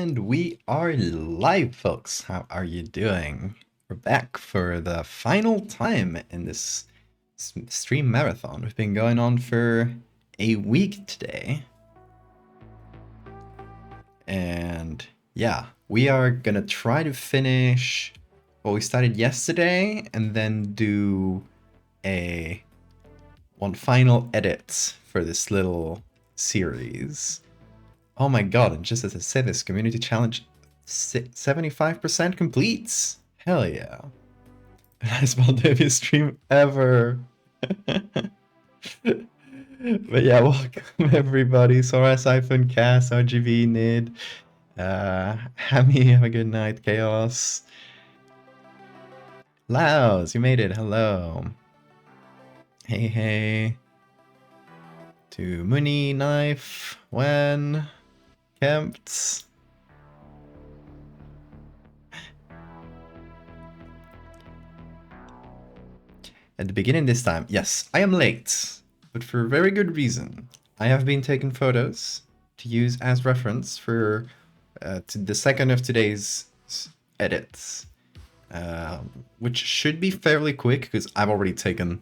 And we are live, folks. How are you doing? We're back for the final time in this stream marathon. We've been going on for a week today. And yeah, we are gonna try to finish what we started yesterday and then do one final edit for this little series. Oh my god, and just as I said, this community challenge 75% completes. Hell yeah. Nice Valdevia stream ever. But yeah, welcome everybody. Sora, Siphon, Cass, RGV, Nid, Hammy, have a good night, Chaos. Laos, you made it, hello. Hey, hey. To Muni, Knife, Wen, Kempt. At the beginning this time, yes, I am late, but for a very good reason. I have been taking photos to use as reference for the second of today's edits, which should be fairly quick because I've already taken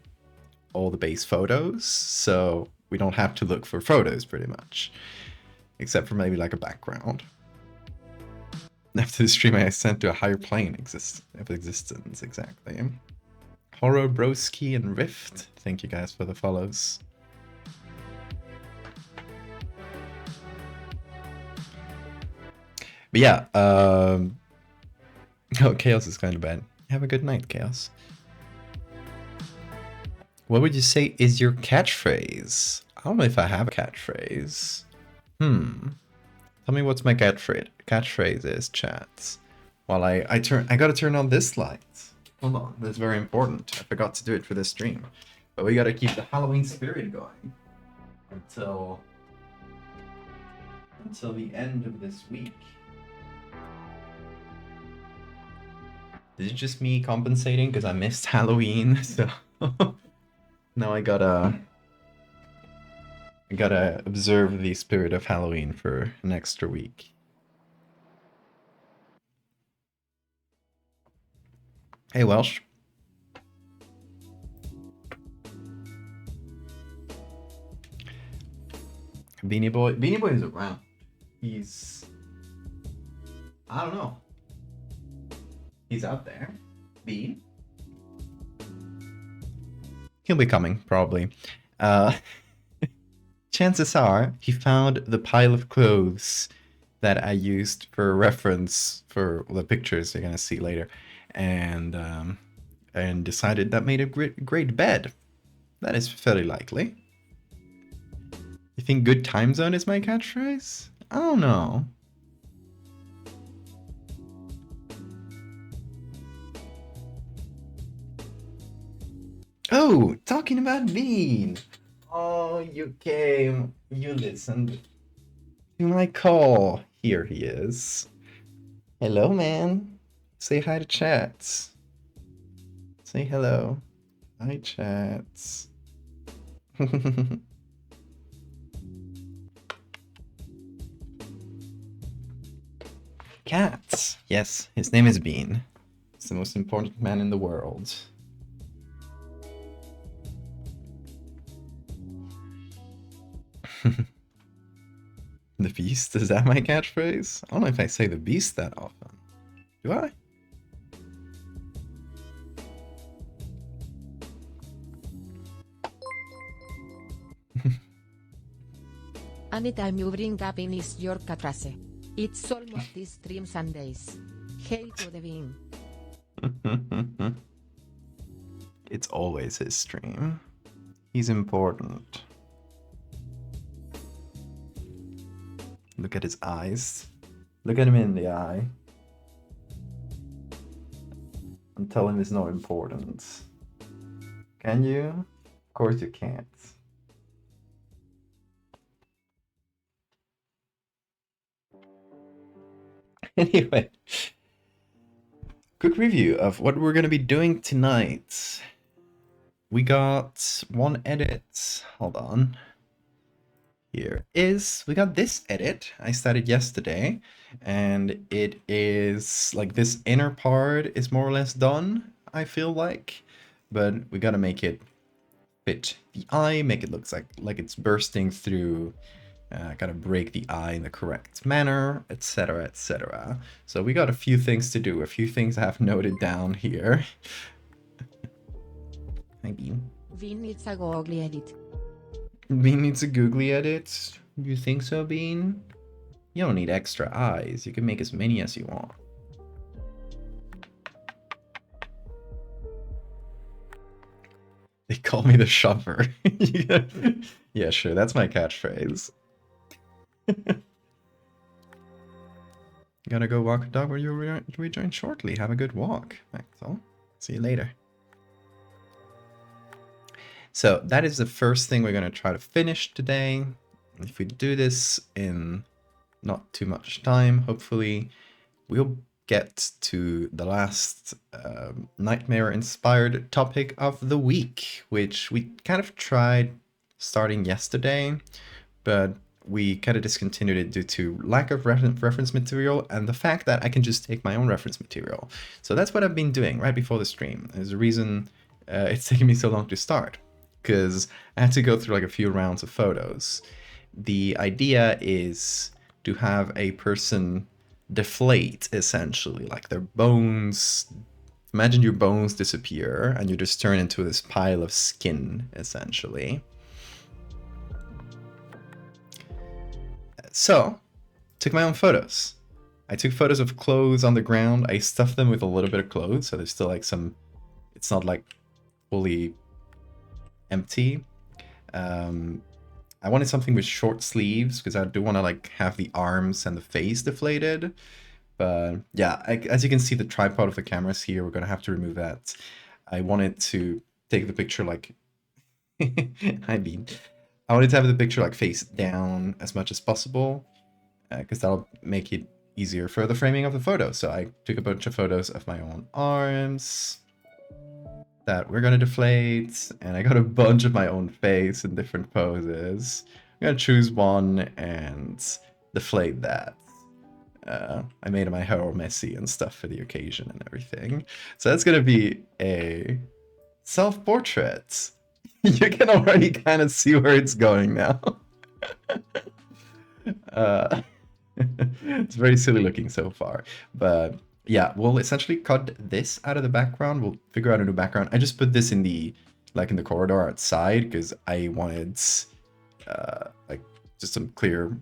all the base photos, so we don't have to look for photos pretty much, except for maybe like a background. After the stream, I ascend to a higher plane of existence, exactly. Horror, Broski, and Rift. Thank you guys for the follows. But yeah, oh, Chaos is kind of bad. Have a good night, Chaos. What would you say is your catchphrase? I don't know if I have a catchphrase. Tell me what's my catchphrase is, chat. While I gotta turn on this light. Hold on, that's very important. I forgot to do it for this stream. But we gotta keep the Halloween spirit going until the end of this week. Is it just me compensating because I missed Halloween? So now I gotta observe the spirit of Halloween for an extra week. Hey, Welsh. Beanie Boy is around. He's... I don't know. He's out there. Bean? He'll be coming, probably. Chances are he found the pile of clothes that I used for reference for the pictures you're gonna see later, and decided that made a great bed. That is fairly likely. You think good time zone is my catchphrase? I don't know. Oh, talking about Bean. Oh, you came. You listened to my call. Here he is. Hello, man. Say hi to chats. Say hello. Hi, chats. Cats. Yes, his name is Bean. He's the most important man in the world. The Beast? Is that my catchphrase? I don't know if I say the Beast that often. Do I? Anytime you bring up in is your catchphrase. It's almost this stream Sundays. Hey to the Bean. It's always his stream. He's important. Look at his eyes. Look at him in the eye. And tell him he's not important. Can you? Of course you can't. Anyway, quick review of what we're going to be doing tonight. We got one edit. Hold on. here is we got this edit. I started yesterday, and it is like this inner part is more or less done, I feel like, but we gotta make it fit the eye, make it look like it's bursting through. Gotta break the eye in the correct manner, etc., etc. So we got a few things to do, a few things I have noted down here. Maybe. We need a googly edit. Bean needs a googly edit? You think so, Bean? You don't need extra eyes. You can make as many as you want. They call me the shopper. Yeah, sure. That's my catchphrase. Gonna go walk a dog where you'll rejoin shortly. Have a good walk. Maxwell. See you later. So that is the first thing we're going to try to finish today. If we do this in not too much time, hopefully we'll get to the last nightmare-inspired topic of the week, which we kind of tried starting yesterday, but we kind of discontinued it due to lack of reference material and the fact that I can just take my own reference material. So that's what I've been doing right before the stream. There's a reason it's taking me so long to start, because I had to go through like a few rounds of photos. The idea is to have a person deflate, essentially, like their bones. Imagine your bones disappear and you just turn into this pile of skin, essentially. So, took my own photos. I took photos of clothes on the ground. I stuffed them with a little bit of clothes, so there's still like some, it's not like fully empty. I wanted something with short sleeves because I do want to like have the arms and the face deflated. But yeah, as you can see, the tripod of the cameras here, we're gonna have to remove that. I wanted to take the picture like I wanted to have the picture like face down as much as possible, because that'll make it easier for the framing of the photo. So I took a bunch of photos of my own arms that we're gonna deflate, and I got a bunch of my own face in different poses. I'm gonna choose one and deflate that. I made my hair all messy and stuff for the occasion and everything. So that's gonna be a self-portrait. You can already kind of see where it's going now. It's very silly looking so far, but yeah, we'll essentially cut this out of the background. We'll figure out a new background. I just put this in the corridor outside because I wanted like just some clear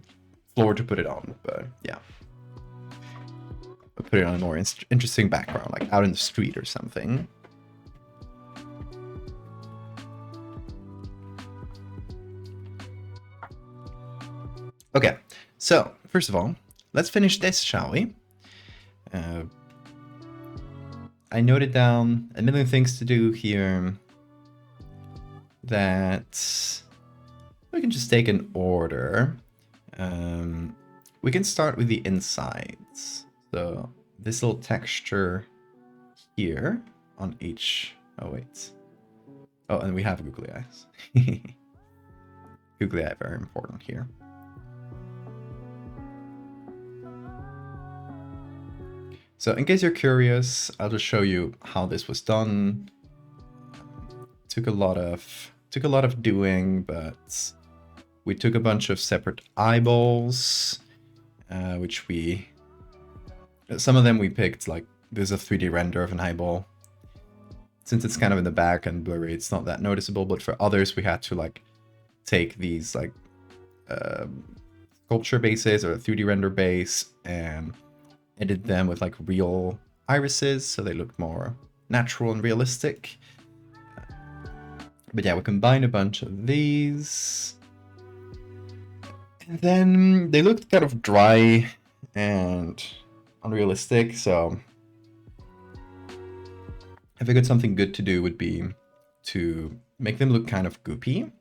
floor to put it on. But yeah, I'll put it on a more interesting background, like out in the street or something. Okay, so first of all, let's finish this, shall we? I noted down a million things to do here that we can just take in order. We can start with the insides. So this little texture here on each. Oh wait. Oh, and we have googly eyes. Googly eye, very important here. So in case you're curious, I'll just show you how this was done. Took a lot of doing, but we took a bunch of separate eyeballs, which some of them we picked, like there's a 3D render of an eyeball. Since it's kind of in the back and blurry, it's not that noticeable, but for others we had to like take these like sculpture bases or a 3D render base and edit them with like real irises so they look more natural and realistic. But yeah, we combined a bunch of these. And then they looked kind of dry and unrealistic, so I figured something good to do would be to make them look kind of goopy.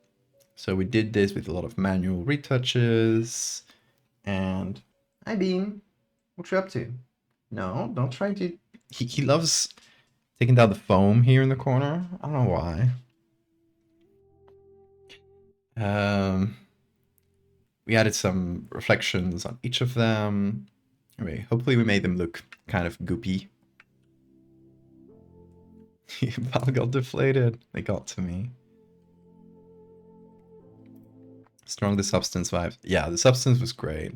So we did this with a lot of manual retouches. And hi Bean, what you up to? No, don't try to. He loves taking down the foam here in the corner. I don't know why. we added some reflections on each of them. Anyway, hopefully we made them look kind of goopy. Val got deflated. They got to me. Strong the substance vibes. Yeah, the substance was great.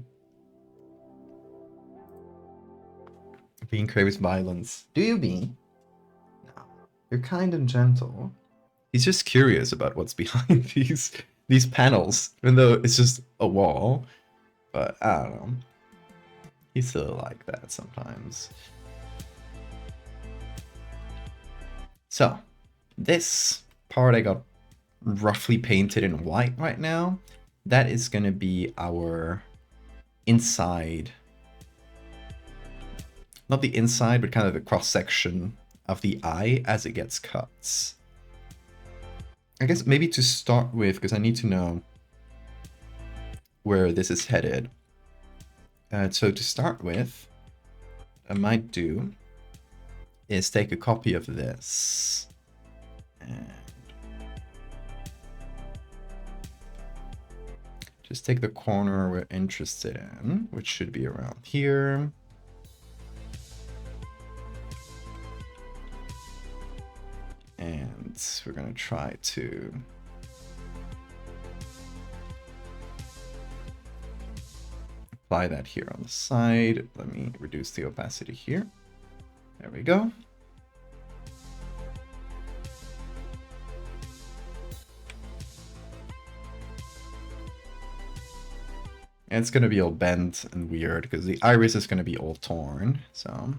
Bean craves violence. Do you, Bean? No. You're kind and gentle. He's just curious about what's behind these panels, even though it's just a wall. But I don't know. He's still like that sometimes. So, this part I got roughly painted in white right now. That is going to be our inside. Not the inside, but kind of the cross-section of the eye as it gets cut. I guess maybe to start with, because I need to know where this is headed. So to start with, I might do is take a copy of this and just take the corner we're interested in, which should be around here. And we're going to try to apply that here on the side. Let me reduce the opacity here. There we go. And it's going to be all bent and weird because the iris is going to be all torn. So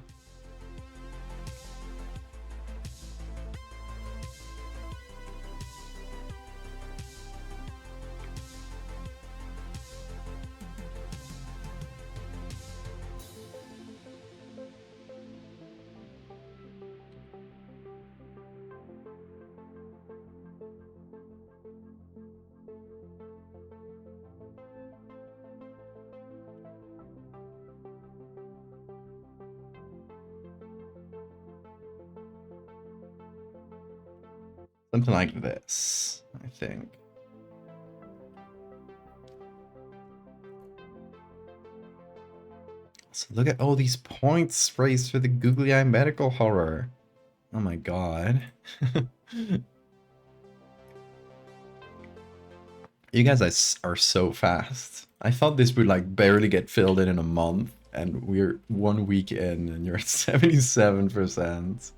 something like this, I think. So look at all these points raised for the googly eye medical horror. Oh my god. You guys are so fast. I thought this would like barely get filled in a month, and we're 1 week in and you're at 77%.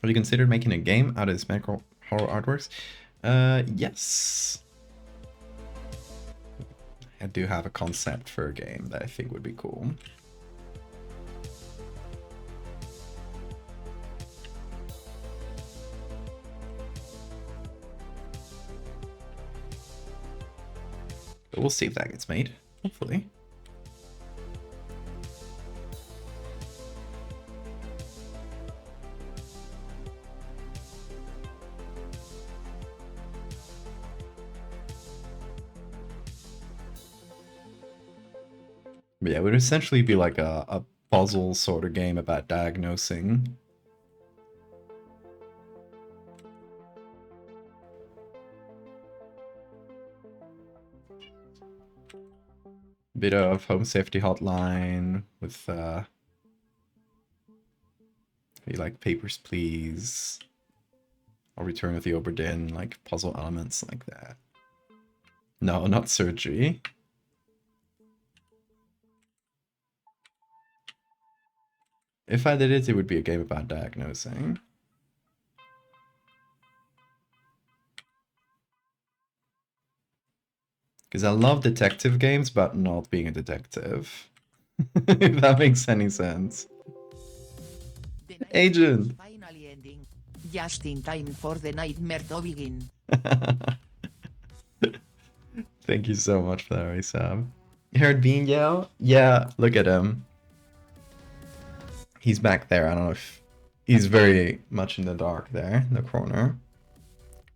Have you considered making a game out of this medical horror artworks? Yes. I do have a concept for a game that I think would be cool. But we'll see if that gets made, hopefully. But yeah, it would essentially be like a puzzle sort of game about diagnosing. Bit of home safety hotline with you like papers please. I'll return with the Oberdin, like puzzle elements like that. No, not surgery. If I did it, it would be a game about diagnosing. Because I love detective games, but not being a detective. If that makes any sense. Agent! Finally ending. Just in time for the nightmare to begin. Thank you so much for that, Resab. You heard Bean yell? Yeah, look at him. He's back there. I don't know if he's very much in the dark there, in the corner.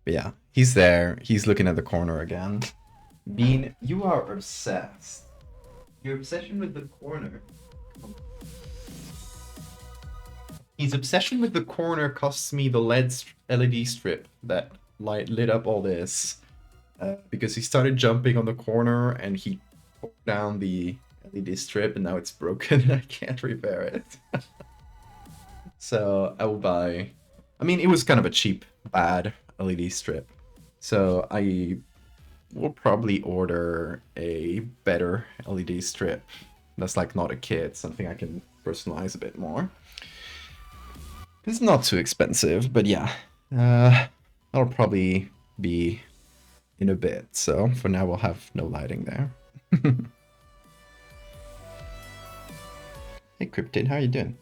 But yeah, he's there. He's looking at the corner again. Bean, you are obsessed. Your obsession with the corner. His obsession with the corner costs me the LED strip that lit up all this. because he started jumping on the corner and he tore down the LED strip and now it's broken and I can't repair it. So I will buy. I mean, it was kind of a cheap, bad LED strip. So I will probably order a better LED strip that's like not a kit, something I can personalize a bit more. It's not too expensive, but yeah, that'll probably be in a bit. So for now, we'll have no lighting there. Hey, Cryptid, how you doing?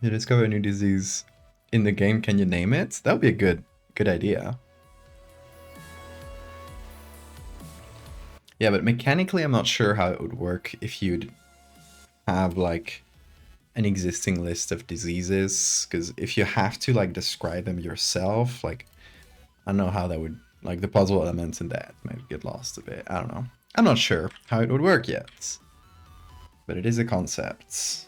You discover a new disease in the game. Can you name it? That would be a good idea. Yeah, but mechanically, I'm not sure how it would work if you'd have like an existing list of diseases, because if you have to like describe them yourself, like I don't know how that would, like the puzzle elements in that might get lost a bit. I don't know. I'm not sure how it would work yet, but it is a concept.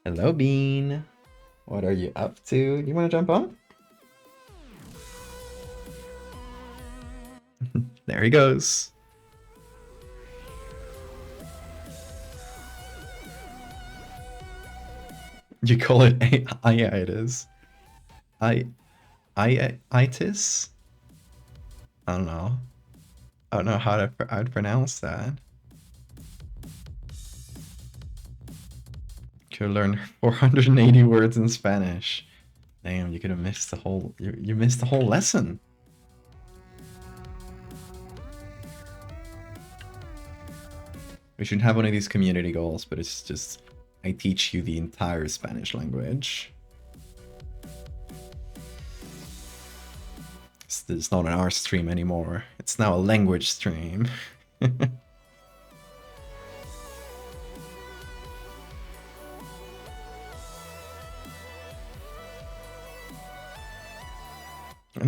Hello, Bean. What are you up to? You want to jump on? There he goes. You call it itis? Itis? I don't know. I don't know how I'd pronounce that. Could learn 480 words in Spanish. Damn, you could have missed the whole. You missed the whole lesson. We should have one of these community goals, but it's just I teach you the entire Spanish language. It's not an art stream anymore. It's now a language stream. And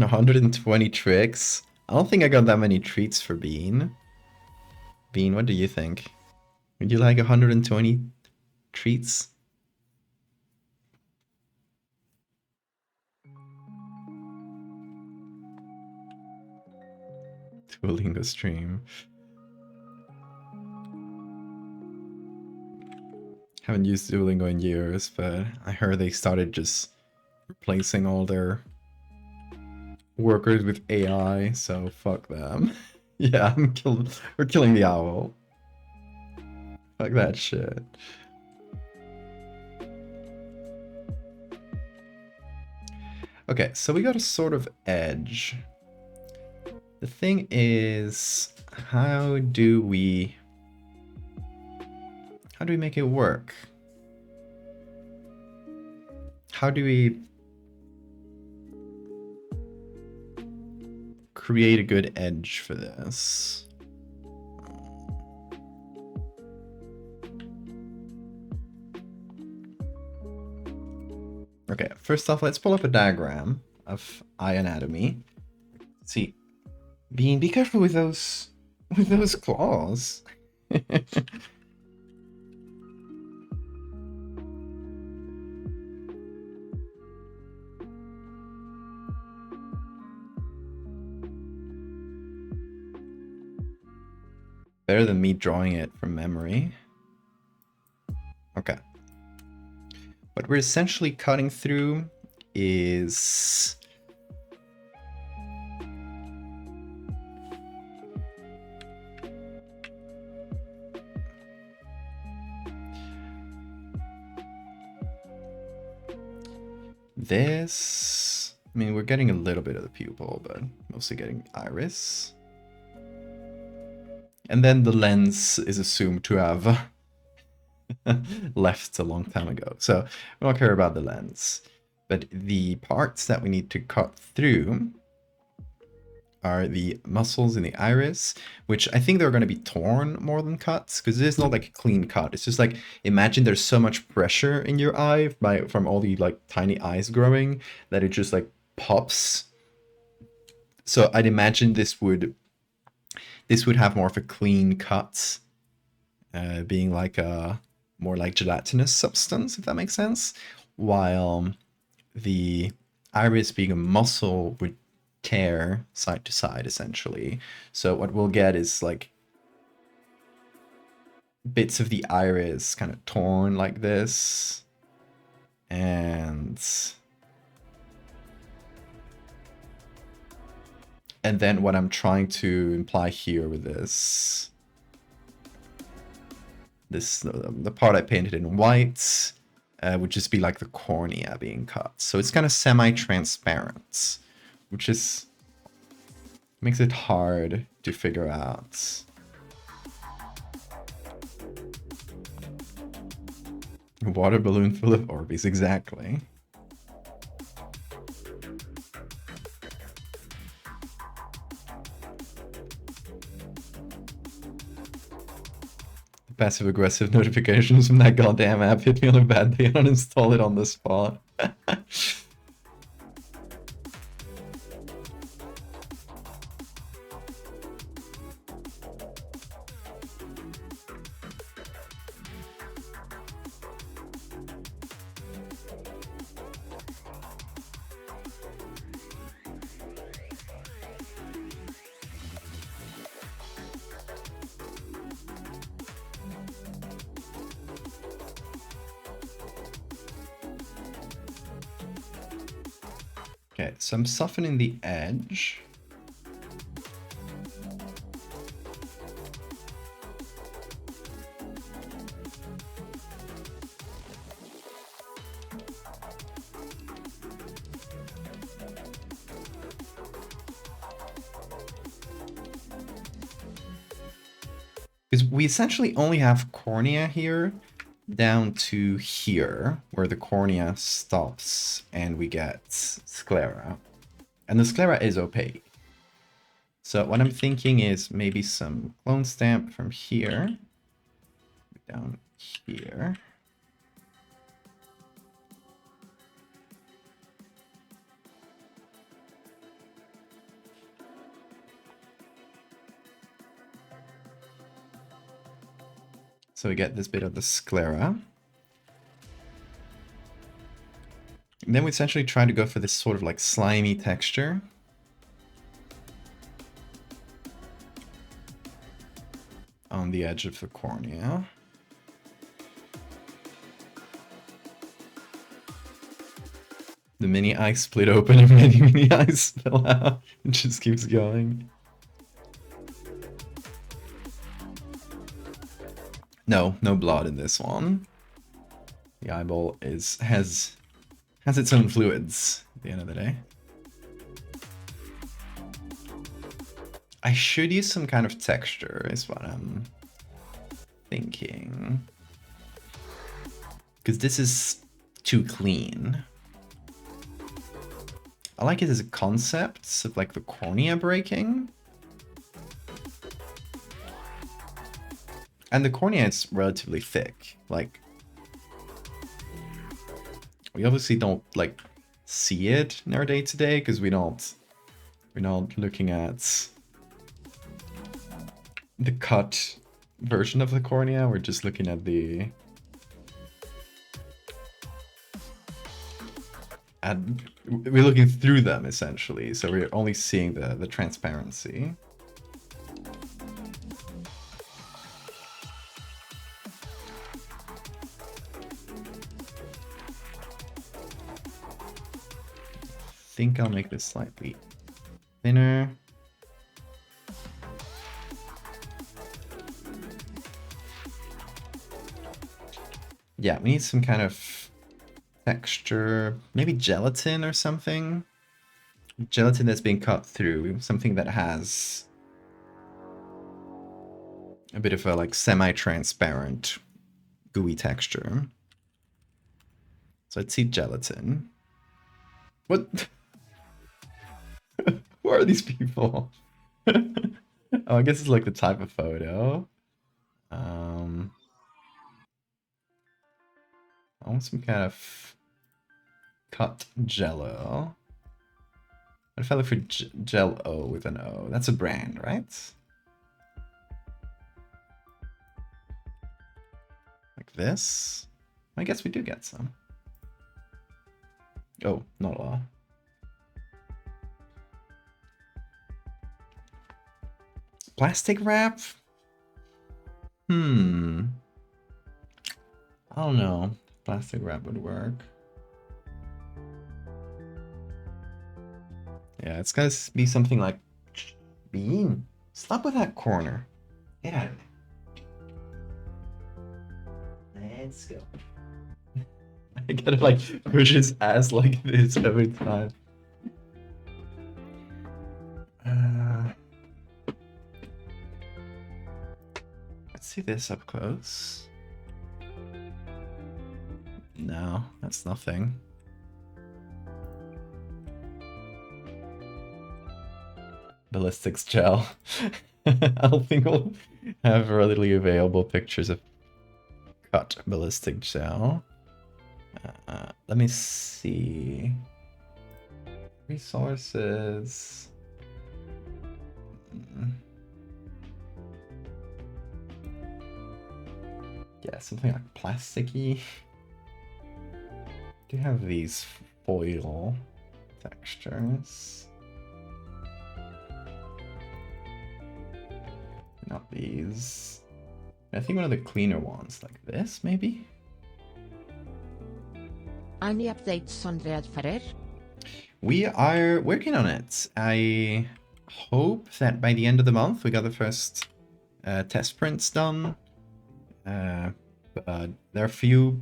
120 tricks. I don't think I got that many treats for Bean. Bean, what do you think? Would you like 120 treats? Duolingo stream. Haven't used Duolingo in years, but I heard they started just replacing all their workers with AI, so fuck them. Yeah, we're killing the owl. Fuck that shit. Okay, so we got a sort of edge. The thing is, how do we make it work? How do we create a good edge for this? Okay, first off, let's pull up a diagram of eye anatomy. Let's see, Bean, be careful with those claws. Better than me drawing it from memory. Okay. What we're essentially cutting through is this. I mean, we're getting a little bit of the pupil, but mostly getting iris. And then the lens is assumed to have left a long time ago. So we don't care about the lens. But the parts that we need to cut through are the muscles in the iris, which I think they're going to be torn more than cuts, because it is not like a clean cut. It's just like, imagine there's so much pressure in your eye from all the like tiny eyes growing that it just like pops. So I'd imagine this would have more of a clean cut, being like a more like gelatinous substance, if that makes sense, while the iris being a muscle would tear side to side essentially. So what we'll get is like bits of the iris kind of torn like this. And then what I'm trying to imply here with this the part I painted in white would just be like the cornea being cut. So it's kind of semi-transparent, which is makes it hard to figure out. A water balloon full of Orbeez, exactly. Passive-aggressive notifications from that goddamn app hit me on a bad day and uninstall it on the spot. Okay, so I'm softening the edge. Because we essentially only have cornea here down to here, where the cornea stops and we get sclera. And the sclera is opaque. So what I'm thinking is maybe some clone stamp from here down here. So we get this bit of the sclera. And then we essentially try to go for this sort of like slimy texture. On the edge of the cornea. The mini eye split open and mini eyes fell out. It just keeps going. No blood in this one. The eyeball has its own fluids at the end of the day. I should use some kind of texture is what I'm thinking. Because this is too clean. I like it as a concept of like the cornea breaking. And the cornea is relatively thick. Like, we obviously don't like see it in our day-to-day because we're not looking at the cut version of the cornea. We're just looking at the we're looking through them essentially, so we're only seeing the transparency. I think I'll make this slightly thinner. Yeah, we need some kind of texture, maybe gelatin or something. Gelatin that's being cut through, something that has a bit of a like semi-transparent gooey texture. So I'd see gelatin. What? Who are these people? Oh, I guess it's like the type of photo. I want some kind of cut jello. What if I look for Gel-O with an O? That's a brand, right? Like this? I guess we do get some. Oh, not a lot. Plastic wrap? I don't know. Plastic wrap would work. Yeah, it's gotta be something like Bean. Stop with that corner. Get out of there. Let's go. I gotta like push his ass like this every time. Let's see this up close. No, that's nothing. Ballistics gel. I don't think we'll have readily available pictures of cut ballistic gel. Let me see. Resources. Yeah, something like plasticky. Do you have these foil textures? Not these. I think one of the cleaner ones, like this, maybe? Any updates on Red Ferrer? We are working on it. I hope that by the end of the month we got the first test prints done. But there are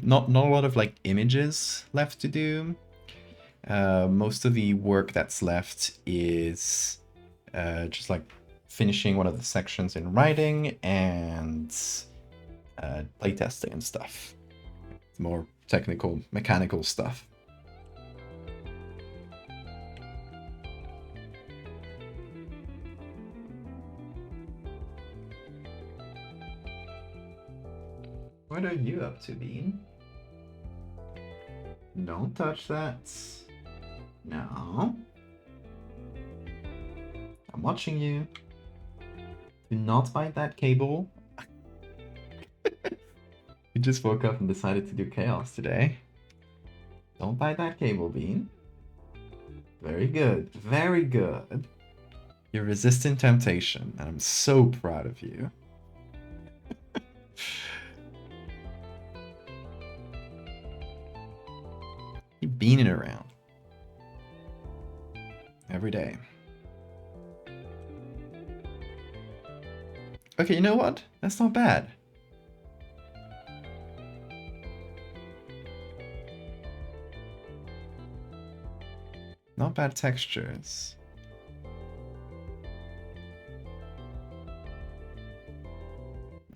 not a lot of like images left to do. Most of the work that's left is just like finishing one of the sections in writing and playtesting and stuff. It's more technical, mechanical stuff. What are you up to, Bean? Don't touch that. No. I'm watching you. Do not bite that cable. You just woke up and decided to do chaos today. Don't bite that cable, Bean. Very good. Very good. You're resisting temptation, and I'm so proud of you. Keep beaning around. Every day. Okay, you know what? That's not bad. Not bad textures.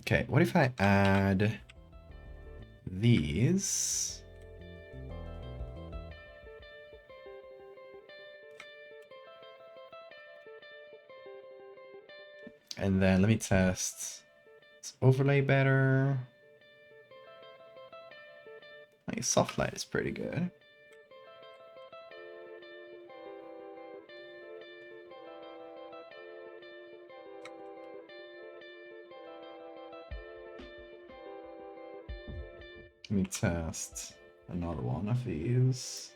Okay, what if I add these? And then let me test. Is overlay better? Like soft light is pretty good. Let me test another one of these.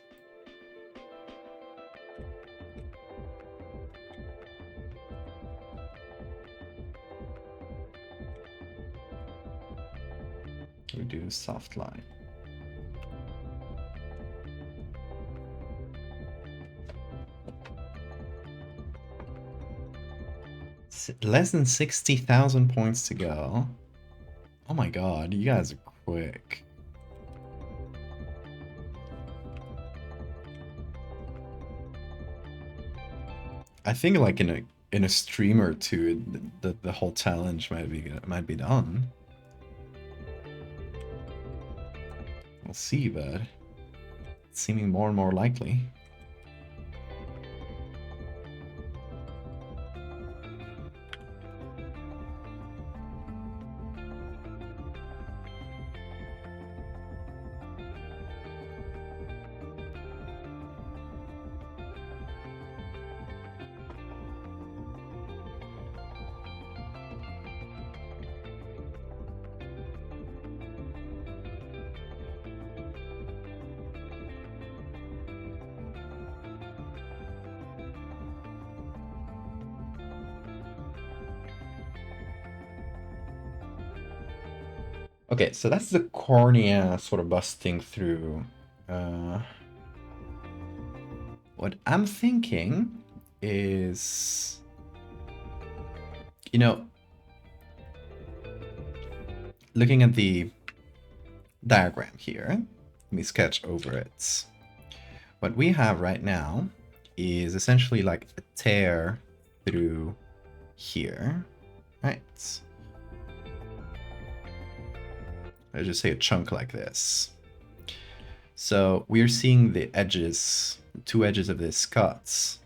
We do soft light. Less than 60,000 points to go. Oh my god, you guys are quick. I think like in a stream or two, the whole challenge might be done. We'll see, but it's seeming more and more likely. Okay, so that's the cornea sort of busting through. What I'm thinking is, you know, looking at the diagram here, let me sketch over it. What we have right now is essentially like a tear through here, right? Let's just say a chunk like this. So we're seeing the edges, the two edges of this cut.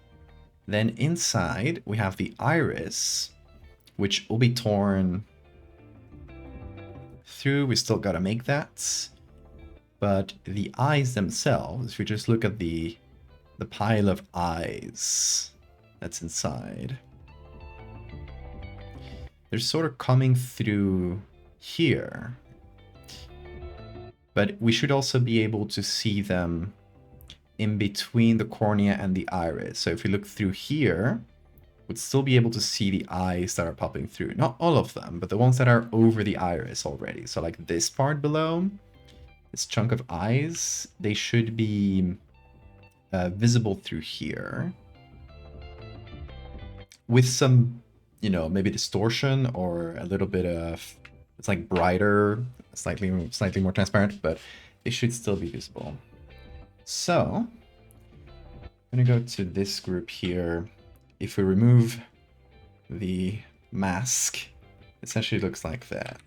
Then inside we have the iris, which will be torn through. We still gotta make that. But the eyes themselves, if we just look at the pile of eyes that's inside, they're sort of coming through here. But we should also be able to see them in between the cornea and the iris. So if we look through here, we'd still be able to see the eyes that are popping through. Not all of them, but the ones that are over the iris already. So like this part below, this chunk of eyes, they should be visible through here. With some, you know, maybe distortion or a little bit of, it's like brighter, slightly more transparent, but they should still be visible. So I'm gonna go to this group here. If we remove the mask, essentially looks like that.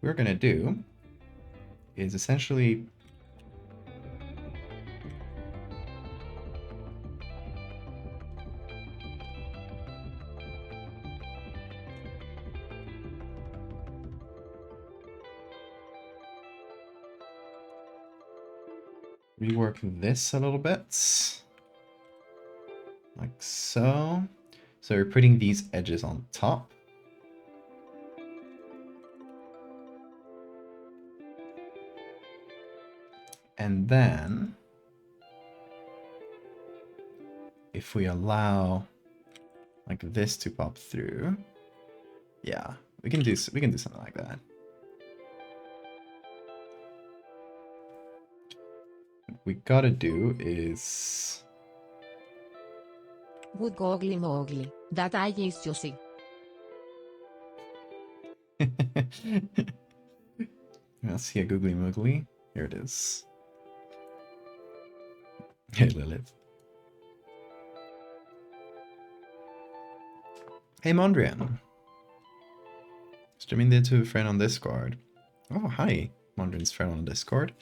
What we're gonna do is essentially rework this a little bit. Like so. So we're putting these edges on top. And then if we allow like this to pop through, yeah, we can do something like that. What we gotta do is Good googly moogly, that eye is juicy. Let's see a googly moogly. Here it is. Hey Lilith. Hey Mondrian. Streaming there to a friend on Discord. Oh, hi. Mondrian's friend on Discord.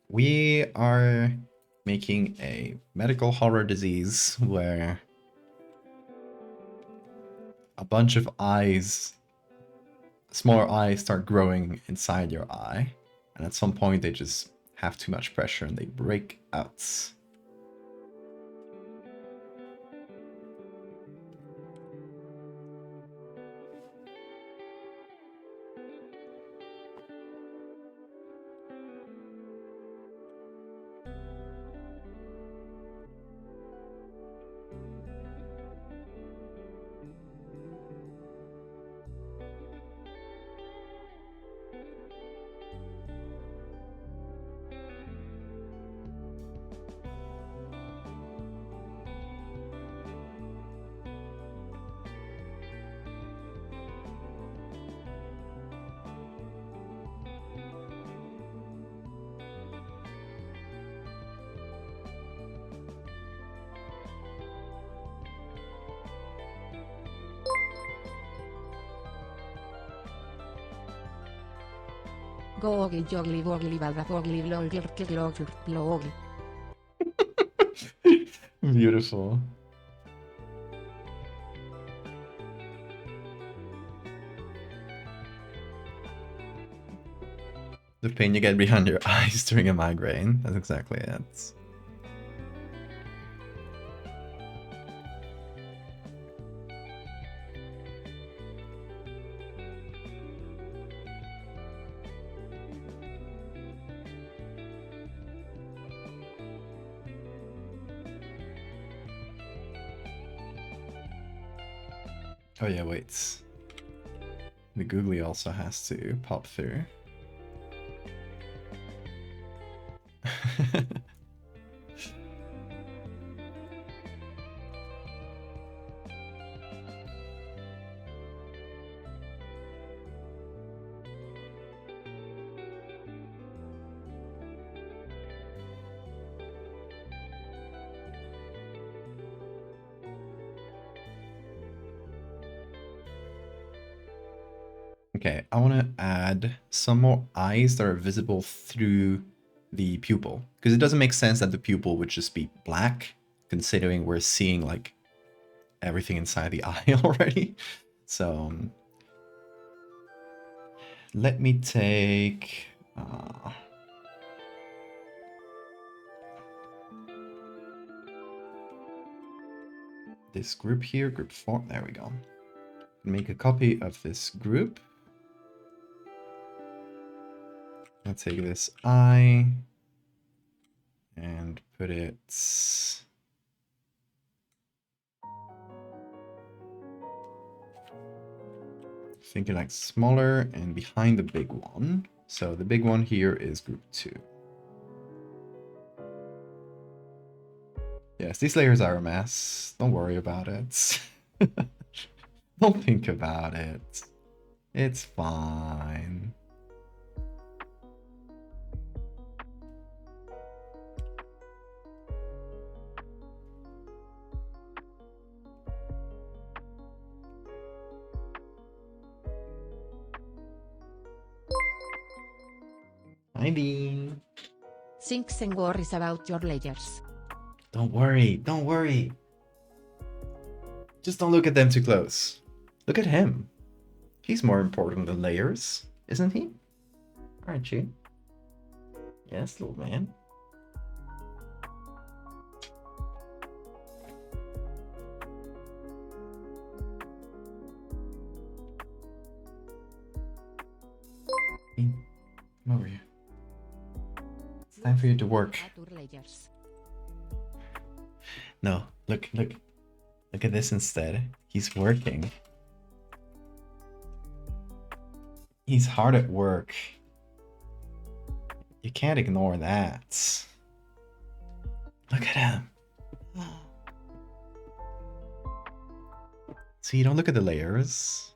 We are making a medical horror disease where a bunch of eyes, smaller eyes, start growing inside your eye. And at some point they just have too much pressure and they break out. Googly jogly woogly badafogly blogly. Beautiful. The pain you get behind your eyes during a migraine. That's exactly it. Oh yeah, wait. The googly also has to pop through. Okay, I want to add some more eyes that are visible through the pupil, because it doesn't make sense that the pupil would just be black, considering we're seeing like everything inside the eye already. So let me take this group here, group 4. There we go. Make a copy of this group. I'll take this eye and put it thinking like smaller and behind the big one. So the big one here is group 2. Yes, these layers are a mess. Don't worry about it. Don't think about it. It's fine. Hi, Bean. Thinks and worries about your layers. Don't worry. Don't worry. Just don't look at them too close. Look at him. He's more important than layers, isn't he? Aren't you? Yes, little man. Bean, come over here. It's time for you to work. No, look at this instead. He's working. He's hard at work. You can't ignore that. Look at him. See, don't look at the layers.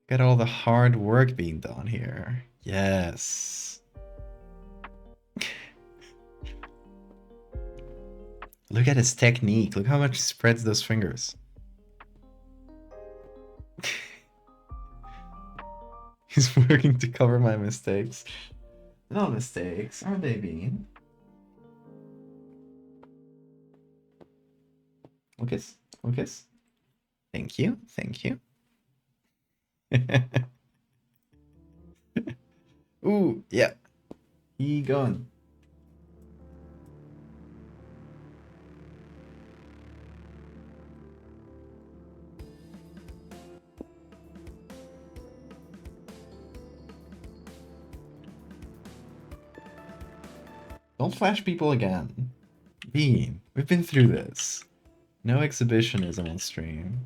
Look at all the hard work being done here. Yes. Look at his technique. Look how much he spreads those fingers. He's working to cover my mistakes. No mistakes, aren't they, Bean? Lucas, Lucas. Thank you, thank you. Ooh, yeah. He gone. Don't flash people again. Bean, we've been through this. No exhibitionism on stream.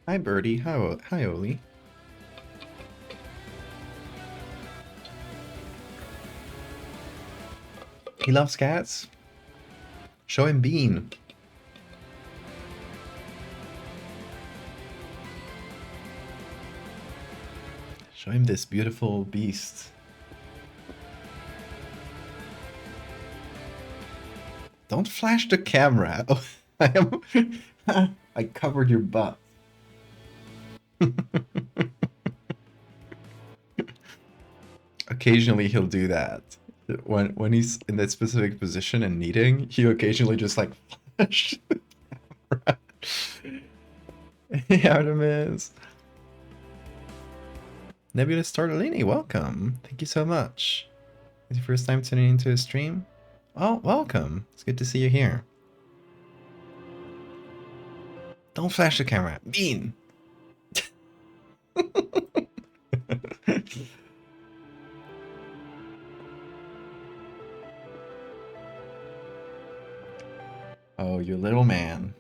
Hi, Birdie. Hi, Oli. He loves cats. Show him Bean. Show him this beautiful beast. Don't flash the camera. Oh, I covered your butt. Occasionally he'll do that. When he's in that specific position and kneading, he'll occasionally just like flash the camera. Hey Artemis. Nebulous Tortellini, welcome. Thank you so much. Is your first time tuning into a stream? Oh, welcome. It's good to see you here. Don't flash the camera. Bean! Oh, you little man.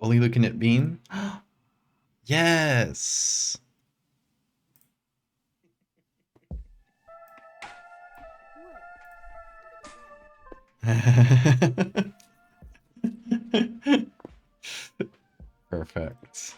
Only looking at Bean? Yes! Perfect.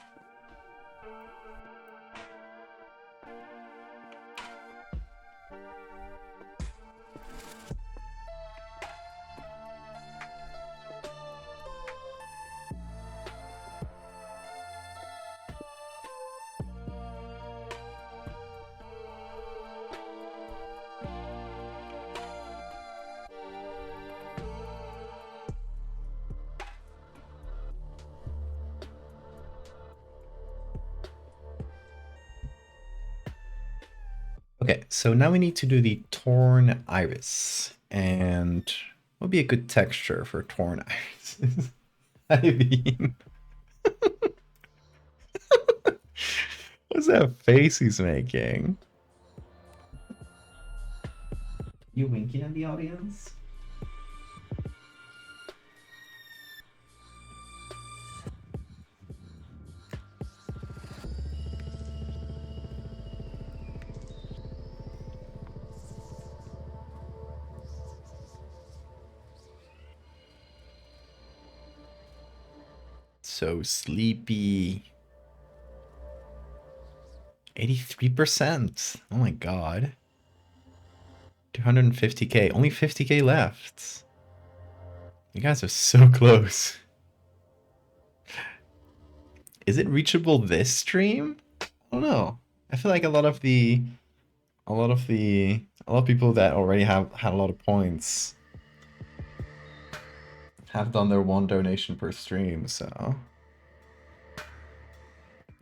Okay, so now we need to do the torn iris. And what would be a good texture for torn iris? I mean, what's that face he's making? You winking at the audience? So sleepy. 83%. Oh my god. 250k. Only 50k left. You guys are so close. Is it reachable this stream? I don't know. I feel like a lot of people that already have had a lot of points have done their one donation per stream, so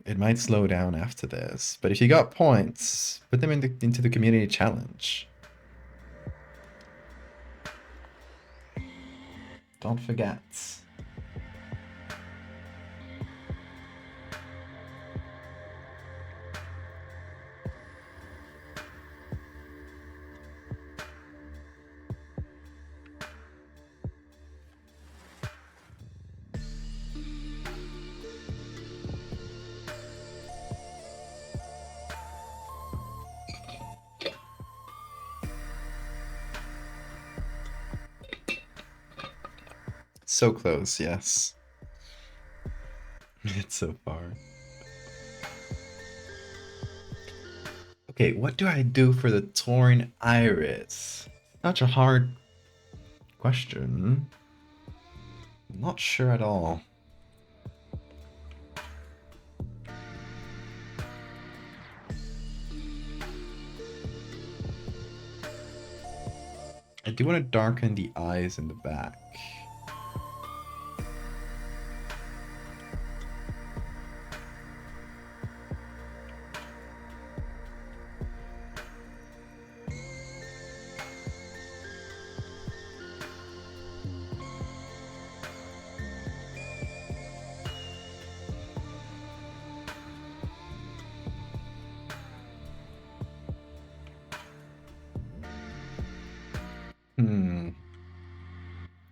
it might slow down after this. But if you got points, put them into the community challenge. Don't forget. So close, yes. It's so far. Okay, what do I do for the torn iris? Such a hard question. I'm not sure at all. I do want to darken the eyes in the back.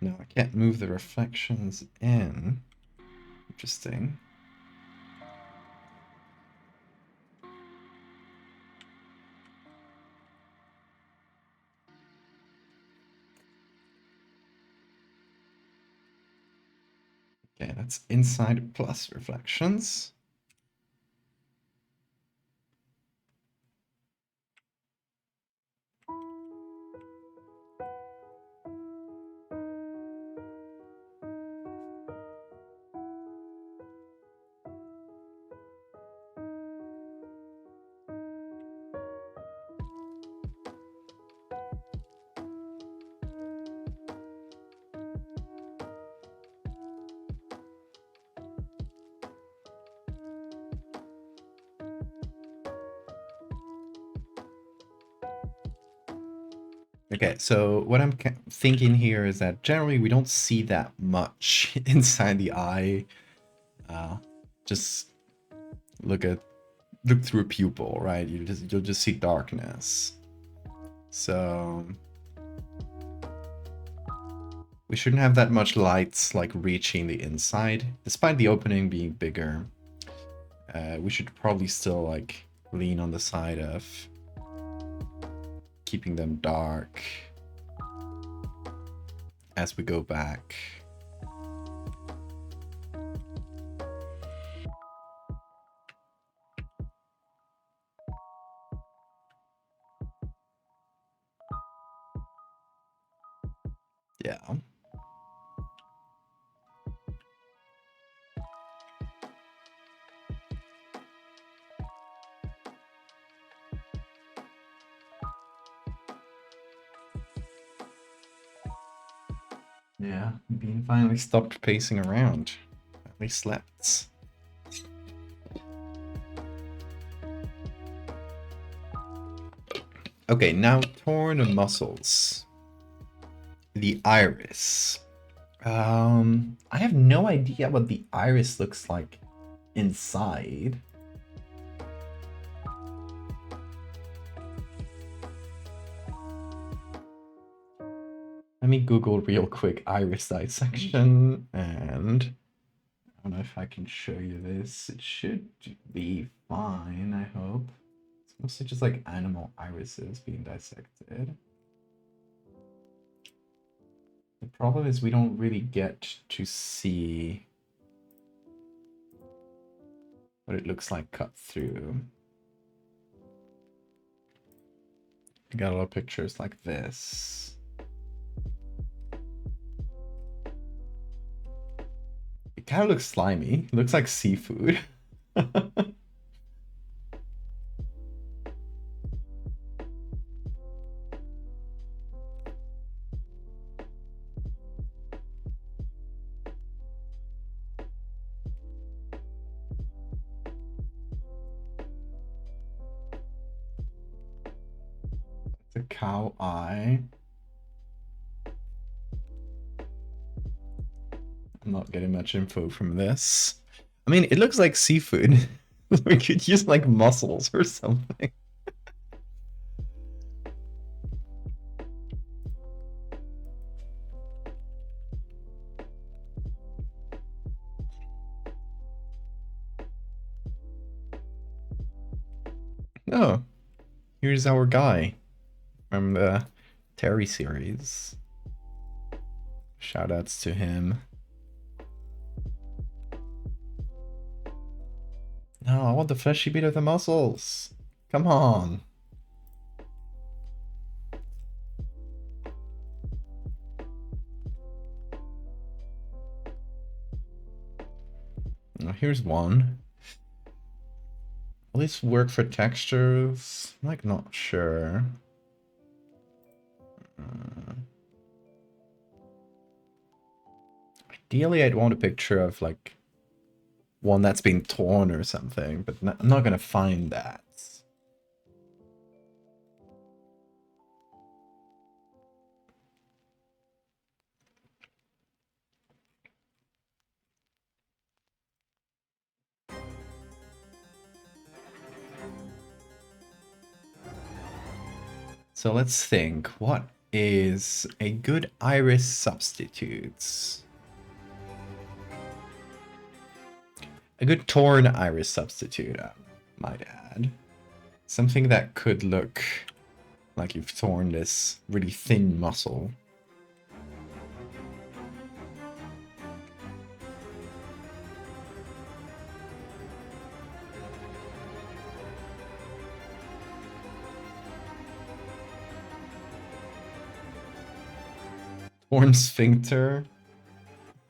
No, I can't move the reflections in. Interesting. Okay, that's inside plus reflections. Okay, so what I'm thinking here is that generally we don't see that much inside the eye. Just look through a pupil, right? You'll just see darkness. So we shouldn't have that much light like reaching the inside, despite the opening being bigger. We should probably still like lean on the side of keeping them dark as we go back. Yeah. Yeah, Bean finally stopped pacing around. At least slept. Okay, now torn muscles. The iris. I have no idea what the iris looks like inside. Let me Google real quick iris dissection, and I don't know if I can show you this. It should be fine, I hope. It's mostly just like animal irises being dissected. The problem is we don't really get to see what it looks like cut through. I got a lot of pictures like this. It kind of looks slimy. It looks like seafood. It's a cow eye. I'm not getting much info from this. I mean, it looks like seafood. We could use like mussels or something. Oh, here's our guy from the Terry series. Shoutouts to him. No, I want the fleshy bit of the muscles. Come on. Oh, here's one. Will this work for textures? I'm like not sure. Ideally, I'd want a picture of like one that's been torn or something, but I'm not gonna find that. So let's think, what is a good iris substitute? A good torn iris substitute, I might add. Something that could look like you've torn this really thin muscle. Horn sphincter.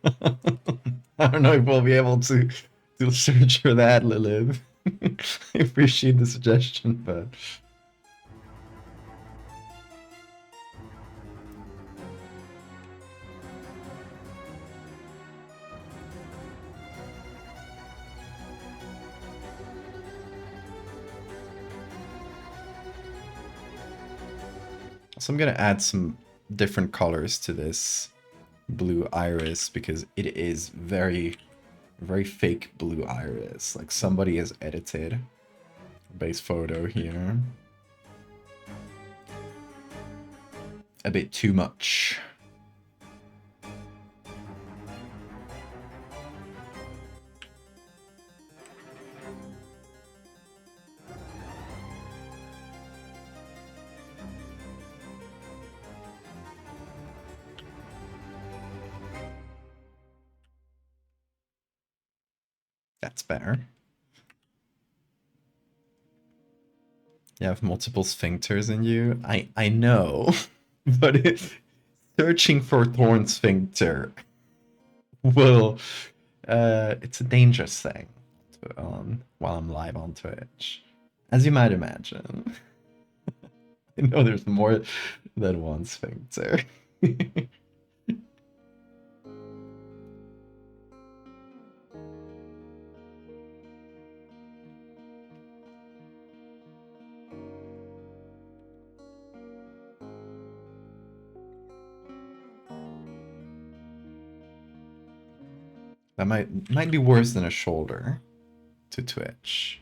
I don't know if we'll be able to search for that, Lilith. I appreciate the suggestion, but... So I'm gonna add some different colors to this blue iris because it is very, very fake blue iris. Like somebody has edited base photo here. A bit too much. That's better. You have multiple sphincters in you. I know, but searching for thorn sphincter will it's a dangerous thing while I'm live on Twitch, as you might imagine. I know there's more than one sphincter. That might be worse than a shoulder to Twitch.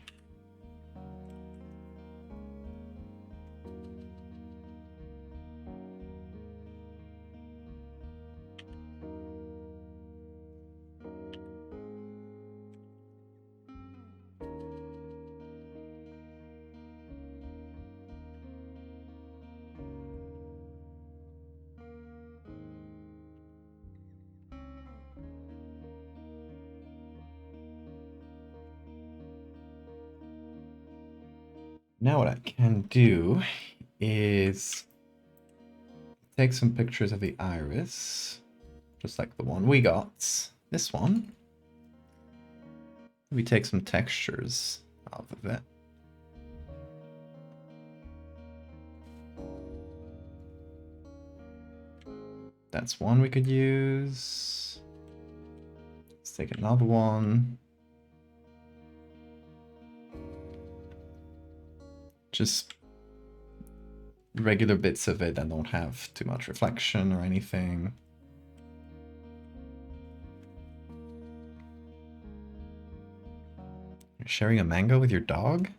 Now what I can do is take some pictures of the iris, just like the one we got, this one. We take some textures off of it. That's one we could use. Let's take another one. Just regular bits of it that don't have too much reflection or anything. You're sharing a mango with your dog?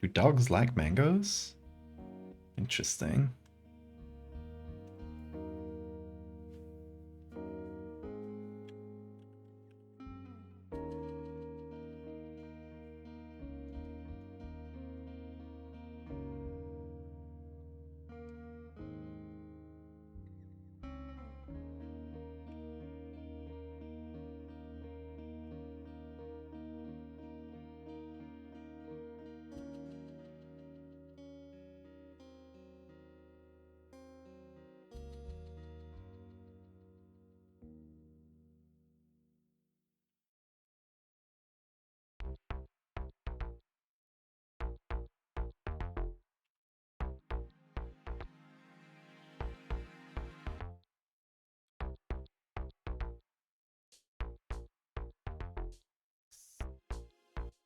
Do dogs like mangoes? Interesting.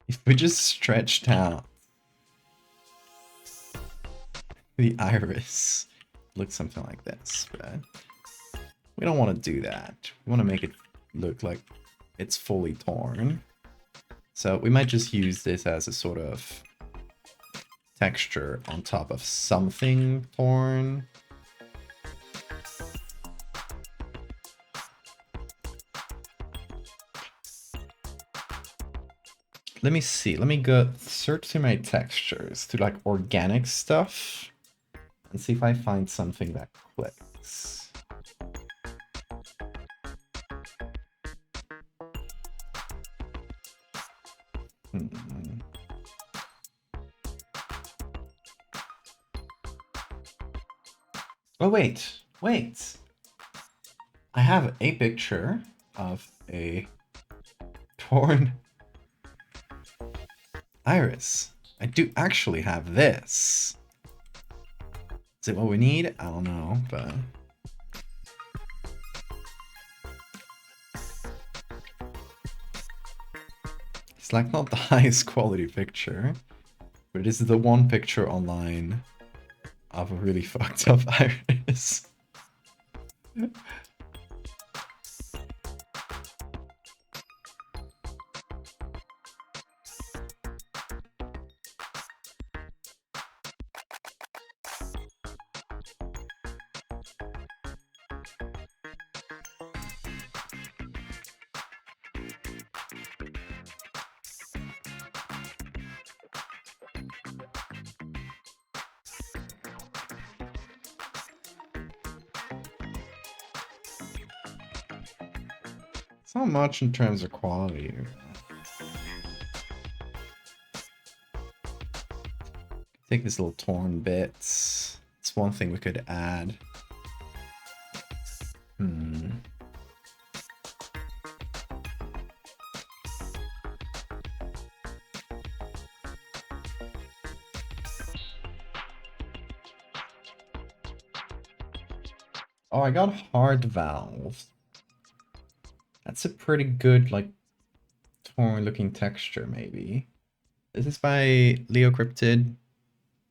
If we just stretched out the iris, looks something like this, but we don't want to do that. We want to make it look like it's fully torn. So we might just use this as a sort of texture on top of something torn. Let me see. Let me go search through my textures to like organic stuff and see if I find something that clicks. Oh, wait. I have a picture of a torn iris. I do actually have this. Is it what we need? I don't know, but... It's like not the highest quality picture, but it is the one picture online of a really fucked up iris. It's not much in terms of quality. Take these little torn bits. It's one thing we could add. Oh, I got hard valves. That's a pretty good, like, torn looking texture, maybe. This is by Leo Cryptid.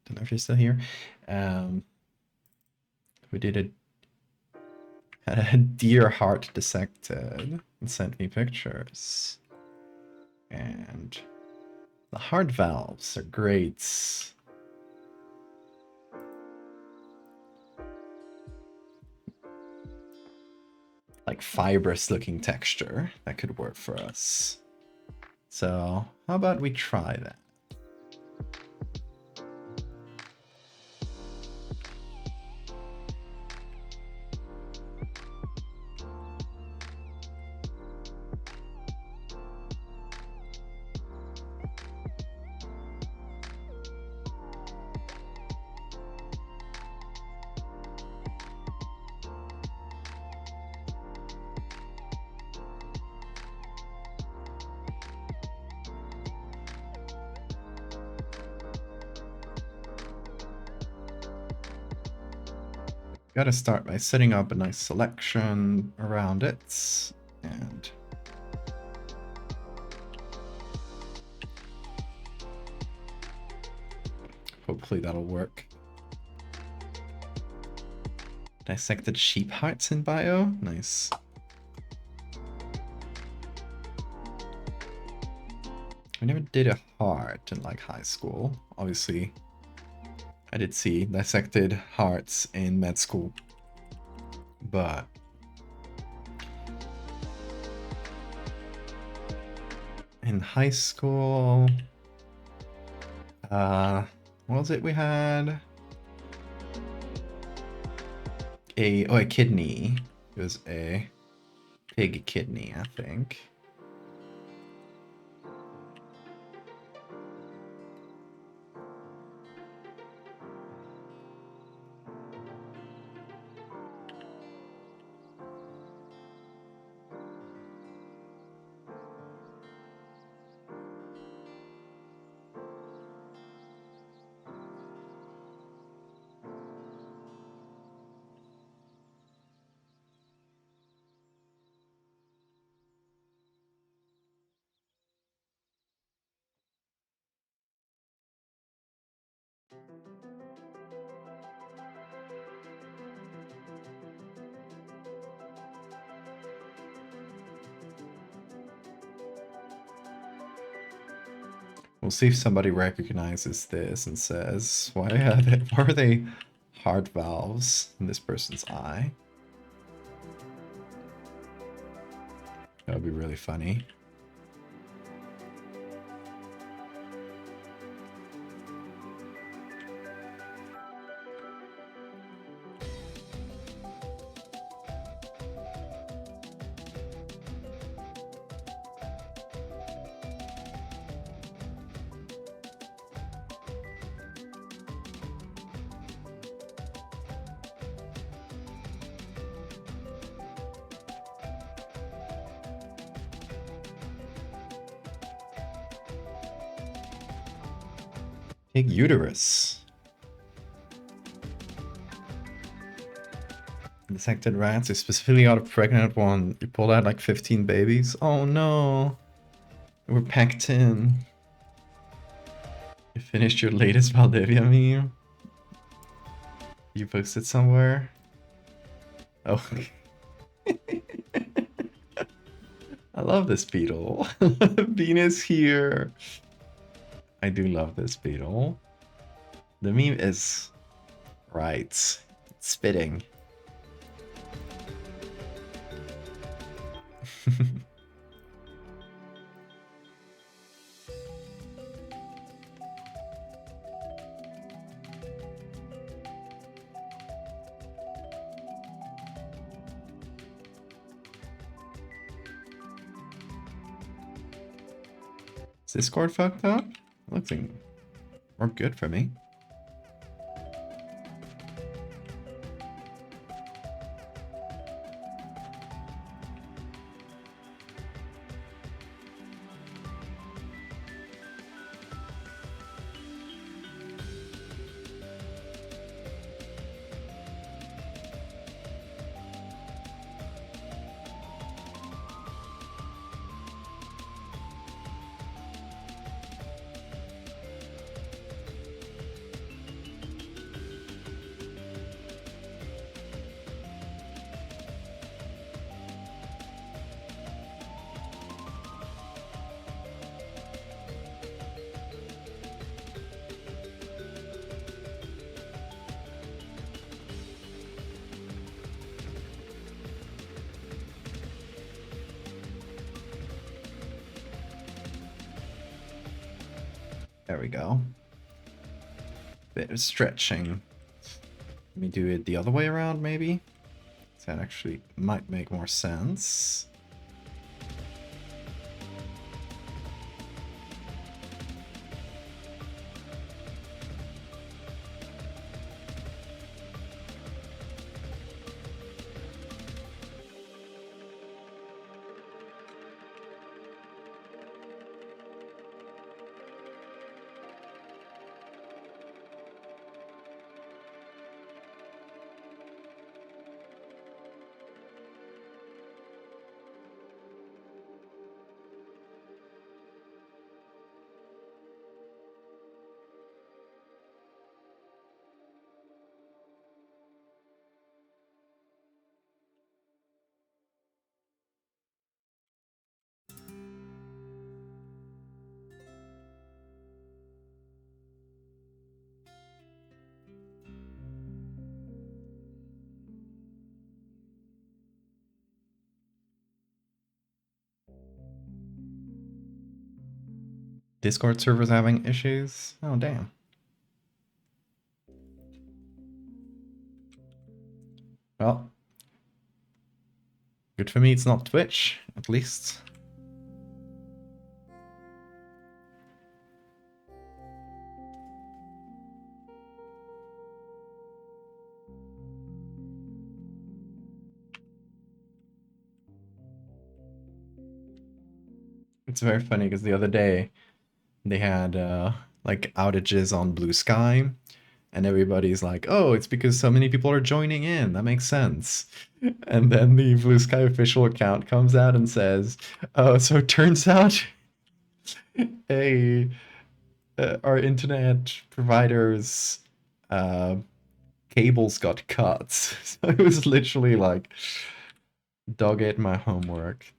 Don't know if you're still here. We did had a deer heart dissected and sent me pictures. And the hard valves are great. Like fibrous looking texture that could work for us. So how about we try that? Gotta start by setting up a nice selection around it, and hopefully that'll work. Dissected sheep hearts in bio, nice. I never did a heart in like high school, obviously. I did see dissected hearts in med school, but in high school, what was it we had? A kidney. It was a pig kidney, I think. We'll see if somebody recognizes this and says, why are they heart valves in this person's eye? That would be really funny. Pig uterus. Dissected rats. You specifically got a pregnant one. You pulled out like 15 babies. Oh no. We're packed in. You finished your latest Valdevia meme? You posted somewhere? Oh. I love this beetle. Bean is here. I do love this beetle. The meme is right. It's spitting. Is Discord fucked up? Looks like more good for me. There we go. Bit of stretching. Let me do it the other way around, maybe? That actually might make more sense. Discord server's having issues? Oh, damn. Well, good for me it's not Twitch, at least. It's very funny because the other day they had like outages on Blue Sky, and everybody's like, oh, it's because so many people are joining in. That makes sense. And then the Blue Sky official account comes out and says, oh, so it turns out a our internet provider's cables got cut. So it was literally like, dog ate my homework.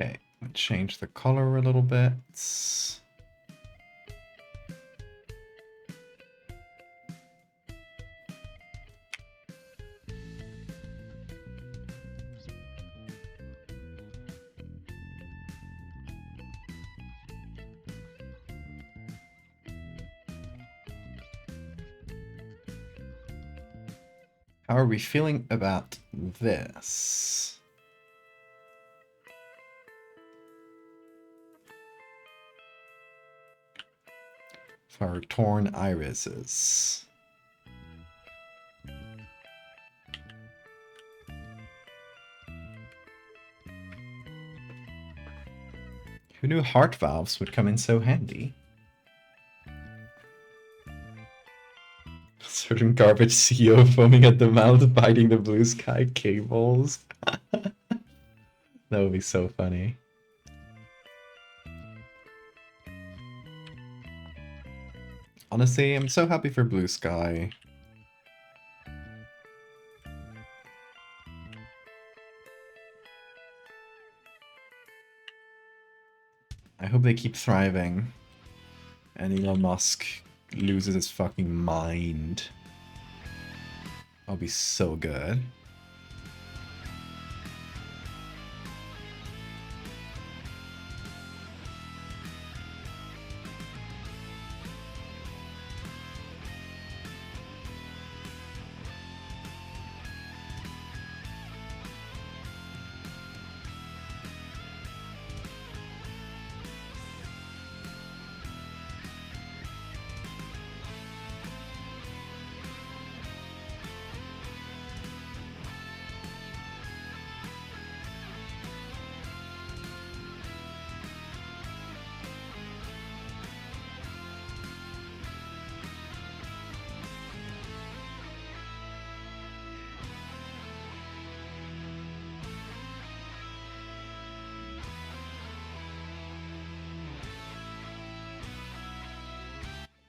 Okay, change the color a little bit. How are we feeling about this? For our torn irises. Who knew heart valves would come in so handy? Certain garbage CEO foaming at the mouth, biting the blue sky cables. That would be so funny. Honestly, I'm so happy for Blue Sky. I hope they keep thriving. And Elon Musk loses his fucking mind. That'll be so good.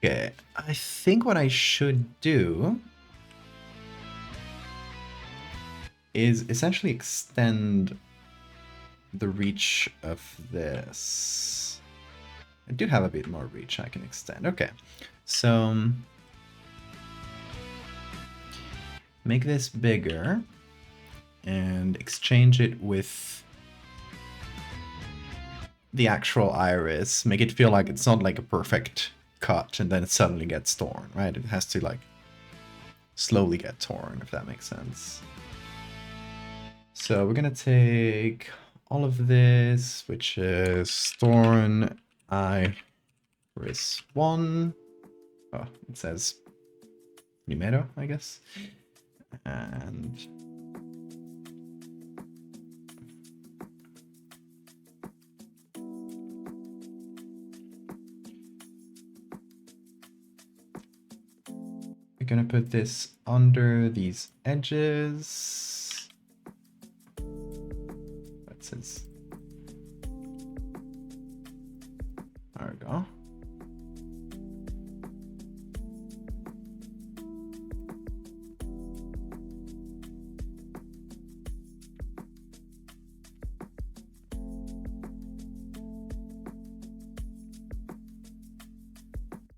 Okay, I think what I should do is essentially extend the reach of this. I do have a bit more reach I can extend. Okay, so make this bigger and exchange it with the actual iris. Make it feel like it's not like a perfect cut and then it suddenly gets torn, right? It has to like slowly get torn, if that makes sense. So we're gonna take all of this, which is torn iris 1. Oh, it says numero, I guess. And we're gonna put this under these edges. That says, there we go.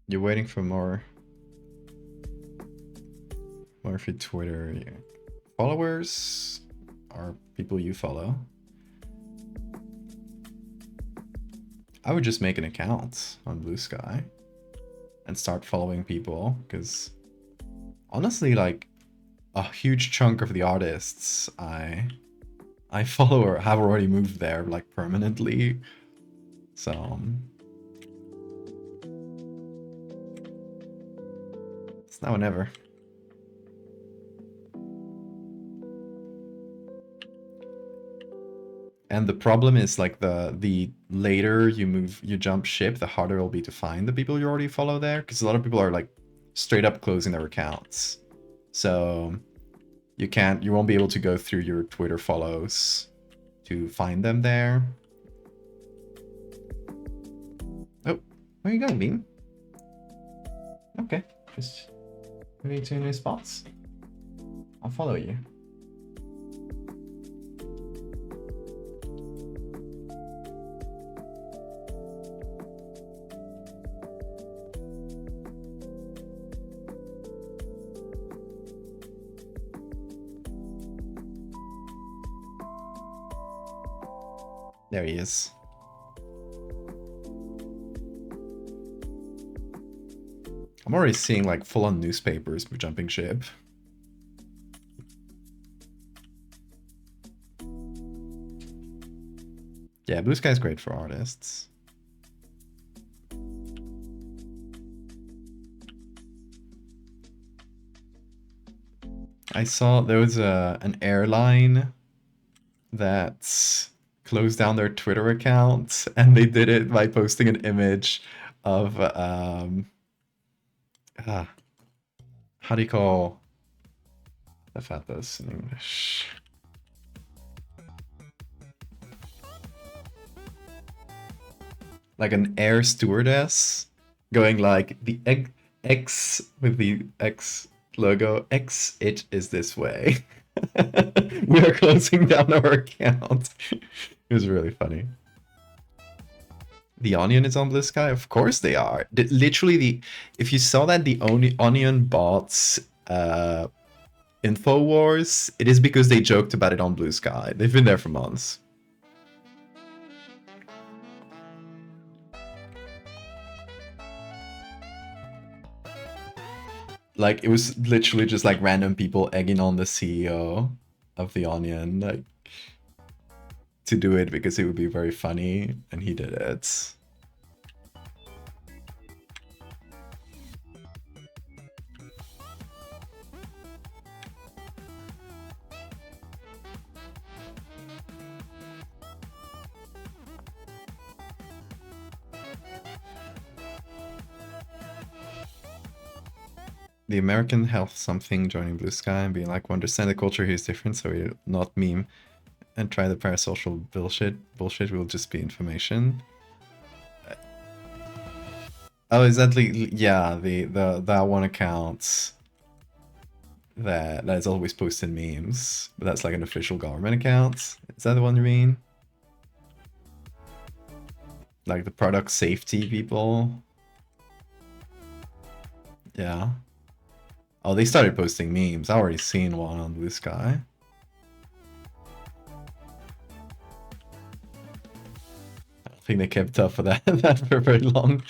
You're waiting for more for your Twitter followers or people you follow. I would just make an account on Blue Sky and start following people, because honestly, like a huge chunk of the artists I follow or have already moved there, like permanently. So it's now or never. And the problem is like the later you jump ship, the harder it'll be to find the people you already follow there, because a lot of people are like straight up closing their accounts. So you won't be able to go through your Twitter follows to find them there. Oh, where you going, Beam? Okay, just moving to new spots. I'll follow you. There he is. I'm already seeing like full-on newspapers jumping ship. Yeah, Blue Sky is great for artists. I saw there was an airline that closed down their Twitter account, and they did it by posting an image of how do you call the fatos in English? Like an air stewardess going like the X with the X logo. X, it is this way. We are closing down our account. It was really funny. The Onion is on Blue Sky? Of course they are. Literally, if you saw that the Onion bought InfoWars, it is because they joked about it on Blue Sky. They've been there for months. Like, it was literally just like random people egging on the CEO of the Onion, like, to do it because it would be very funny, and he did it. The American health something joining Blue Sky and being like, we understand the culture here is different, so we not meme and try the parasocial bullshit. Bullshit will just be information. Oh, is that yeah, the that one account that is always posting memes, but that's like an official government account. Is that the one you mean? Like the product safety people? Yeah. Oh, they started posting memes. I already seen one on Blue Sky. I don't think they kept up for that, that for very long.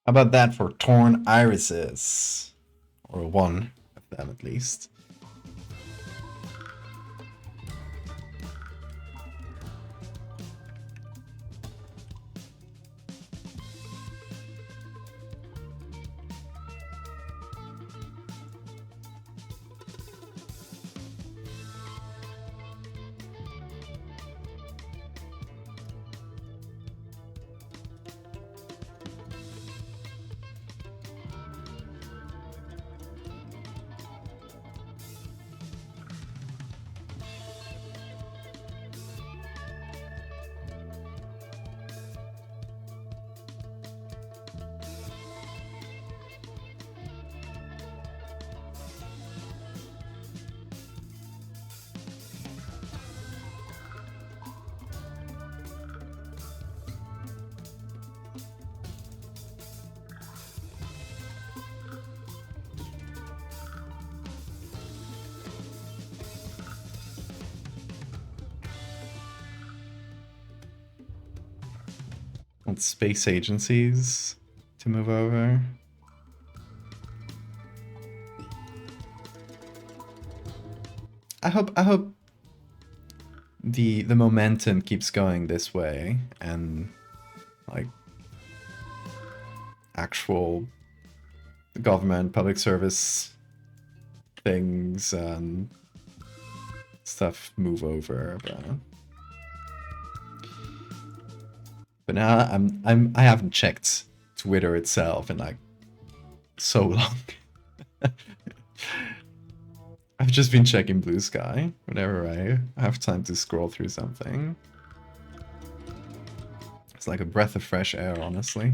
How about that for torn irises? Or one of them at least. Want space agencies to move over. I hope the momentum keeps going this way, and like actual government public service things and stuff move over, but now I haven't checked Twitter itself in like so long. I've just been checking Blue Sky whenever I have time to scroll through something. It's like a breath of fresh air, honestly.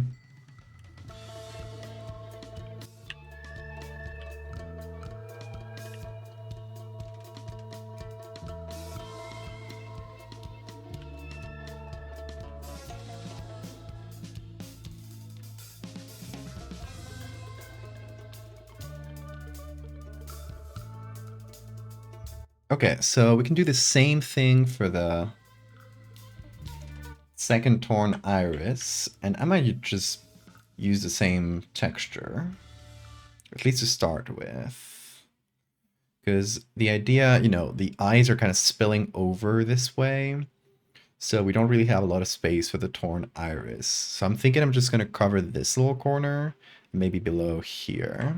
Okay, so we can do the same thing for the second torn iris, and I might just use the same texture, at least to start with. Because the idea, you know, the eyes are kind of spilling over this way, so we don't really have a lot of space for the torn iris. So I'm thinking I'm just going to cover this little corner, maybe below here.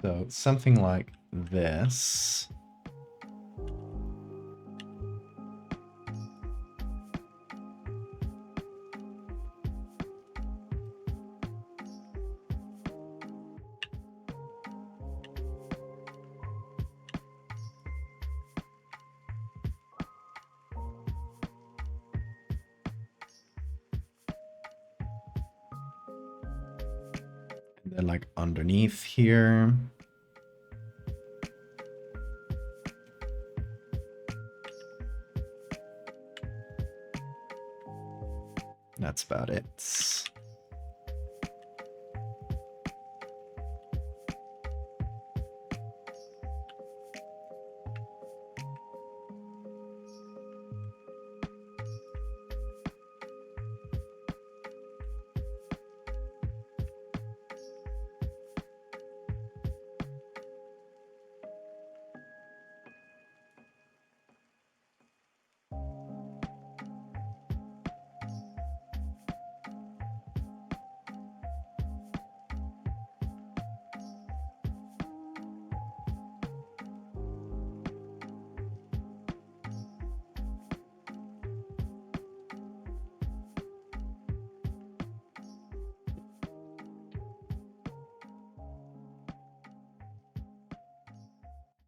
So something like this. And then like underneath here. That's about it.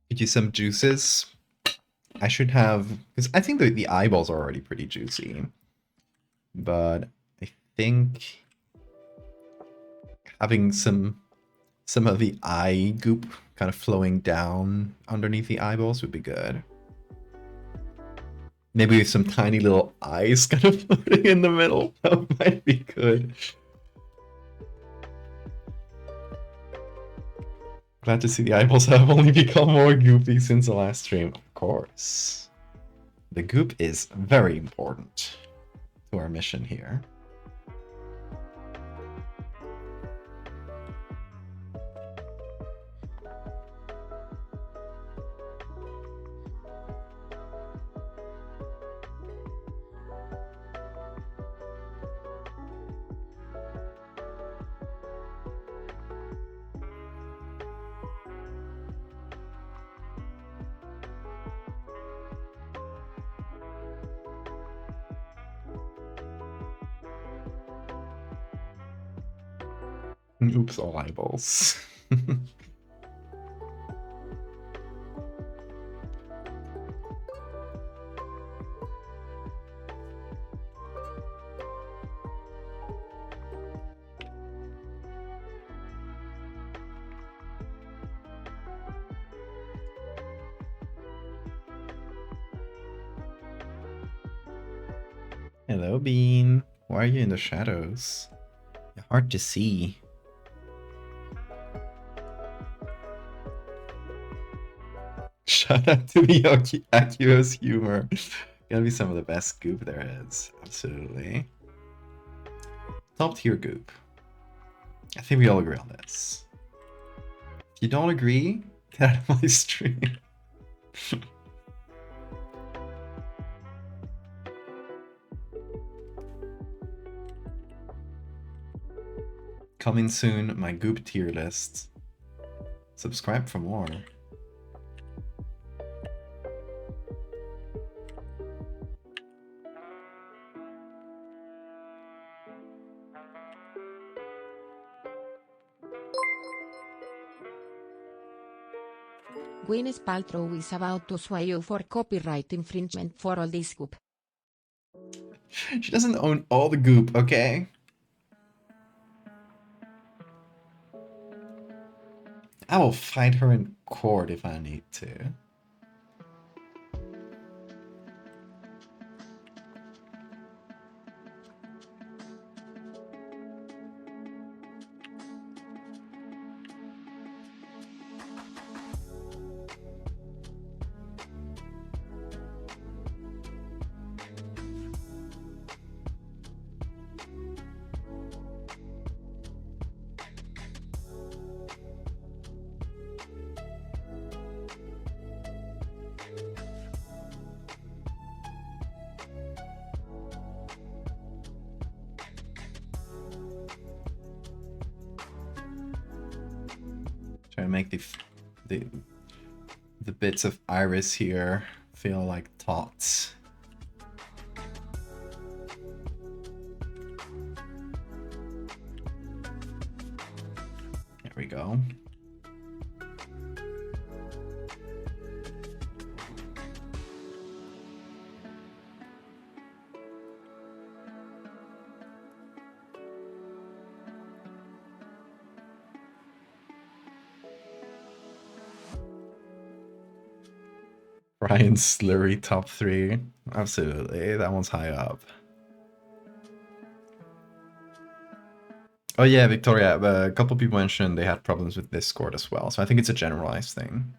Could use some juices. I should have, because I think the eyeballs are already pretty juicy. But I think having some of the eye goop kind of flowing down underneath the eyeballs would be good. Maybe with some tiny little eyes kind of floating in the middle. That might be good. Glad to see the eyeballs have only become more goopy since the last stream. Of course. The goop is very important to our mission here. Oops, all eyeballs. Hello, Bean. Why are you in the shadows? You're hard to see. Shout out to the Akios humor. Gotta be some of the best goop there is. Absolutely. Top tier goop. I think we all agree on this. If you don't agree, get out of my stream. Coming soon, my goop tier list. Subscribe for more. Gwyneth Paltrow is about to sue you for copyright infringement for all this goop. She doesn't own all the goop, okay? I will fight her in court if I need to. Try to make the bits of iris here feel like dots. There we go. Ryan Slurry top 3. Absolutely, that one's high up. Oh yeah, Victoria, a couple people mentioned they had problems with Discord as well, so I think it's a generalized thing.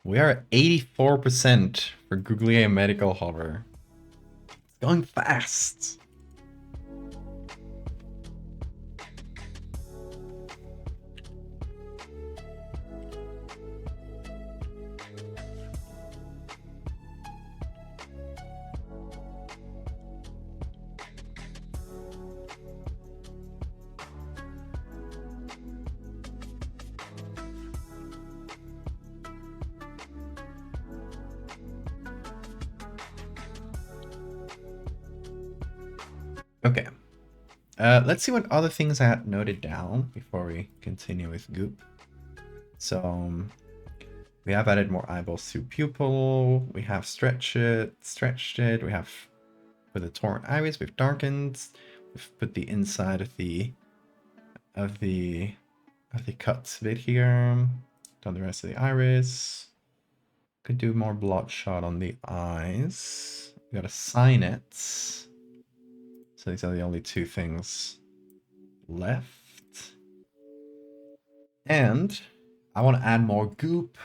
We are at 84% for Googly Medical Hover. It's going fast. Okay. Let's see what other things I had noted down before we continue with Goop. So, we have added more eyeballs to pupil. We have stretched it. We have, for the torn iris, we've darkened. We've put the inside of the cut bit here. Done the rest of the iris. Could do more bloodshot on the eyes. We gotta sign it. So these are the only two things left. And I want to add more goop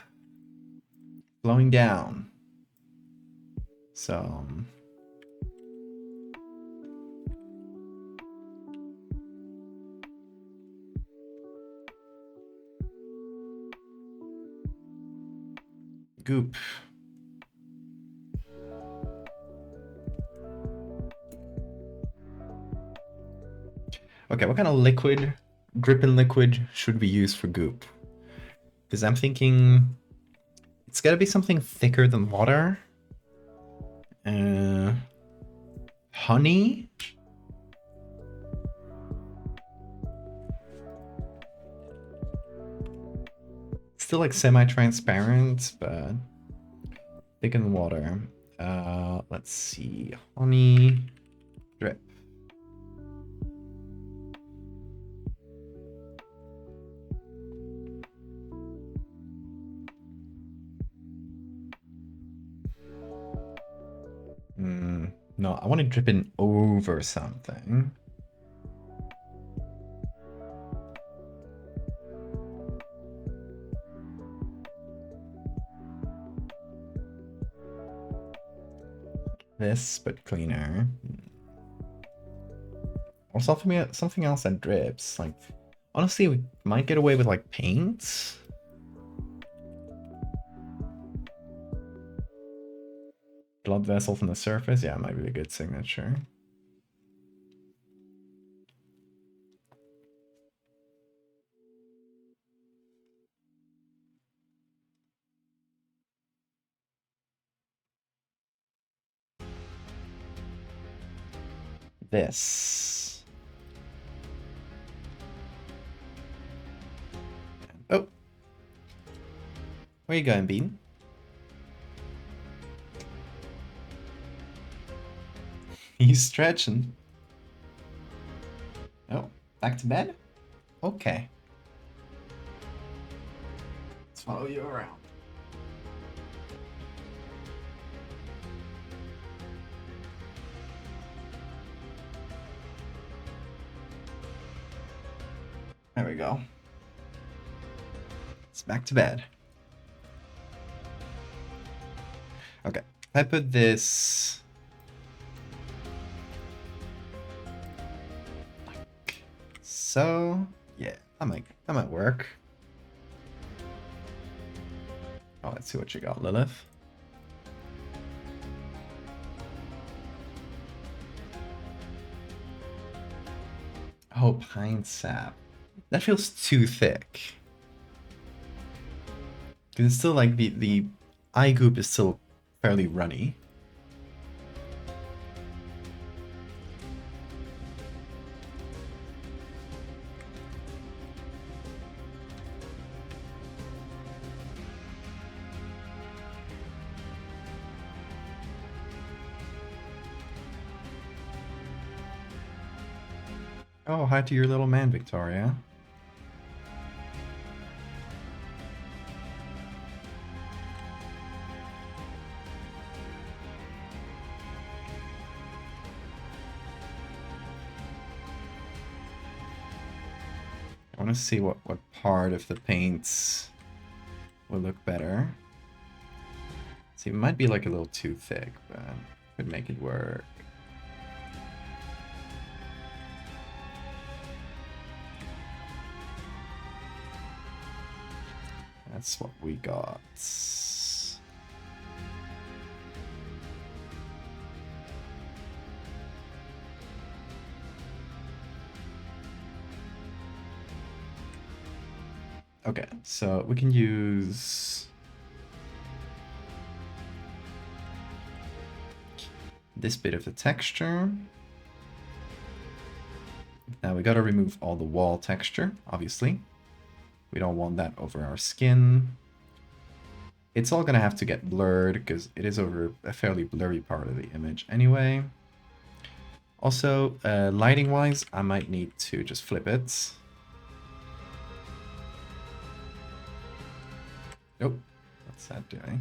flowing down. So goop. Okay, what kind of liquid, dripping liquid, should we use for goop? Because I'm thinking it's gotta be something thicker than water. Honey? Still like semi-transparent, but thick in water. Let's see. Honey. Drip. No, I want to drip in over something. This, but cleaner. Or something else that drips. Like, honestly, we might get away with like paint. Blood vessel from the surface, yeah, might be a good signature. this. Oh. Where you going, Bean? He's stretching. Oh, back to bed? Okay. Let's follow you around. There we go. It's back to bed. Okay, I put this like so. Yeah, that might work. Oh, let's see what you got, Lilith. Oh, pine sap. That feels too thick. Because it's still like the eye goop is still fairly runny. Oh, hi to your little man, Victoria. I want to see what part of the paints will look better. See, it might be like a little too thick, but could make it work. That's what we got. Okay, so we can use this bit of the texture. Now we gotta remove all the wall texture, obviously. We don't want that over our skin. It's all gonna have to get blurred because it is over a fairly blurry part of the image anyway. Also, lighting wise, I might need to just flip it. Oh, what's that doing?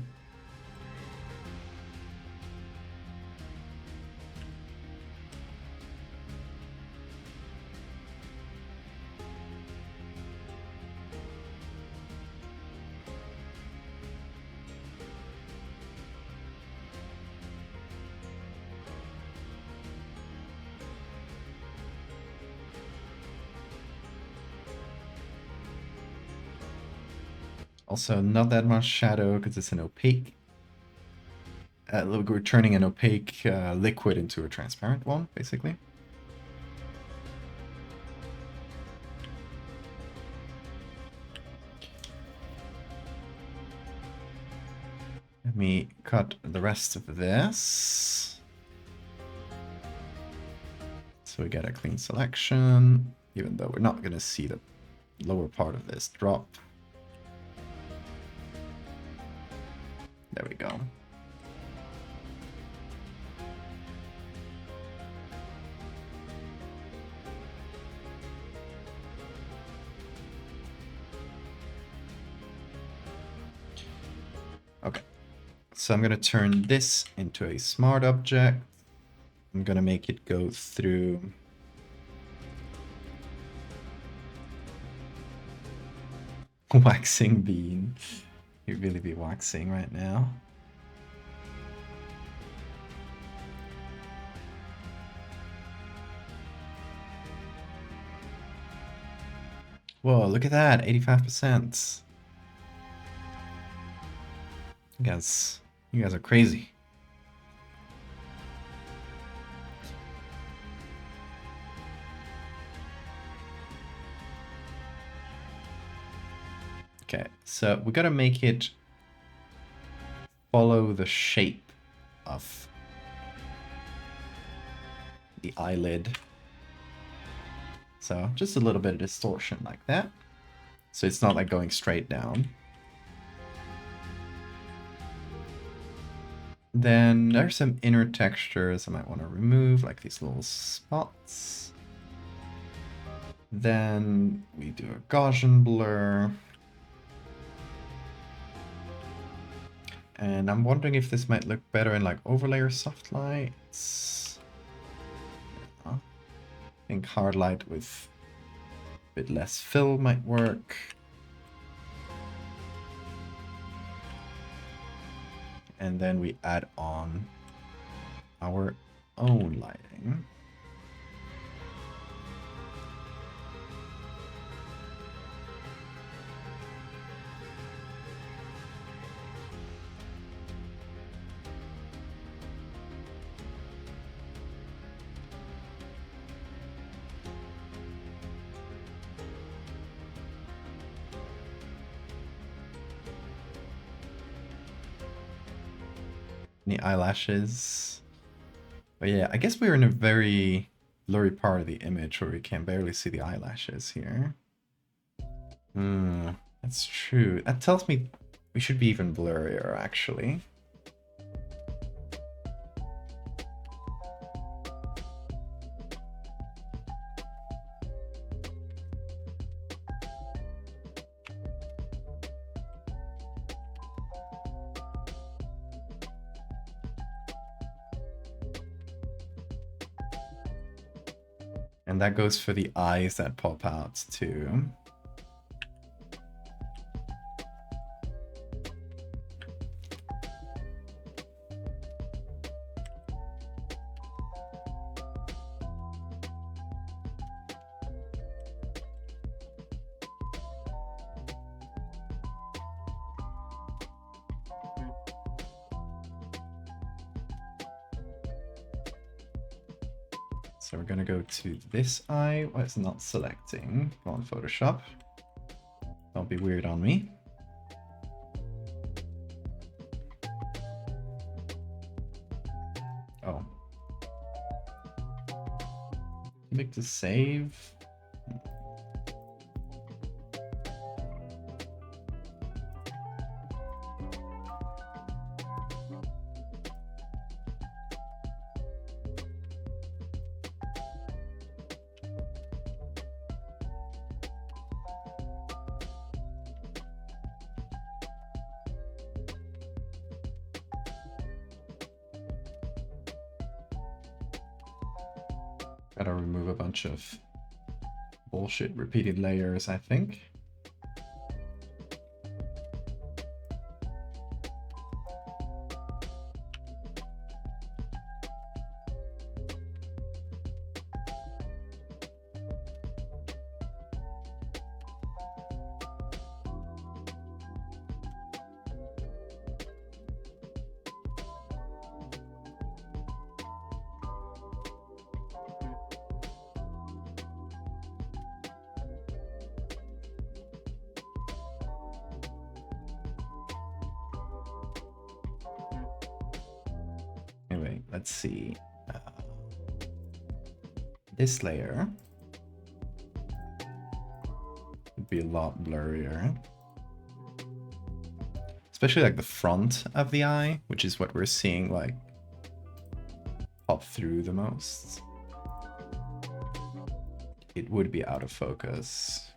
Also, not that much shadow because it's an opaque. Look, we're turning an opaque liquid into a transparent one, basically. Let me cut the rest of this. So we get a clean selection, even though we're not going to see the lower part of this drop. There we go. Okay, so I'm going to turn this into a smart object. I'm going to make it go through waxing bean. You'd really be waxing right now. Whoa, look at that, 85%. You guys are crazy. Okay, so we gotta make it follow the shape of the eyelid. So just a little bit of distortion like that. So it's not like going straight down. Then there's some inner textures I might want to remove, like these little spots. Then we do a Gaussian blur. And I'm wondering if this might look better in like overlay or soft lights. I think hard light with a bit less fill might work. And then we add on our own lighting. Any eyelashes? But yeah, I guess we're in a very blurry part of the image where we can barely see the eyelashes here. That's true. That tells me we should be even blurrier, actually. And that goes for the eyes that pop out too. So we're gonna go to this eye. Why it's not selecting? Go on Photoshop. Don't be weird on me. Oh. Click to save. Gotta remove a bunch of bullshit repeated layers, I think. Anyway, let's see. This layer would be a lot blurrier. Especially like the front of the eye, which is what we're seeing like pop through the most. It would be out of focus.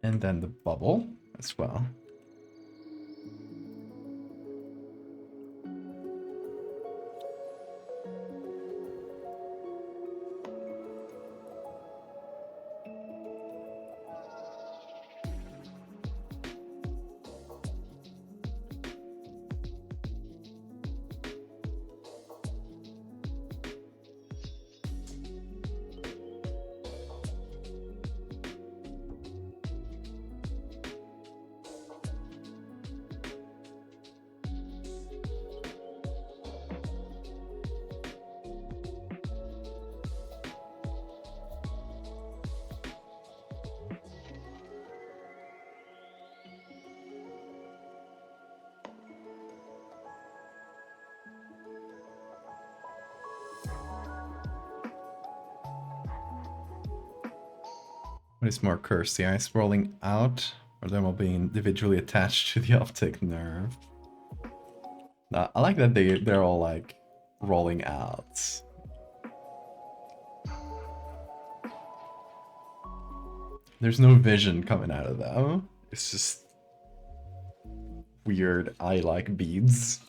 And then the bubble as well. What is more cursed, the ice rolling out or them all being individually attached to the optic nerve? I like that they're all like rolling out. There's no vision coming out of them. It's just weird eye-like beads.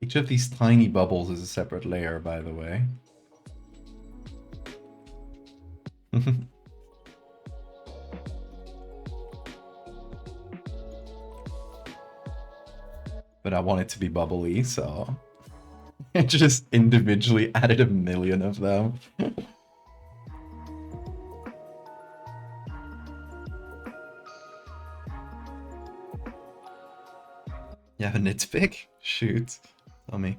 Each of these tiny bubbles is a separate layer, by the way. But I want it to be bubbly, so I just individually added 1,000,000 of them. You have a nitpick? Shoot. Tell me.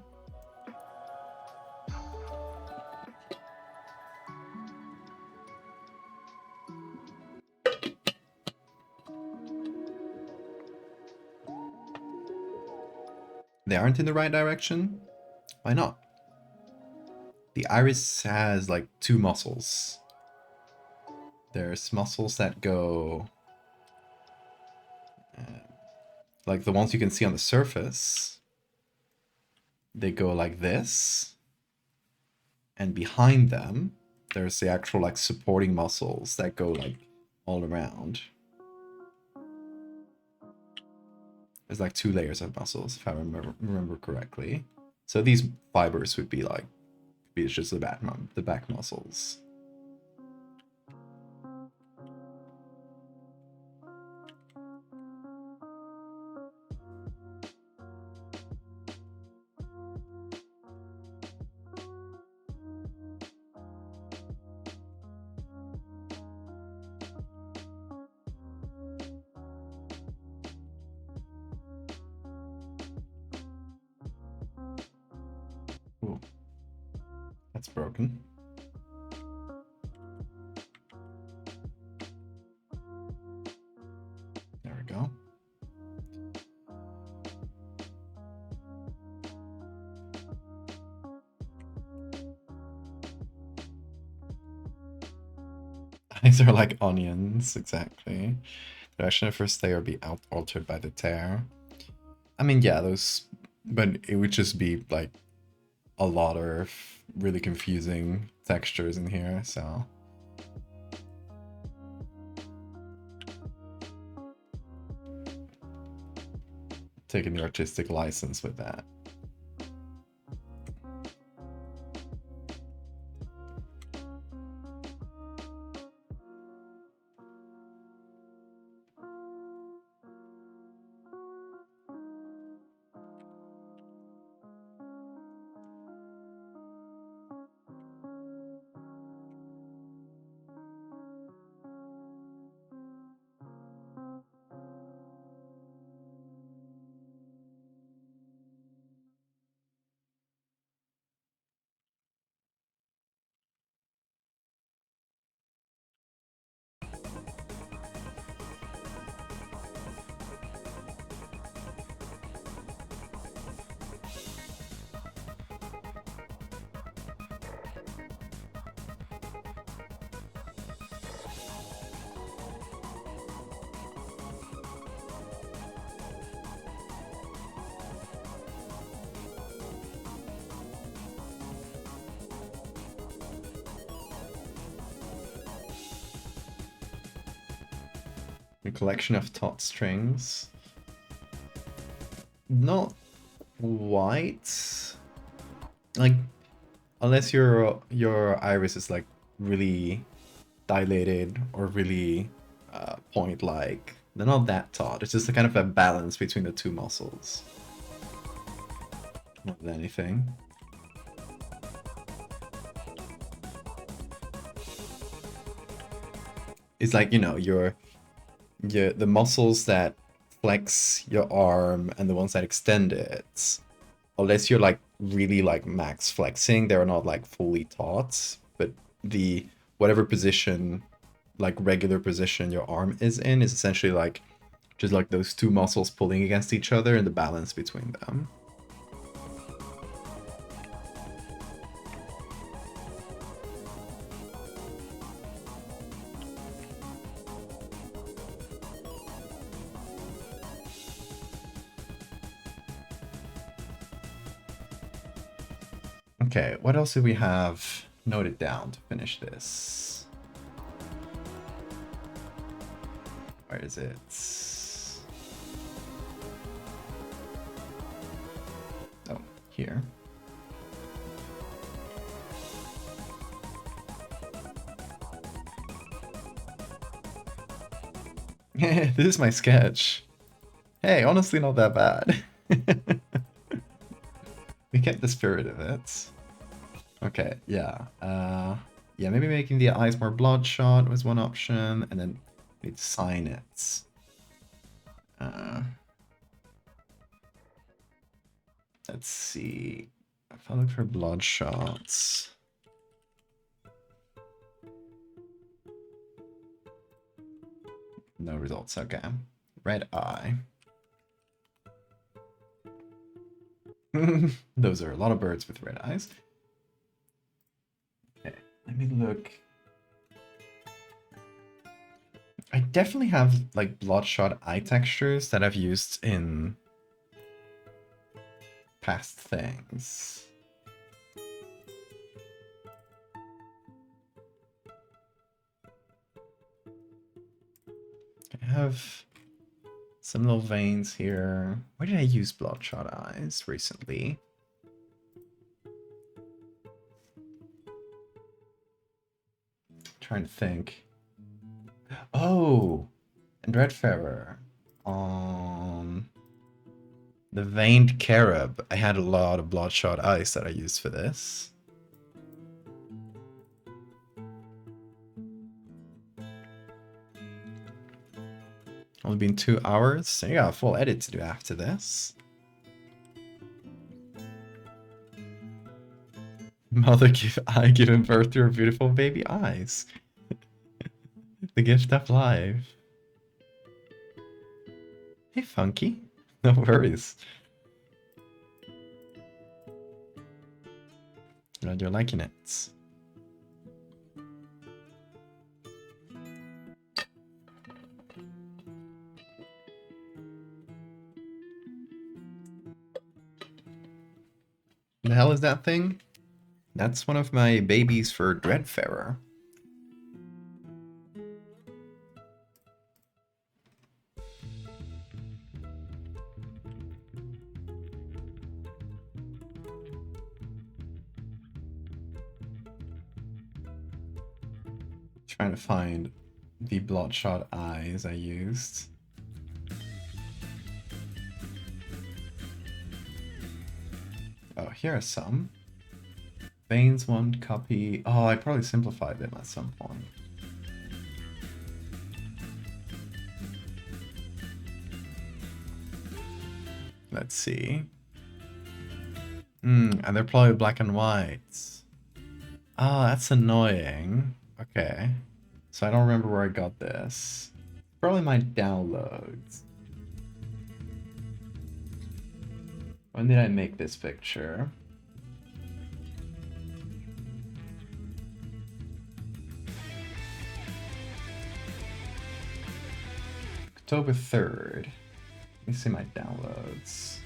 They aren't in the right direction? Why not? The iris has like 2 muscles. There's muscles that go like the ones you can see on the surface. They go like this. And behind them, there's the actual like supporting muscles that go like all around. There's like 2 layers of muscles, if I remember correctly. So these fibers would be like, it's just the back muscles. Ooh. That's broken. There we go. Eyes are like onions, exactly. The direction of first layer be altered by the tear. I mean, yeah, those, but it would just be like a lot of really confusing textures in here, so. Taking the artistic license with that. A collection of taut strings. Not white. Like, unless your iris is like really dilated or really point like. They're not that taut. It's just a kind of a balance between the two muscles. Not anything. It's like, you know, the muscles that flex your arm and the ones that extend it, unless you're like really like max flexing, they're not like fully taut, but the whatever position, like regular position your arm is in, is essentially like just like those two muscles pulling against each other and the balance between them. Okay, what else do we have noted down to finish this? Where is it? Oh, here. This is my sketch. Hey, honestly not that bad. We get the spirit of it. Okay, yeah. Yeah, maybe making the eyes more bloodshot was one option, and then we'd sign it. Let's see. If I look for bloodshots. No results, okay. Red eye. Those are a lot of birds with red eyes. Okay, let me look. I definitely have like bloodshot eye textures that I've used in past things. I have some little veins here. Where did I use bloodshot eyes recently? Trying to think. Oh, and Redfarer. The veined carob. I had a lot of bloodshot eyes that I used for this. Only been 2 hours, so you got a full edit to do after this. Mother giving birth to her beautiful baby eyes. The gift of life. Hey, Funky. No worries. Glad you're liking it. The hell is that thing? That's one of my babies for Dreadfarer. Trying to find the bloodshot eyes I used. Oh, here are some. Veins, one copy. Oh, I probably simplified them at some point. Let's see. And they're probably black and white. Ah, that's annoying. Okay. So I don't remember where I got this. Probably my downloads. When did I make this picture? October 3rd. Let me see my downloads.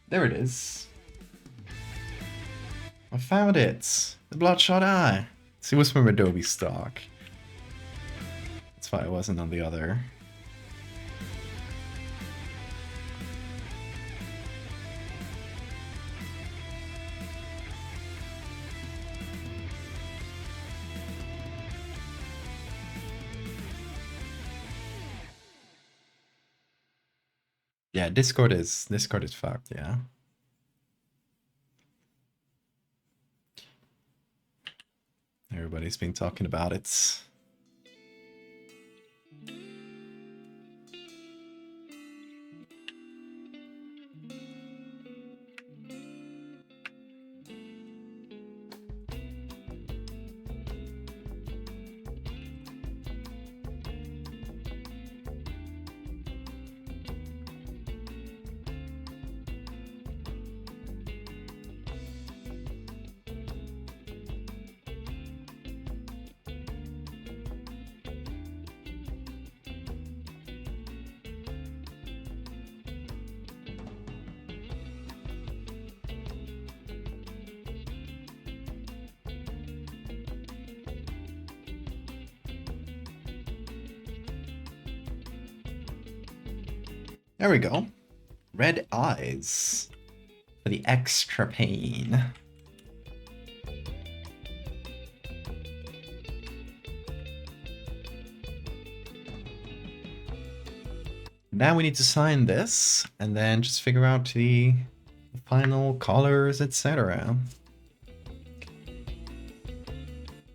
There it is. I found it. The bloodshot eye. See, it was from Adobe stock. That's why it wasn't on the other. Yeah, Discord is fucked, yeah. Everybody's been talking about it. There we go. Red eyes for the extra pain. Now we need to sign this and then just figure out the final colors, etc.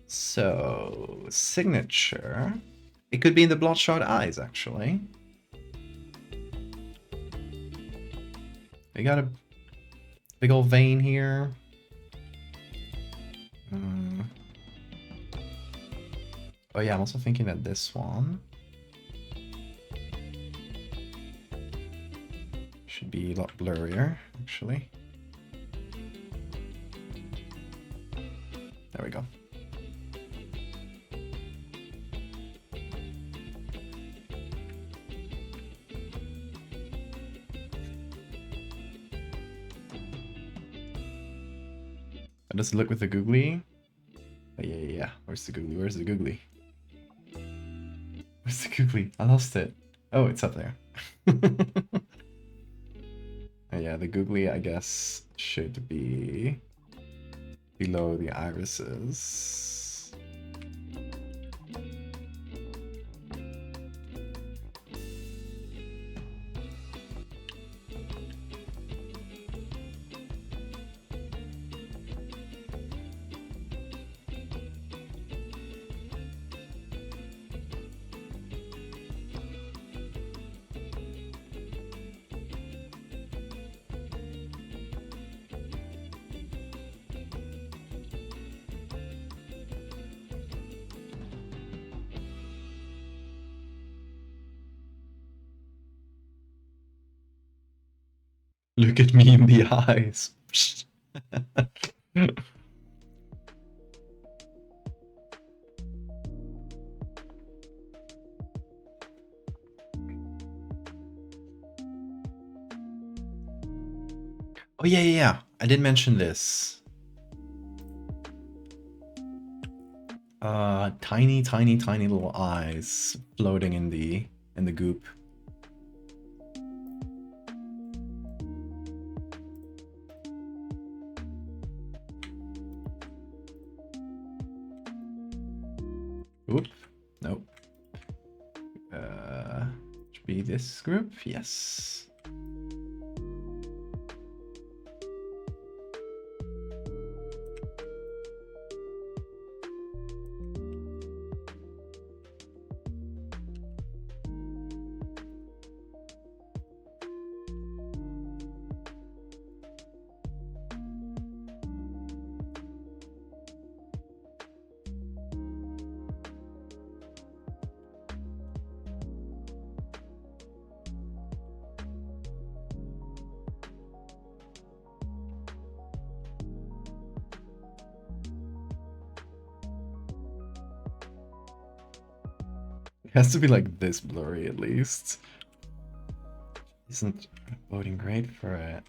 So, signature. It could be in the bloodshot eyes, actually. We got a big old vein here. Oh yeah, I'm also thinking that this one should be a lot blurrier, actually. There we go. How does it look with the googly? Oh, yeah. Where's the googly? Where's the googly? Where's the googly? I lost it. Oh, it's up there. Oh, yeah, the googly, I guess, should be below the irises. Look at me in the eyes. Oh yeah. I did mention this. Tiny little eyes floating in the goop. Oop, nope. Should be this group, yes. It has to be like this blurry at least. Isn't voting great for it?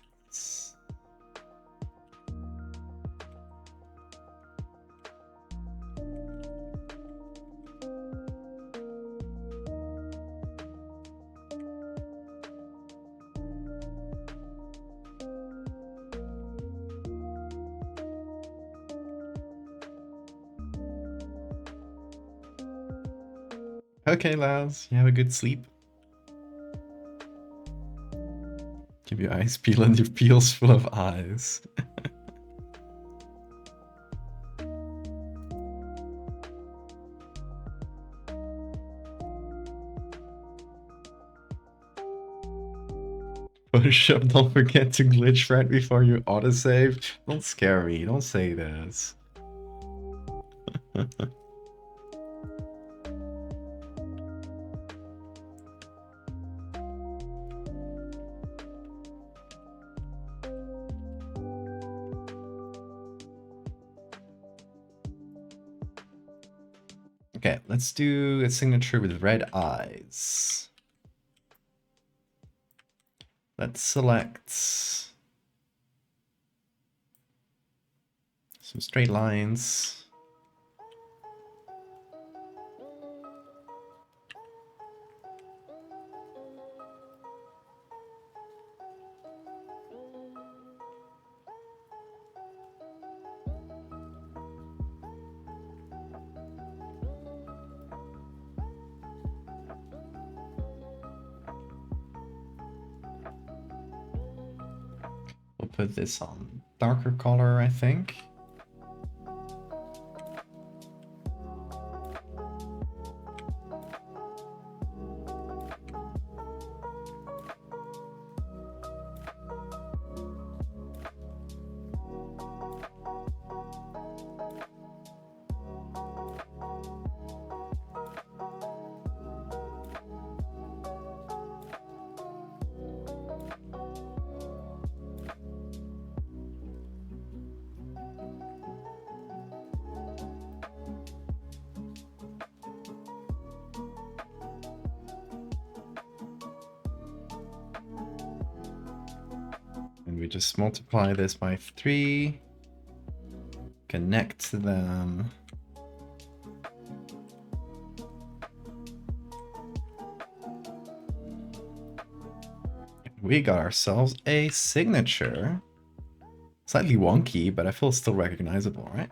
Okay, Laz, you have a good sleep. Give your eyes peel and your peel's full of eyes. Photoshop, don't forget to glitch right before you autosave. Don't scare me, don't say this. Okay, let's do a signature with red eyes. Let's select some straight lines. We'll put this on darker color, I think. And we just multiply this by 3, connect them. We got ourselves a signature. Slightly wonky, but I feel still recognizable, right?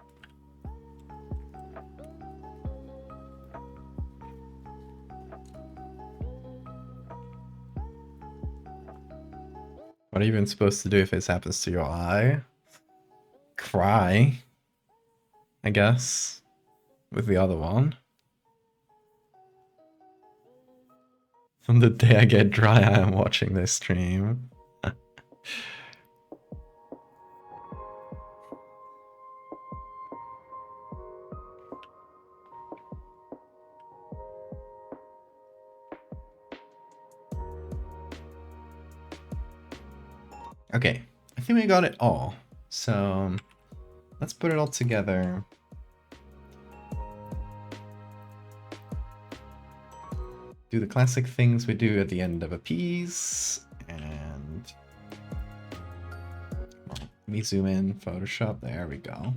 What are you even supposed to do if this happens to your eye? Cry, I guess, with the other one. From the day I get dry, I am watching this stream. Okay, I think we got it all. So let's put it all together. Do the classic things we do at the end of a piece, and let me zoom in, Photoshop, there we go.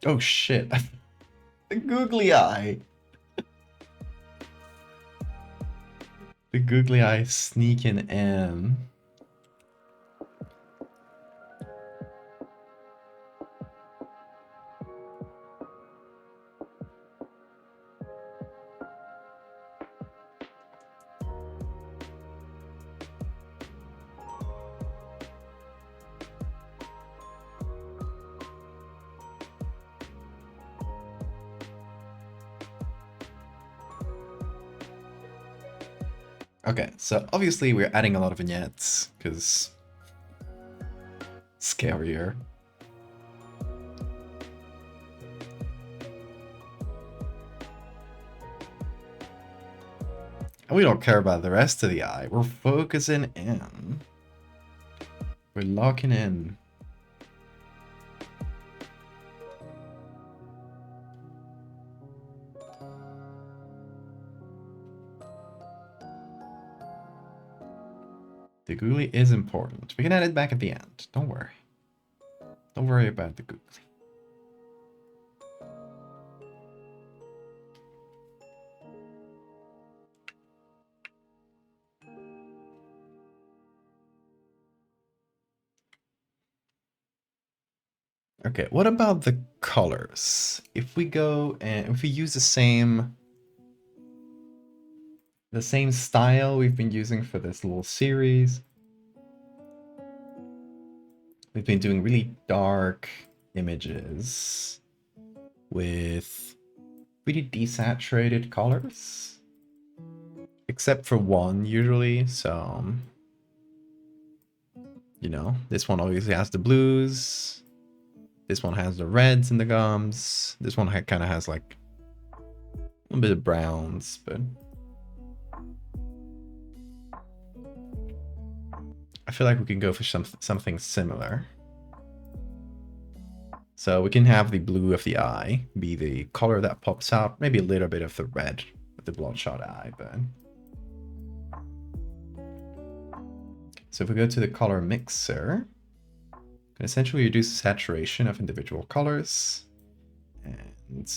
Oh shit, the googly eye. The googly eye sneaking in. Okay, so obviously we're adding a lot of vignettes, because scarier. And we don't care about the rest of the eye, we're focusing in. We're locking in. The googly is important. We can add it back at the end. Don't worry. Don't worry about the googly. Okay, what about the colors? If we go and if we use the same style we've been using for this little series, we've been doing really dark images with really desaturated colors, except for one usually. So, you know, this one obviously has the blues. This one has the reds in the gums. This one kind of has like a little bit of browns, but I feel like we can go for something similar. So we can have the blue of the eye be the color that pops out, maybe a little bit of the red with the bloodshot eye, but... So if we go to the color mixer, we can essentially reduce the saturation of individual colors, and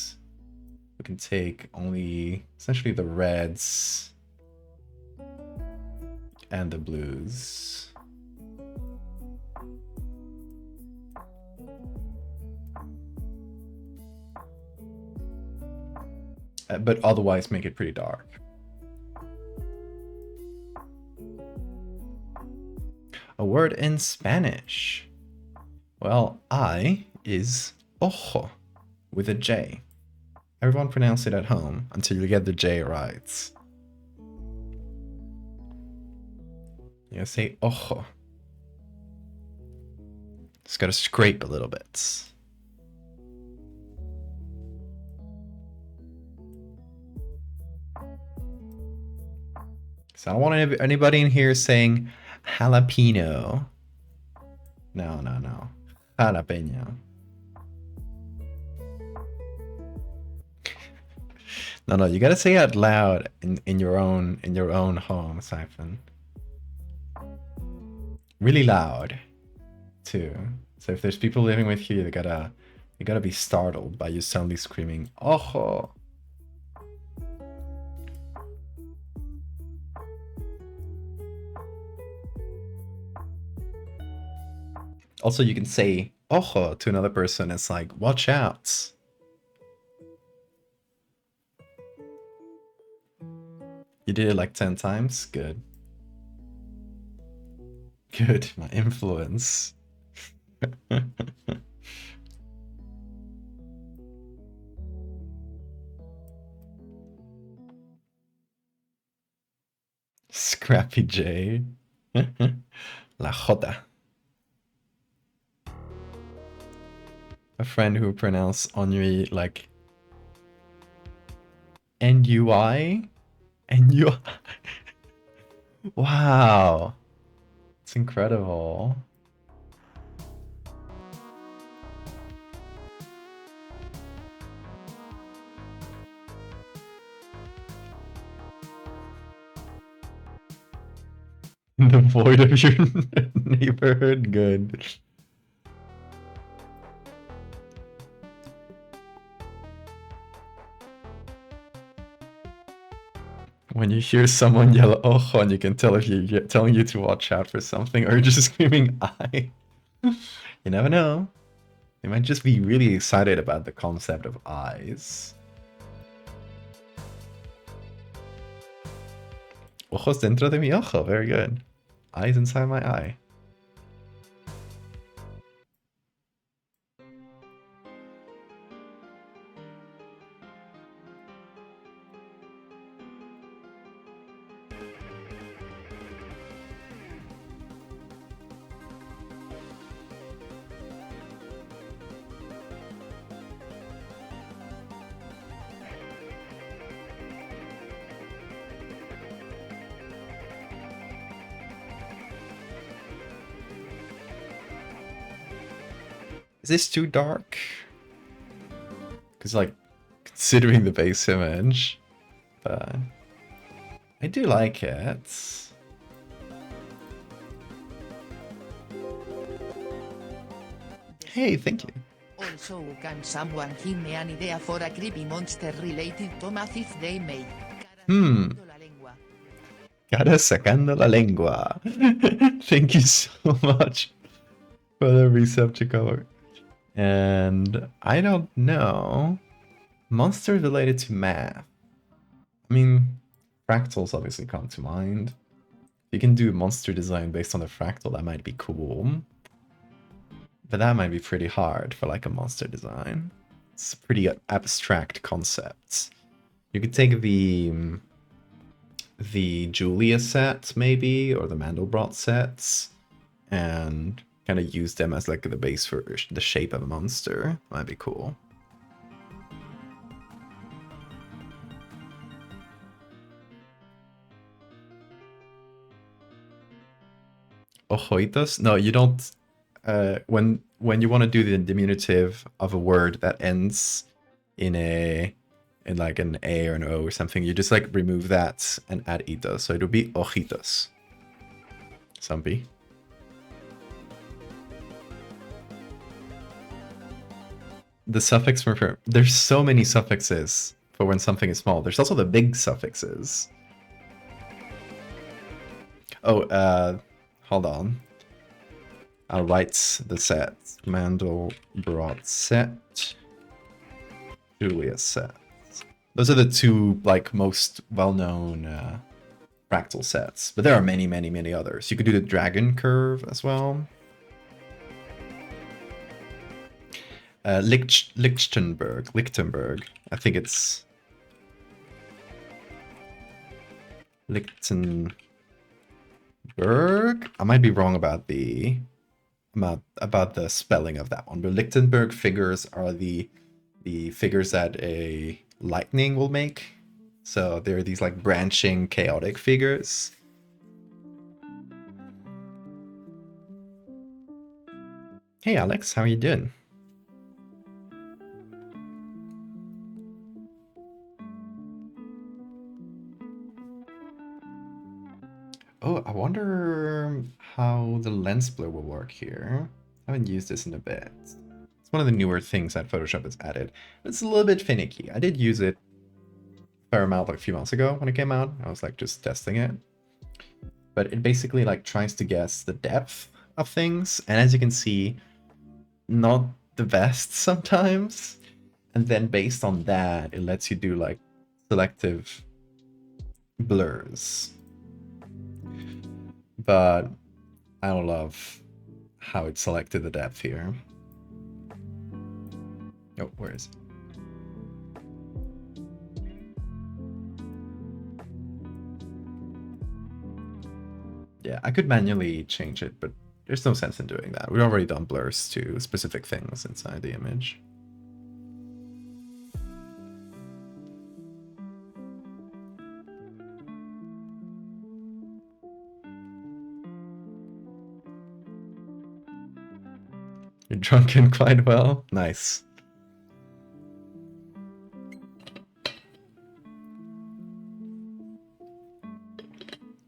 we can take only essentially the reds and the blues. But otherwise make it pretty dark. A word in Spanish. Well, I is ojo with a J. Everyone pronounce it at home until you get the J right. You gotta say ojo. Just gotta scrape a little bit. So I don't want anybody in here saying jalapeno. No, no, no. Jalapeno. No, no, you gotta say it out loud in your own home, Siphon. Really loud, too. So if there's people living with you, you gotta be startled by you suddenly screaming, "Ojo!" Also, you can say "ojo" to another person. It's like, "Watch out." You did it like 10 times? Good. Good, my influence. Scrappy J. La Jota. A friend who pronounced ennui like N-U-I? N-U-I? Wow. It's incredible. In the void of your neighborhood? Good. When you hear someone yell ojo, and you can tell if you're telling you to watch out for something or just screaming I. You never know. They might just be really excited about the concept of eyes. Ojos dentro de mi ojo. Very good. Eyes inside my eye. Is this too dark? Because, like, considering the base image, but I do like it. Hey, thank you. Also, can someone give me an idea for a creepy monster related to massive they made? Cara sacando la lengua. Thank you so much for the receptacle. And I don't know. Monster related to math. I mean, fractals obviously come to mind. If you can do monster design based on a fractal, that might be cool. But that might be pretty hard for like a monster design. It's a pretty abstract concept. You could take the Julia set maybe, or the Mandelbrot sets, and kind of use them as like the base for the shape of a monster. Might be cool. Ojoitos? No, you don't. When you want to do the diminutive of a word that ends in like an A or an O or something, you just like remove that and add itos. So it would be ojitos. Zombie. The suffix for there's so many suffixes for when something is small. There's also the big suffixes. Oh, hold on. I'll write the set. Mandelbrot set. Julia set. Those are the two like most well-known fractal sets, but there are many, many, many others. You could do the dragon curve as well. Lichtenberg. I think it's Lichtenberg. I might be wrong about the spelling of that one, but Lichtenberg figures are the figures that a lightning will make. So they're these like branching chaotic figures. Hey Alex, how are you doing? Oh, I wonder how the lens blur will work here. I haven't used this in a bit. It's one of the newer things that Photoshop has added. It's a little bit finicky. I did use it a fair amount like a few months ago when it came out. I was like just testing it. But it basically like tries to guess the depth of things. And as you can see, not the best sometimes. And then based on that, it lets you do like selective blurs. But I don't love how it selected the depth here. Oh, where is it? Yeah, I could manually change it, but there's no sense in doing that. We've already done blurs to specific things inside the image. You're drunken quite well. Nice.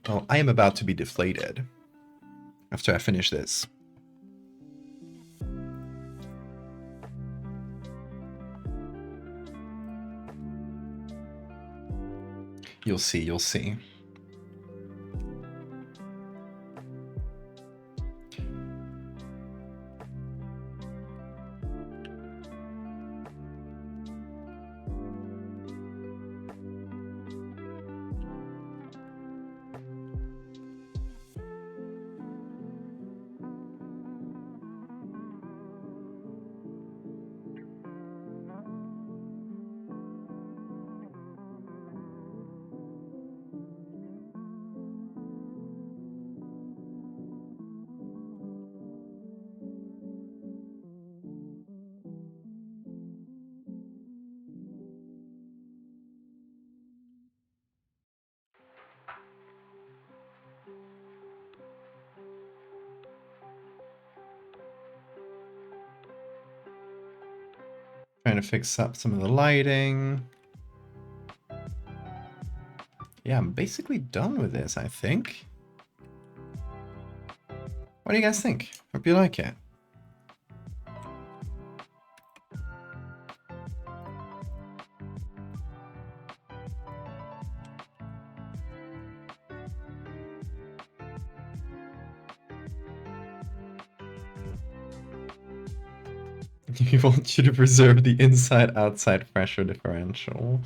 Oh, I am about to be deflated after I finish this. You'll see, you'll see. Trying to fix up some of the lighting. Yeah, I'm basically done with this, I think. What do you guys think? Hope you like it. We want you to preserve the inside-outside pressure differential.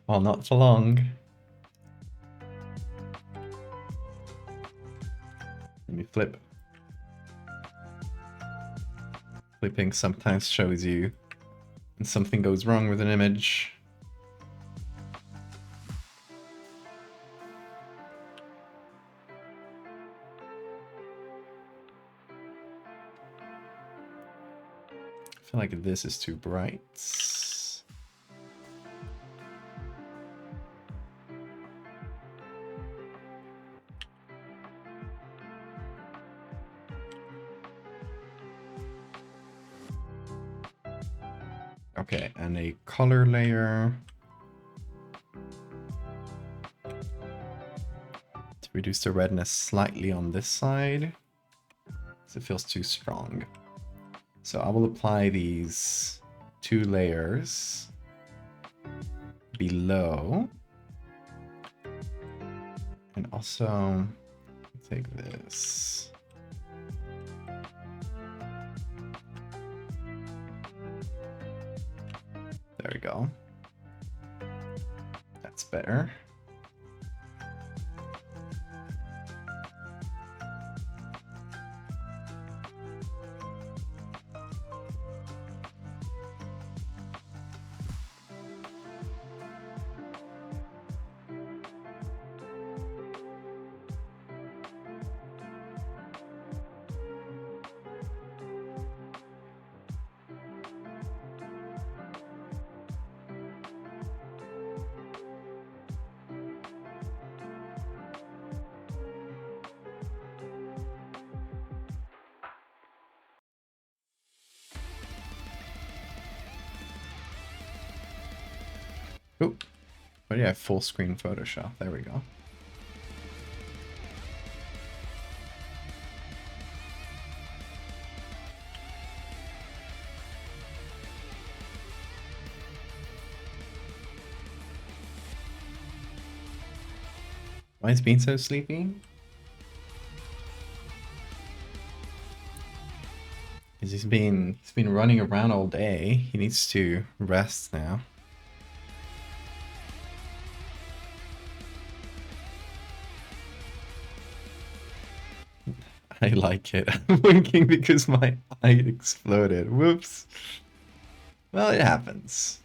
Well, not for long. Let me flip. Flipping sometimes shows you when something goes wrong with an image. I feel like this is too bright. Okay, and a color layer to reduce the redness slightly on this side, because it feels too strong. So I will apply these 2 layers below. And also take this. There we go. That's better. Oh, but yeah, full screen Photoshop. There we go. Why is Bean so sleepy? Because he's been running around all day. He needs to rest now. I like it. I'm winking because my eye exploded. Whoops. Well, it happens.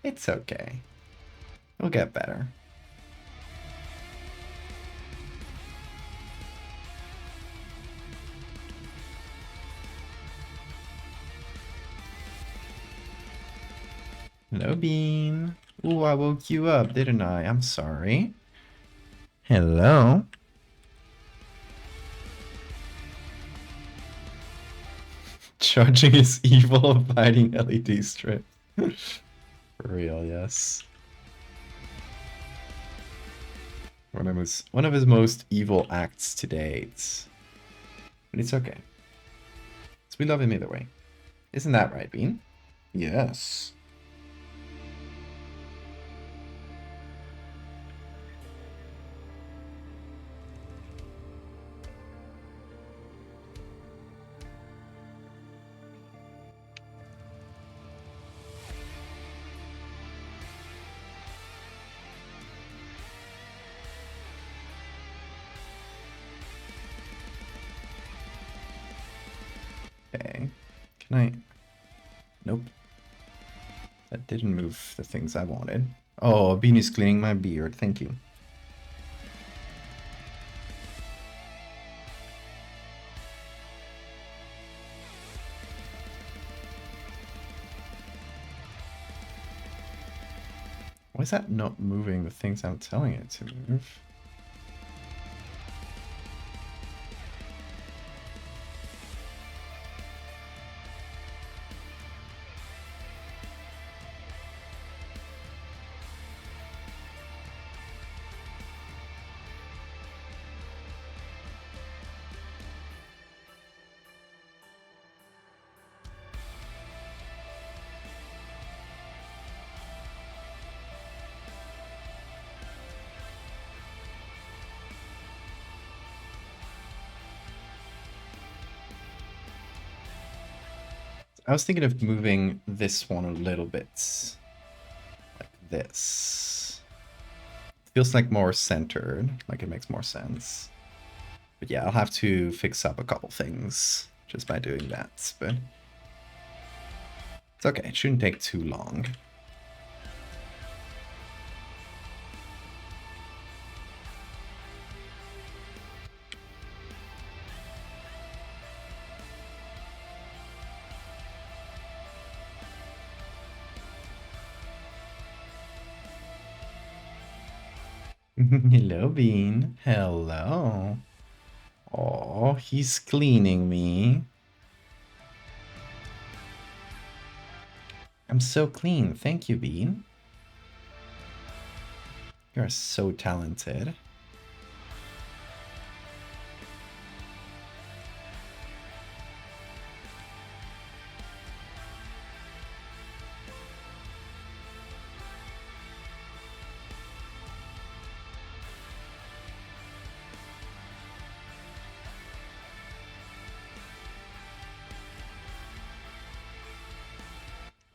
It's okay. It'll get better. Hello, Bean. Ooh, I woke you up, didn't I? I'm sorry. Hello. Charging is evil of biting LED strip. For real, yes. One of his most evil acts to date. But it's okay. So we love him either way. Isn't that right, Bean? Yes. Okay. Can I? Nope. That didn't move the things I wanted. Oh, Bean is cleaning my beard. Thank you. Why is that not moving the things I'm telling it to move? I was thinking of moving this one a little bit. Like this. Feels like more centered, like it makes more sense. But yeah, I'll have to fix up a couple things just by doing that, but it's okay, it shouldn't take too long. Hello, Bean. Hello. Oh, he's cleaning me. I'm so clean. Thank you, Bean. You're so talented.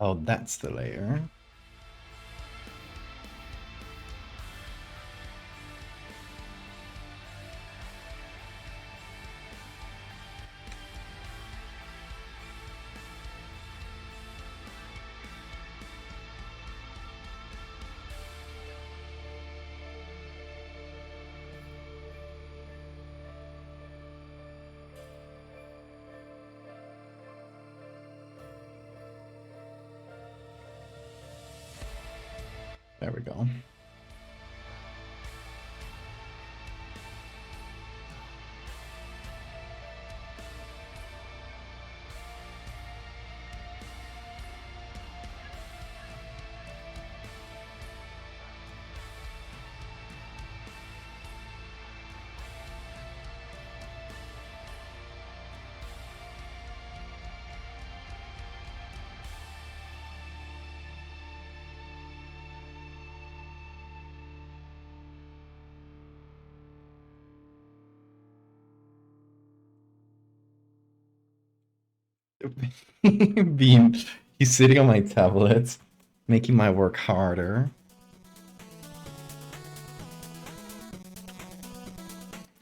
Oh, that's the layer. There we go. Bean, he's sitting on my tablet, making my work harder.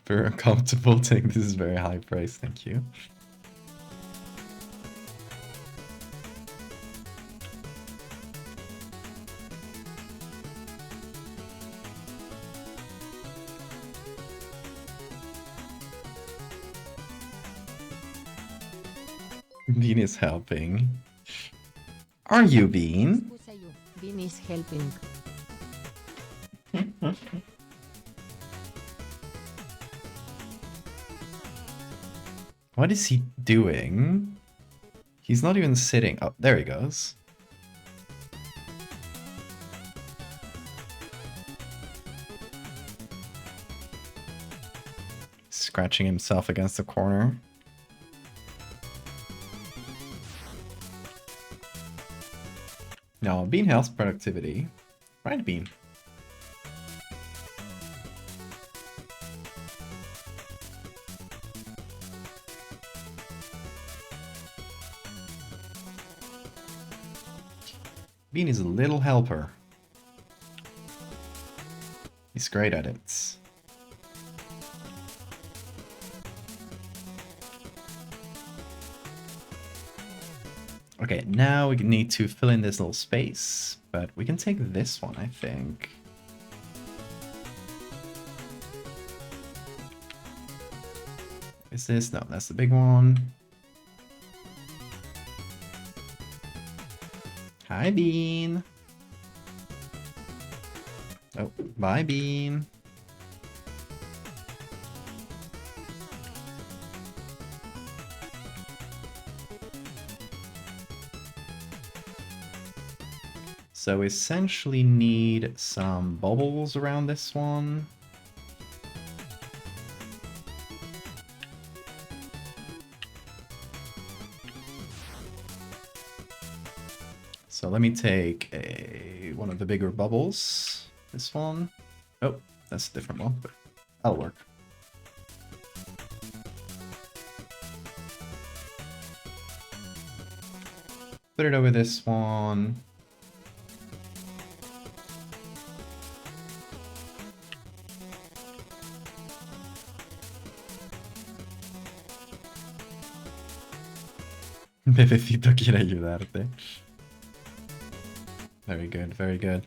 Very uncomfortable. This is very high price, thank you. Bean is helping. Are you, Bean? Bean is helping. What is he doing? He's not even sitting. Oh, there he goes. Scratching himself against the corner. No, Bean helps productivity. Right, Bean? Bean is a little helper. He's great at it. Okay, now we need to fill in this little space, but we can take this one, I think. Is this? No, that's the big one. Hi, Bean. Oh, bye, Bean. So essentially need some bubbles around this one. So let me take one of the bigger bubbles. This one. Oh, that's a different one, but that'll work. put it over this one. Bebecito quiere ayudarte. Very good, very good.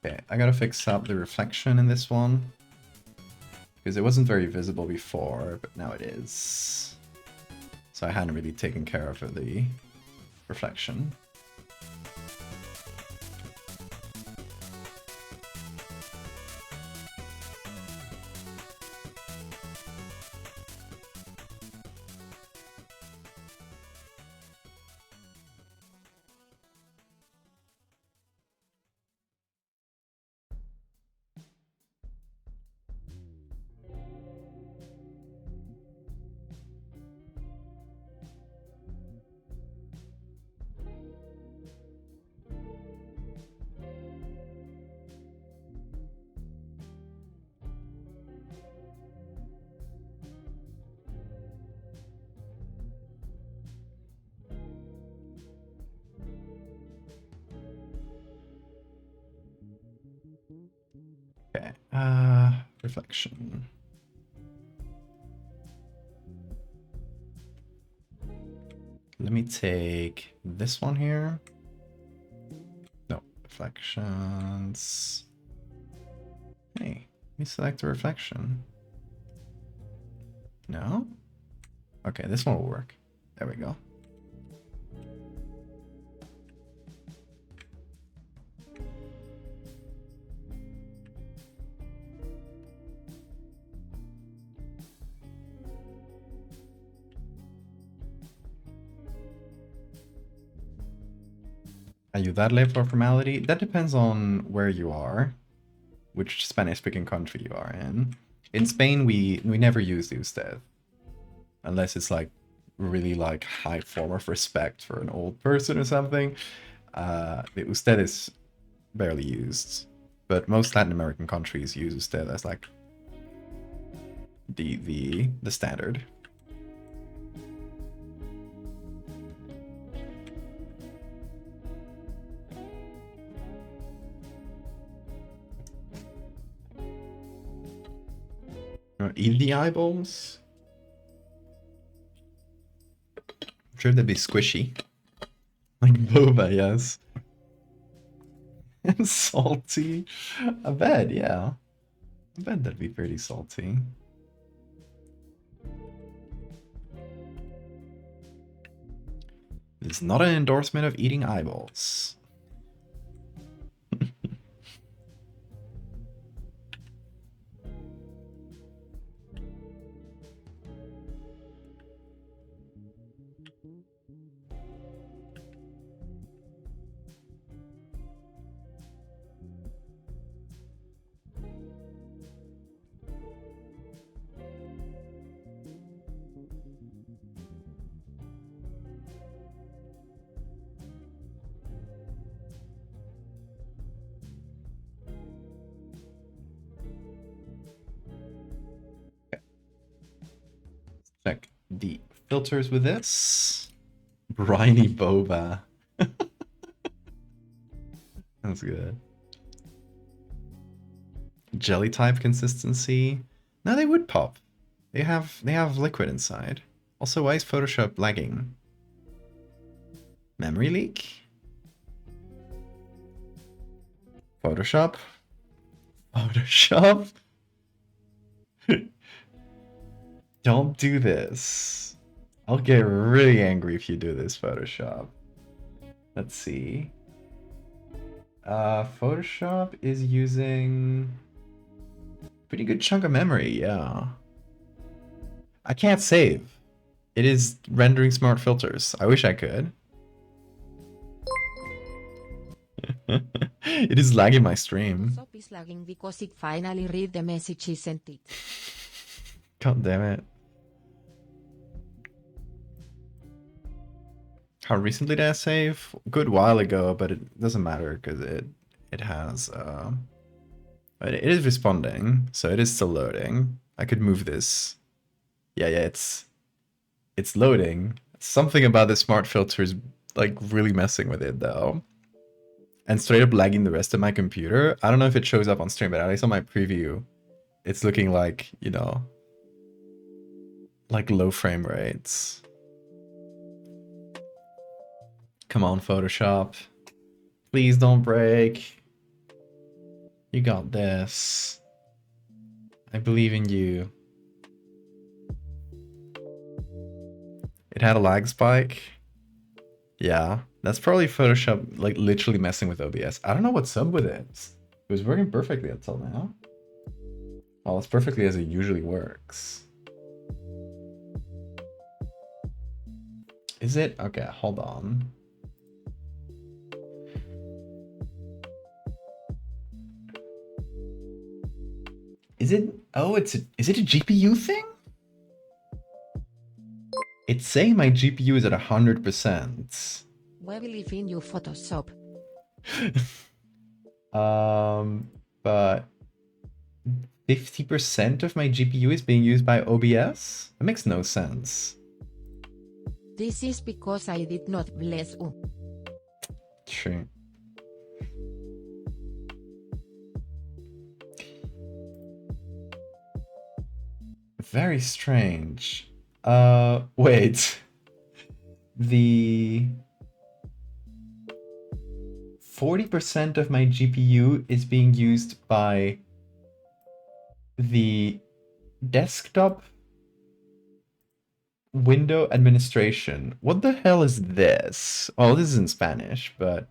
Okay, I gotta fix up the reflection in this one. Because it wasn't very visible before, but now it is. So I hadn't really taken care of the reflection. Okay, reflection. Let me take this one here. No, reflections. Hey, let me select a reflection. No? Okay, this one will work. There we go. Ayudarle for formality? That depends on where you are, which Spanish-speaking country you are in. In Spain, we never use the usted, unless it's like really like high form of respect for an old person or something. The usted is barely used, but most Latin American countries use usted as like the standard. Eat the eyeballs? I'm sure they'd be squishy. Like boba, yes. And salty? I bet, yeah. I bet that'd be pretty salty. It's not an endorsement of eating eyeballs. Check the filters with this. Briny boba. That's good. Jelly type consistency. No, they would pop. They have liquid inside. Also, why is Photoshop lagging? Memory leak? Photoshop? Photoshop? Don't do this. I'll get really angry if you do this, Photoshop. Let's see. Photoshop is using pretty good chunk of memory, yeah. I can't save. It is rendering smart filters. I wish I could. It is lagging my stream. Photoshop is lagging because it finally read the message, isn't it? God damn it. How recently did I save? A good while ago, but it doesn't matter because it has it is responding, so it is still loading. I could move this. Yeah, it's loading. Something about the smart filter is like really messing with it though. And straight up lagging the rest of my computer. I don't know if it shows up on stream, but at least on my preview, it's looking like, you know, like low frame rates. Come on, Photoshop. Please don't break. You got this. I believe in you. It had a lag spike. Yeah, that's probably Photoshop like literally messing with OBS. I don't know what's up with it. It was working perfectly until now. Well, as perfectly as it usually works. Is it? Okay, hold on. Is it? Oh, is it a GPU thing? It's saying my GPU is at 100%. We believe in you, Photoshop. But 50% of my GPU is being used by OBS? That makes no sense. This is because I did not bless you. True. Very strange. Wait. The 40% of my GPU is being used by the desktop window administration. What the hell is this? Oh, this is in Spanish, but...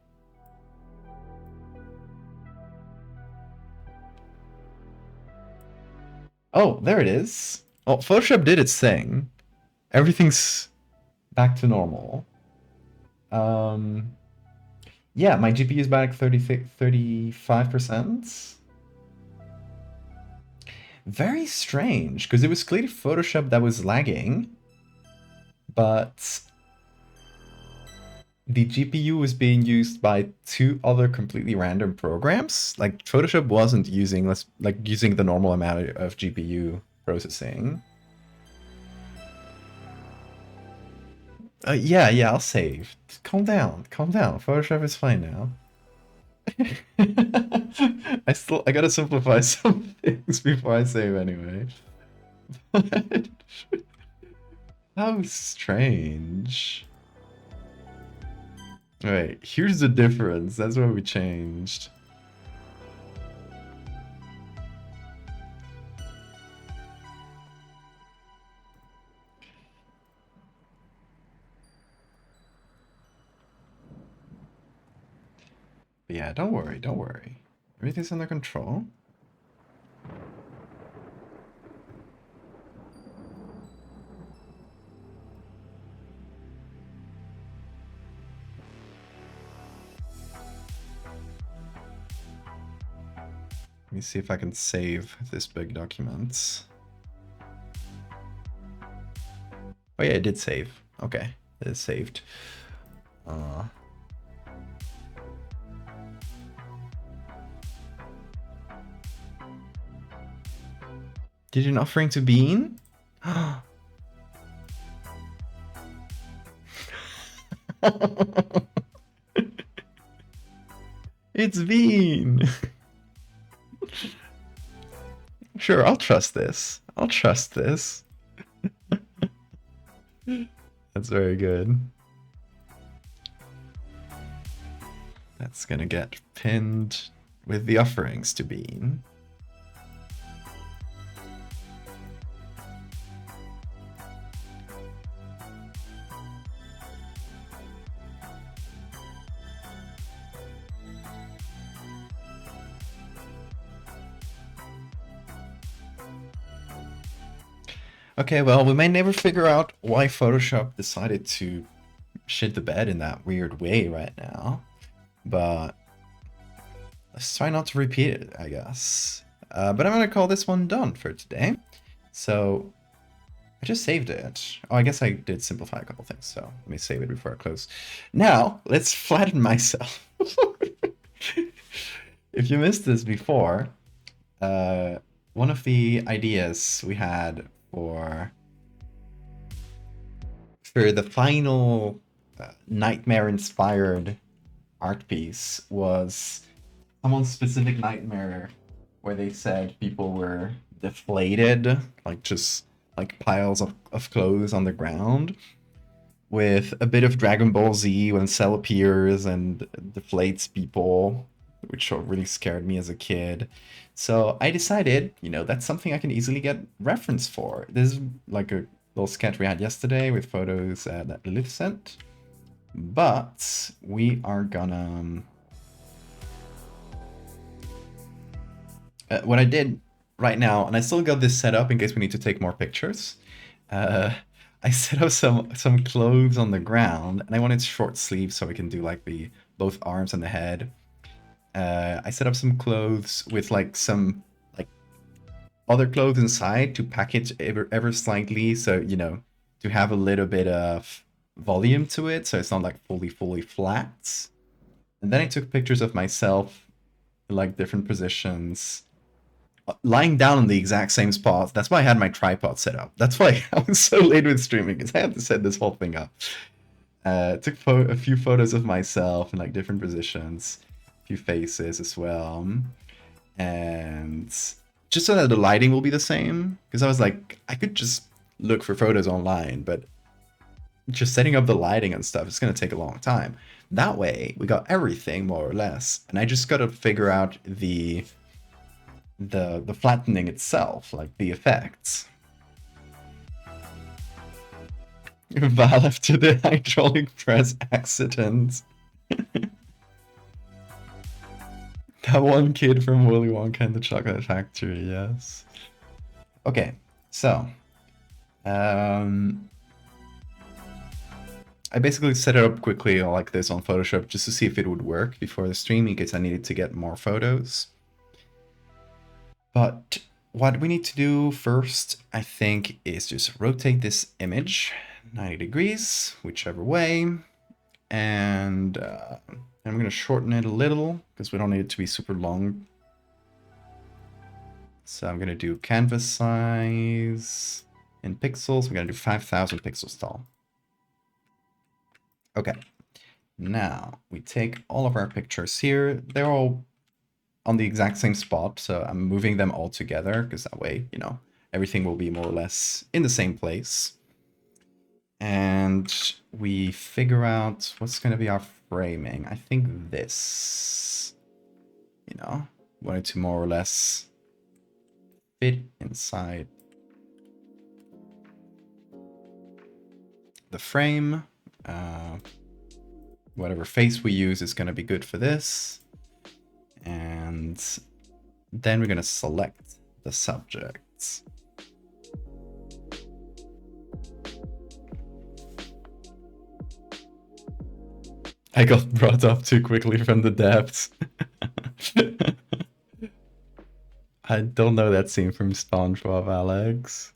Oh, there it is. Oh, Photoshop did its thing. Everything's back to normal. Yeah, my GPU is back 35%. Very strange, because it was clearly Photoshop that was lagging, but the GPU was being used by two other completely random programs. Like Photoshop wasn't using using the normal amount of GPU processing. Yeah, I'll save. Calm down. Photoshop is fine now. I gotta simplify some things before I save anyway. How strange. Alright, here's the difference. That's what we changed. But yeah, don't worry. Everything's under control. Let me see if I can save this big document. Oh yeah, it did save. Okay, it is saved. Did you not offering to Bean? It's Bean. Sure, I'll trust this. That's very good. That's gonna get pinned with the offerings to Bean. Okay, well, we may never figure out why Photoshop decided to shit the bed in that weird way right now, but let's try not to repeat it, I guess. But I'm gonna call this one done for today. So I just saved it. Oh, I guess I did simplify a couple things, so let me save it before I close. Now, let's flatten myself. If you missed this before, one of the ideas we had for the final nightmare-inspired art piece was someone's specific nightmare where they said people were deflated, like just like piles of clothes on the ground, with a bit of Dragon Ball Z when Cell appears and deflates people, which really scared me as a kid. So I decided, you know, that's something I can easily get reference for. This is like a little sketch we had yesterday with photos that Liv sent. But we are gonna... what I did right now, and I still got this set up in case we need to take more pictures. I set up some clothes on the ground, and I wanted short sleeves so we can do like the both arms and the head. I set up some clothes with like some like other clothes inside to package ever slightly, so you know, to have a little bit of volume to it, so it's not like fully flat. And then I took pictures of myself in like different positions, lying down in the exact same spot. That's why I had my tripod set up. That's why I was so late with streaming, because I had to set this whole thing up. Took a few photos of myself in like different positions, a few faces as well, and just so that the lighting will be the same, because I was like, I could just look for photos online, but just setting up the lighting and stuff is going to take a long time. That way, we got everything more or less, and I just got to figure out the flattening itself, like the effects. Val after the hydraulic press accident. That one kid from Willy Wonka and the Chocolate Factory, yes. Okay, so I basically set it up quickly like this on Photoshop just to see if it would work before the stream in case I needed to get more photos. But what we need to do first, I think, is just rotate this image 90 degrees, whichever way. And I'm going to shorten it a little because we don't need it to be super long. So I'm going to do canvas size in pixels. We're going to do 5,000 pixels tall. Okay, now we take all of our pictures here. They're all on the exact same spot, so I'm moving them all together because that way, you know, everything will be more or less in the same place. And we figure out what's going to be our framing. I think this, you know, want it to more or less fit inside the frame. Whatever face we use is going to be good for this. And then we're going to select the subjects. I got brought up too quickly from the depths. I don't know that scene from SpongeBob, Alex.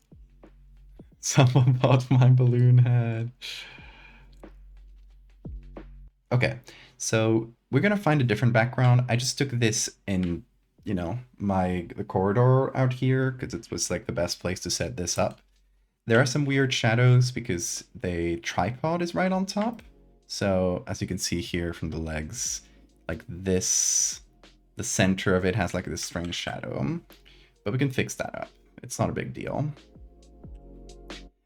Someone bought my balloon head. Okay, so we're gonna find a different background. I just took this in, you know, the corridor out here because it was like the best place to set this up. There are some weird shadows because the tripod is right on top. So as you can see here from the legs, like this, the center of it has like this strange shadow, but we can fix that up. It's not a big deal.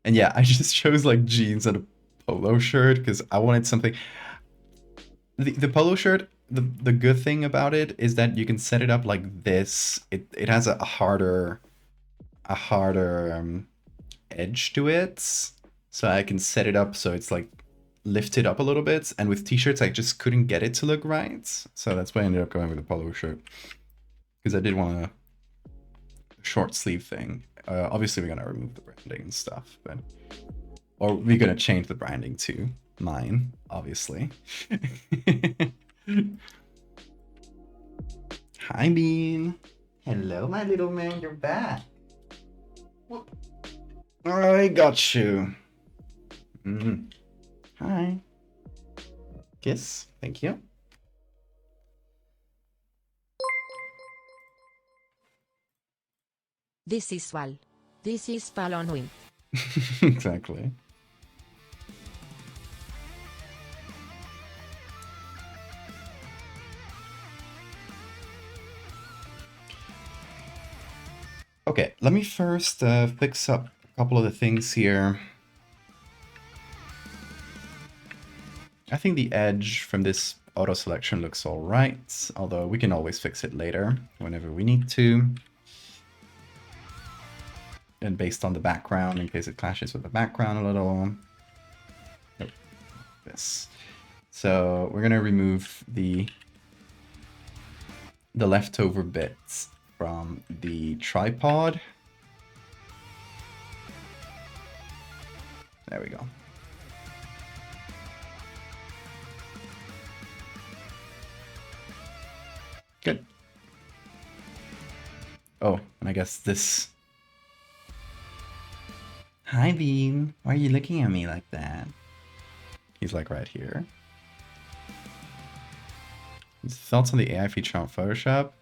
And yeah, I just chose like jeans and a polo shirt because I wanted something. The polo shirt, the good thing about it is that you can set it up like this. It has a harder edge to it, so I can set it up so it's like lifted up a little bit. And with t-shirts, I just couldn't get it to look right, so that's why I ended up going with a polo shirt because I did want a short sleeve thing. Obviously, we're gonna remove the branding and stuff, but or we're gonna change the branding to mine, obviously. Hi, Bean. Hello, my little man. You're back. I got you. Hi. Kiss. Thank you. This is Val. This is Palonwin. Exactly. Okay, let me first fix up a couple of the things here. I think the edge from this auto selection looks all right, although we can always fix it later whenever we need to. And based on the background, in case it clashes with the background a little. Nope. This. So we're gonna remove the leftover bits from the tripod. There we go. Good. Oh, and I guess this... Hi, Bean. Why are you looking at me like that? He's like right here. Thoughts on the AI feature on Photoshop?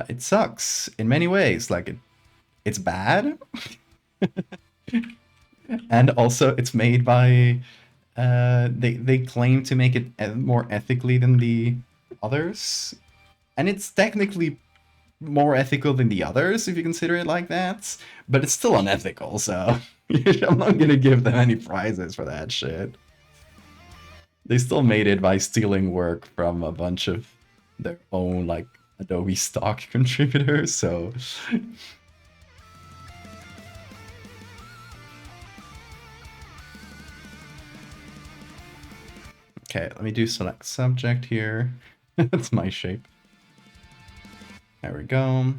It sucks in many ways. Like, it's bad. And also, it's made by... they claim to make it more ethically than the others. And it's technically more ethical than the others, if you consider it like that. But it's still unethical, so I'm not gonna give them any prizes for that shit. They still made it by stealing work from a bunch of their own, like, Adobe stock contributors, so... Okay, let me do select subject here. That's my shape. There we go.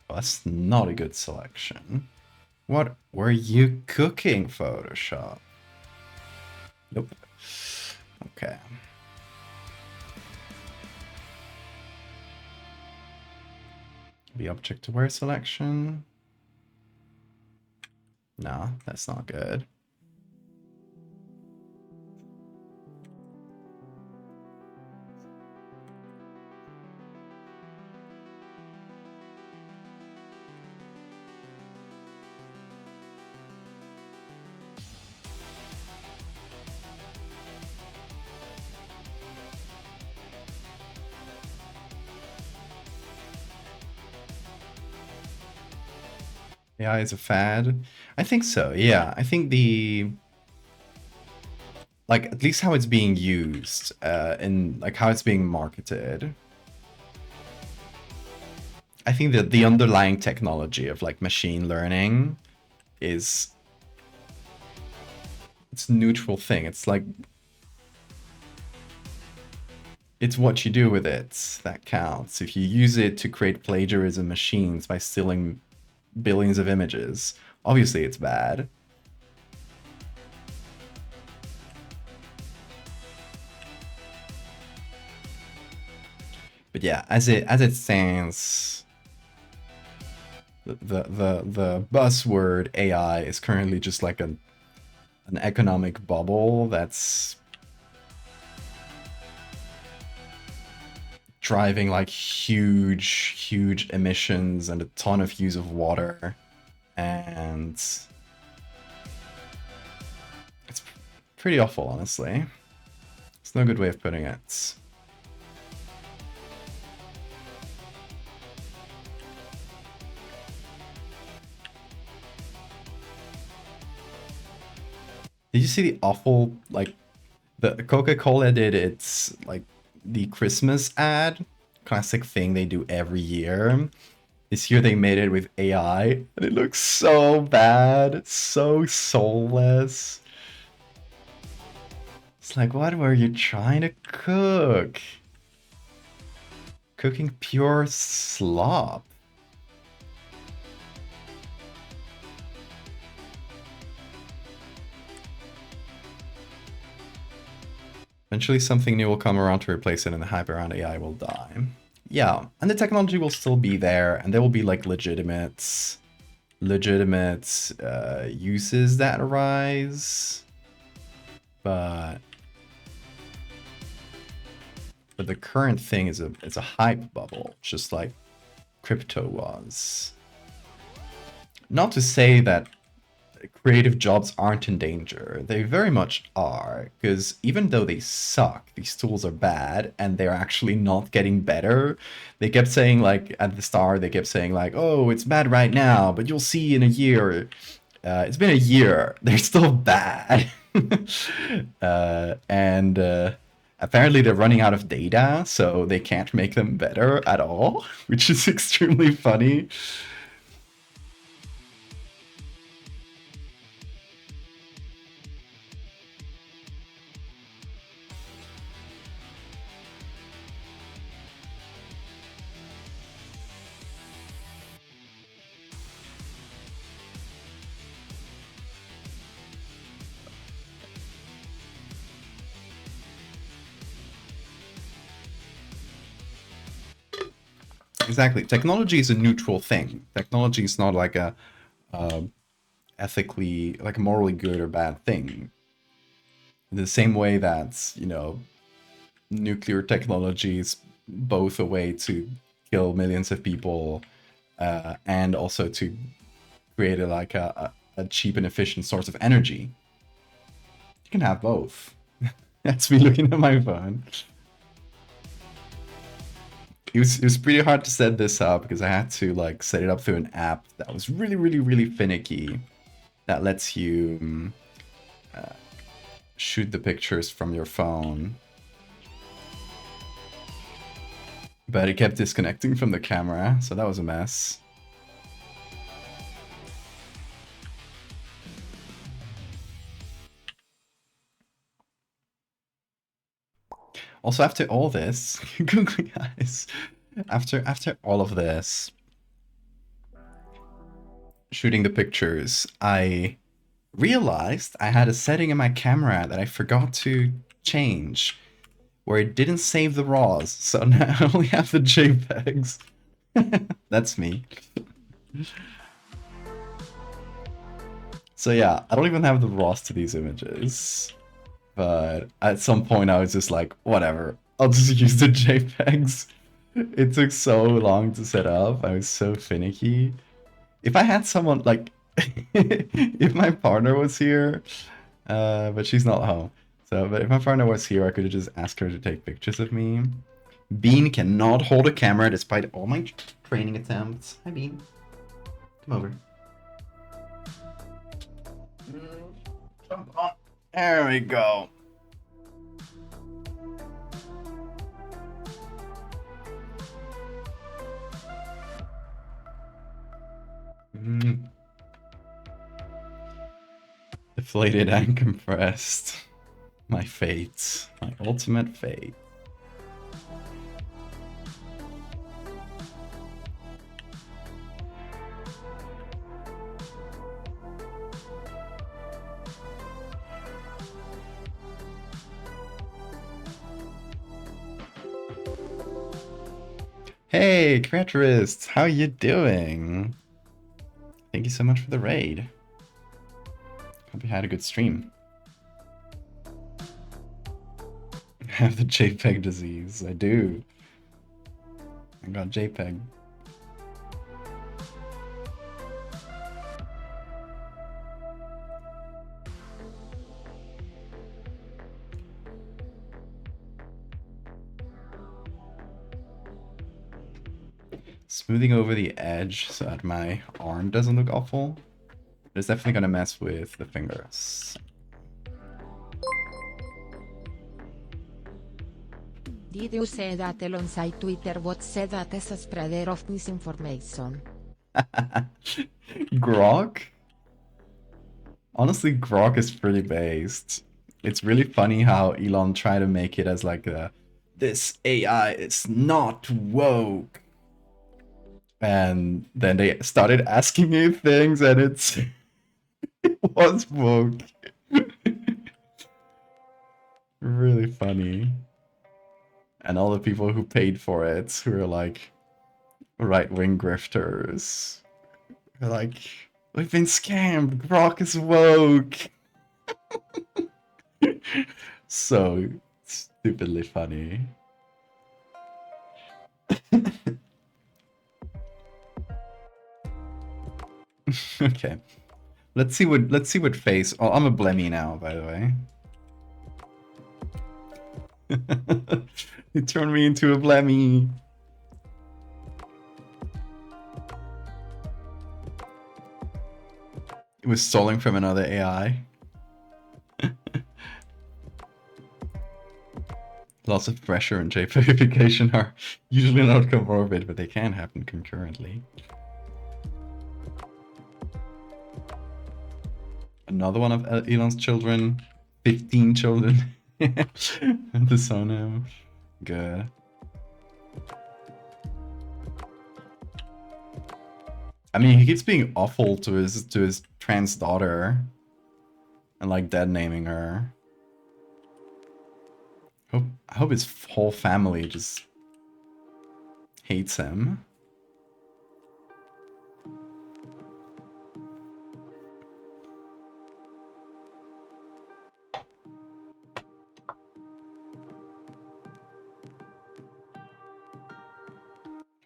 Well, that's not a good selection. What were you cooking, Photoshop? Nope. Okay. The object aware selection. No, that's not good. AI is a fad. I think so, yeah. I think like, at least how it's being used, and like how it's being marketed. I think that the underlying technology of like machine learning is... it's a neutral thing. It's like... it's what you do with it that counts. If you use it to create plagiarism machines by stealing billions of images, obviously it's bad. But yeah, as it stands, the buzzword AI is currently just like an economic bubble that's driving like huge emissions and a ton of use of water, and it's pretty awful, honestly. It's no good way of putting it. Did you see the awful, like, the Coca-Cola did its, like, the Christmas ad? Classic thing they do every year. This year they made it with AI, and it looks so bad. So soulless. It's like, what were you trying to cook? Cooking pure slop. Eventually something new will come around to replace it and the hype around AI will die. Yeah, and the technology will still be there, and there will be like legitimate uses that arise. But the current thing is it's a hype bubble, just like crypto was. Not to say that creative jobs aren't in danger. They very much are, because even though they suck, these tools are bad, and they're actually not getting better. They kept saying, like, at the start, they kept saying, like, oh, it's bad right now, but you'll see in a year. It's been a year. They're still bad. And apparently they're running out of data, so they can't make them better at all, which is extremely funny. Exactly. Technology is a neutral thing. Technology is not like a ethically, like a morally good or bad thing. In the same way that, you know, nuclear technology is both a way to kill millions of people and also to create a cheap and efficient source of energy. You can have both. That's me looking at my phone. It was pretty hard to set this up because I had to like set it up through an app that was really finicky, that lets you shoot the pictures from your phone, but it kept disconnecting from the camera, so that was a mess. Also, after all this, guys, after all of this, shooting the pictures, I realized I had a setting in my camera that I forgot to change, where it didn't save the RAWs, so now I only have the JPEGs. That's me. So yeah, I don't even have the RAWs to these images. But at some point I was just like, whatever, I'll just use the JPEGs. It took so long to set up, I was so finicky. If I had someone, like, if my partner was here, but she's not home. So, but if my partner was here, I could have just asked her to take pictures of me. Bean cannot hold a camera despite all my training attempts. Hi, Bean. Come over. Jump on. There we go. Deflated and compressed. My fate. My ultimate fate. Hey, Creaturist, how you doing? Thank you so much for the raid. Hope you had a good stream. I have the JPEG disease. I do. I got JPEG. Smoothing over the edge so that my arm doesn't look awful. It's definitely gonna mess with the fingers. Did you say that alongside Twitter bot said that as a spreader of misinformation? Grok? Honestly, Grok is pretty based. It's really funny how Elon tried to make it as like this AI is not woke. And then they started asking it things and it was woke. Really funny. And all the people who paid for it, who are like right-wing grifters, are like, we've been scammed, Grok is woke. So stupidly funny. Okay. Let's see what face. Oh, I'm a Blemmy now, by the way. It turned me into a Blemmy. It was stolen from another AI. Loss of pressure and JPification are usually not comorbid, but they can happen concurrently. Another one of Elon's children. 15 children. And the son him. Good. I mean, he keeps being awful to his trans daughter. And like dead naming her. I hope his whole family just hates him.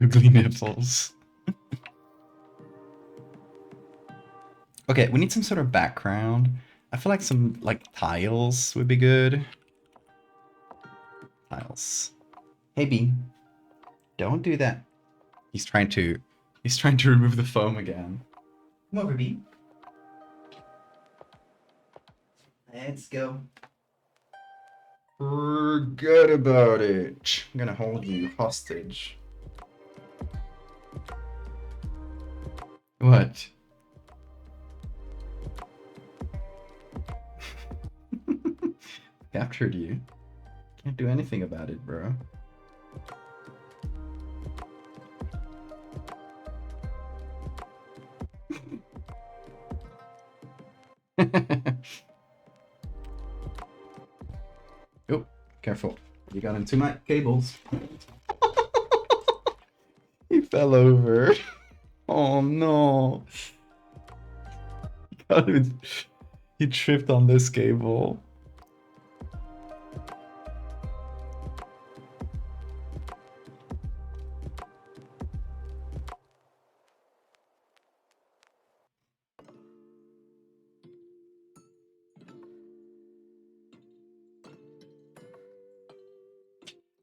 Ugly nipples. Okay, we need some sort of background. I feel like some like tiles would be good. Tiles. Hey B, don't do that. He's trying to remove the foam again. Come over, B. Let's go. Forget about it. I'm gonna hold you hostage. What? Captured you. Can't do anything about it, bro. Oh, careful. You got into my cables. He fell over. Oh no. He tripped on this cable.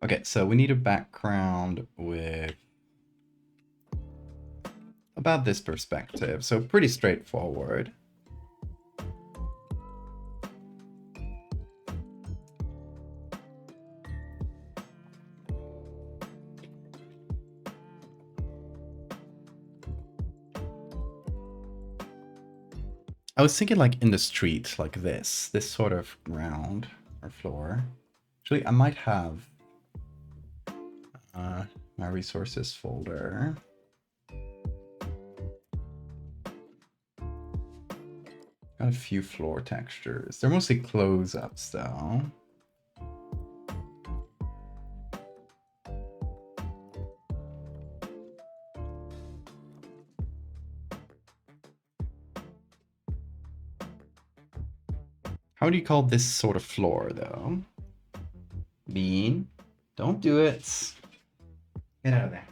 Okay, so we need a background with about this perspective, so pretty straightforward. I was thinking like in the street, like this sort of ground or floor. Actually, I might have my resources folder. Got a few floor textures. They're mostly close-ups though. How do you call this sort of floor though? Bean, don't do it. Get out of there.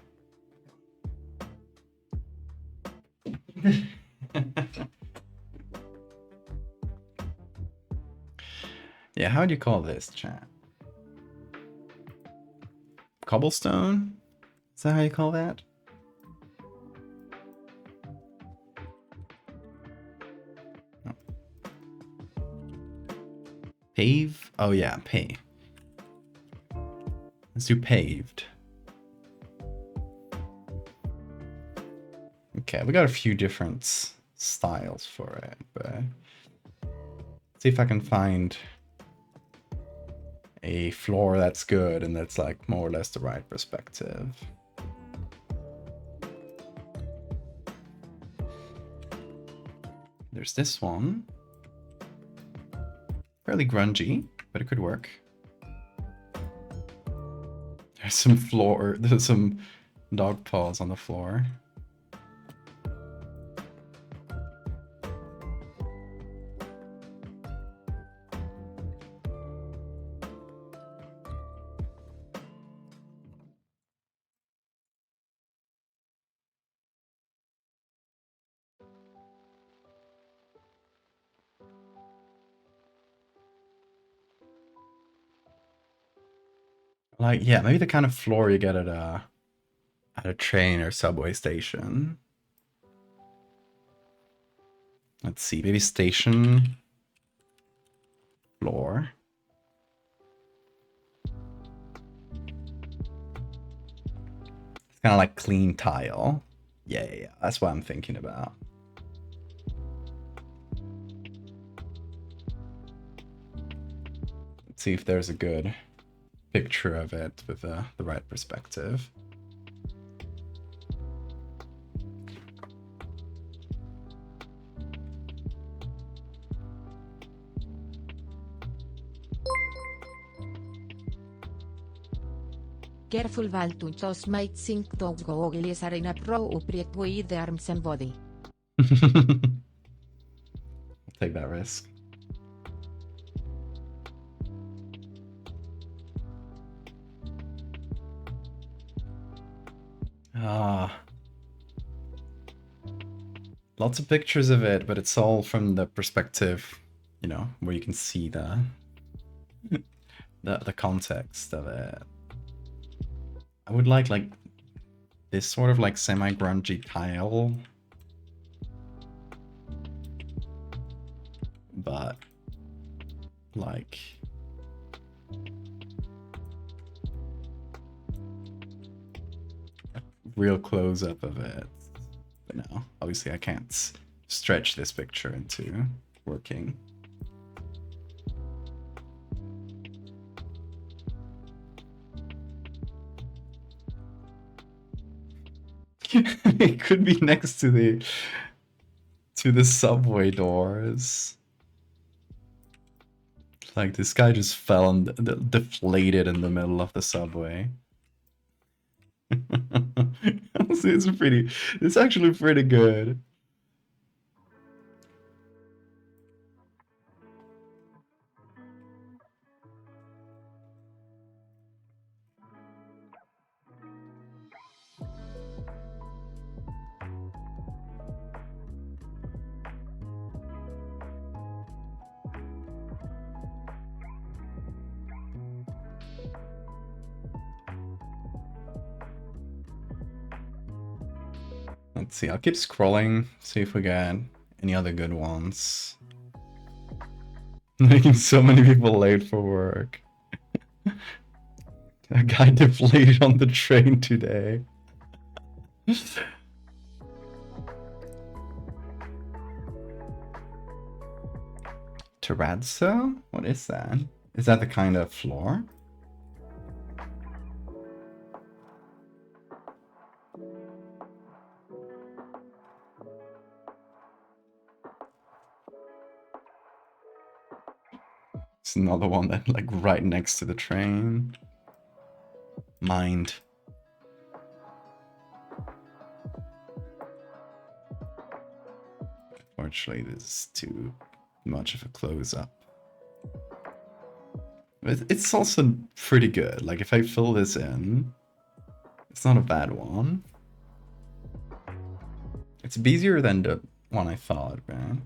Yeah, how do you call this, chat? Cobblestone? Is that how you call that? No. Pave? Oh yeah, pave. Let's do paved. Okay, we got a few different styles for it, but let's see if I can find a floor that's good and that's like more or less the right perspective. There's this one. Fairly grungy, but it could work. There's some dog paws on the floor. Like, yeah, maybe the kind of floor you get at a train or subway station. Let's see, maybe station floor. It's kind of like clean tile. Yeah, that's what I'm thinking about. Let's see if there's a good picture of it with the right perspective. Careful Valtunchos might think to go are inappropriate with the arms and body. I'll take that risk. Lots of pictures of it, but it's all from the perspective, you know, where you can see the context of it. I would like this sort of like semi-grungy tile, but like a real close-up of it. But no, obviously I can't stretch this picture into working. It could be next to the subway doors. Like this guy just fell and deflated in the middle of the subway. It's actually pretty good. Let's see, I'll keep scrolling, see if we get any other good ones. Making so many people late for work. A guy deflated on the train today. Terrazzo? What is that? Is that the kind of floor? It's another one that like right next to the train. Mind. Unfortunately, this is too much of a close-up. It's also pretty good. Like if I fill this in, it's not a bad one. It's busier than the one I thought, man.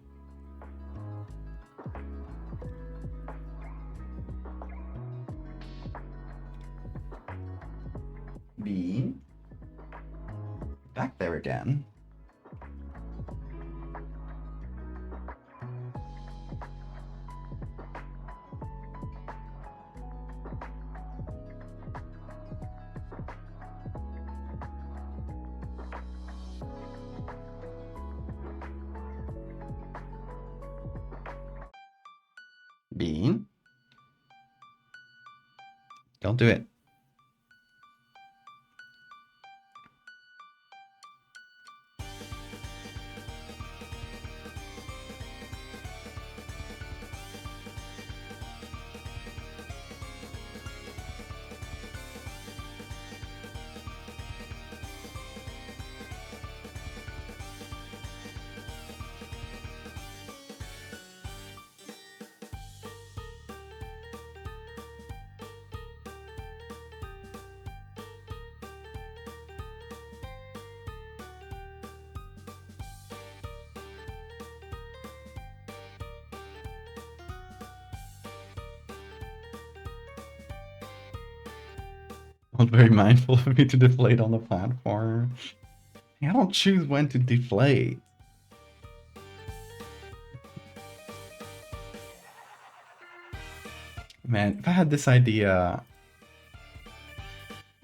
B. Back there again. Bean. Don't do it. Not very mindful of me to deflate on the platform. I don't choose when to deflate. Man, if I had this idea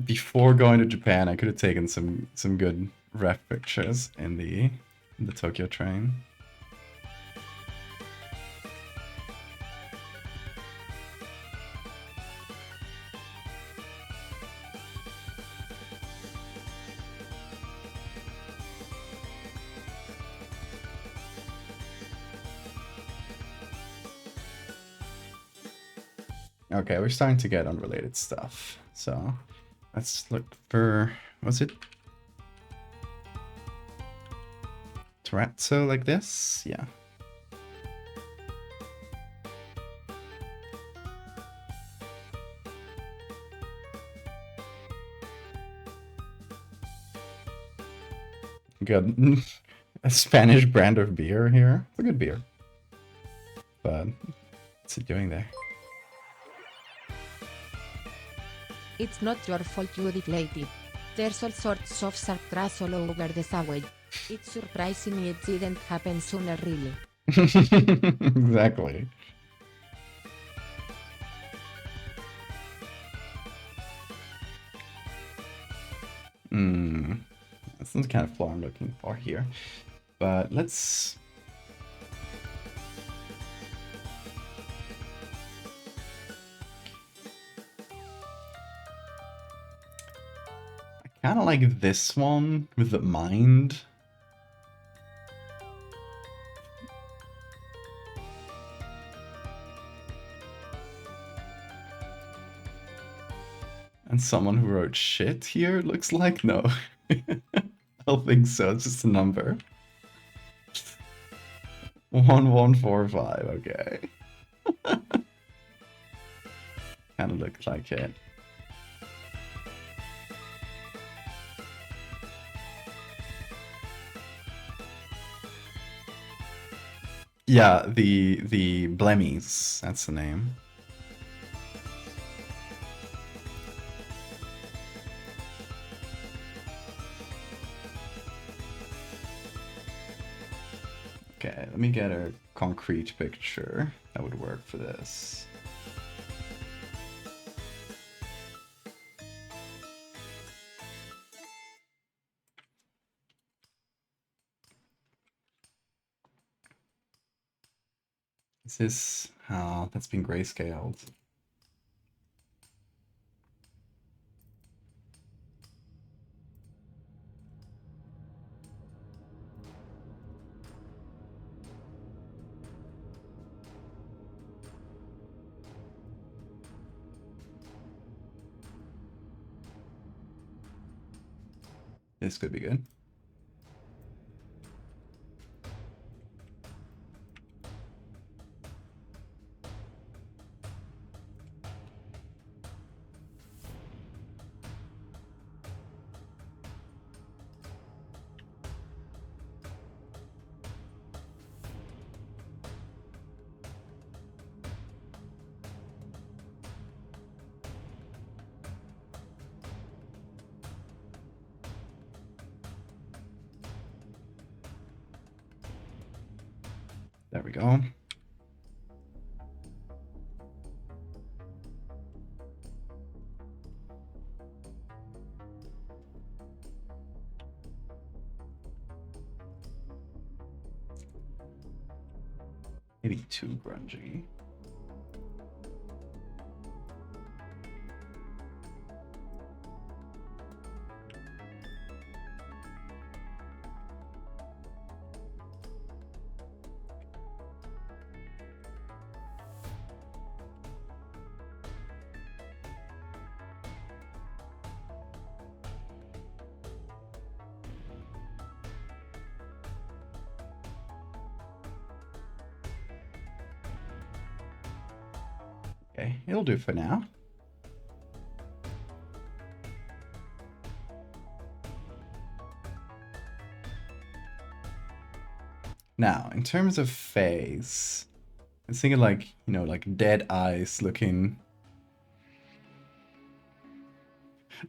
before going to Japan, I could have taken some good ref pictures in the Tokyo train. Okay, we're starting to get unrelated stuff. So let's look for, was it terrazzo like this? Yeah. Got a Spanish brand of beer here. It's a good beer. But what's it doing there? It's not your fault you deflated. There's all sorts of sarcasm all over the subway. It's surprising it didn't happen sooner really. Exactly. That's not the kind of flaw I'm looking for here. But let's... I kind of like this one with the mind. And someone who wrote shit here, it looks like? No. I don't think so, it's just a number. 1145, okay. Kind of looks like it. Yeah, the Blemmies, that's the name. Okay, let me get a concrete picture that would work for this. Is this... oh, that's been grayscaled. This could be good. There we go. Maybe too grungy. Okay, it'll do for now. Now, in terms of face, I was thinking like, you know, like dead eyes looking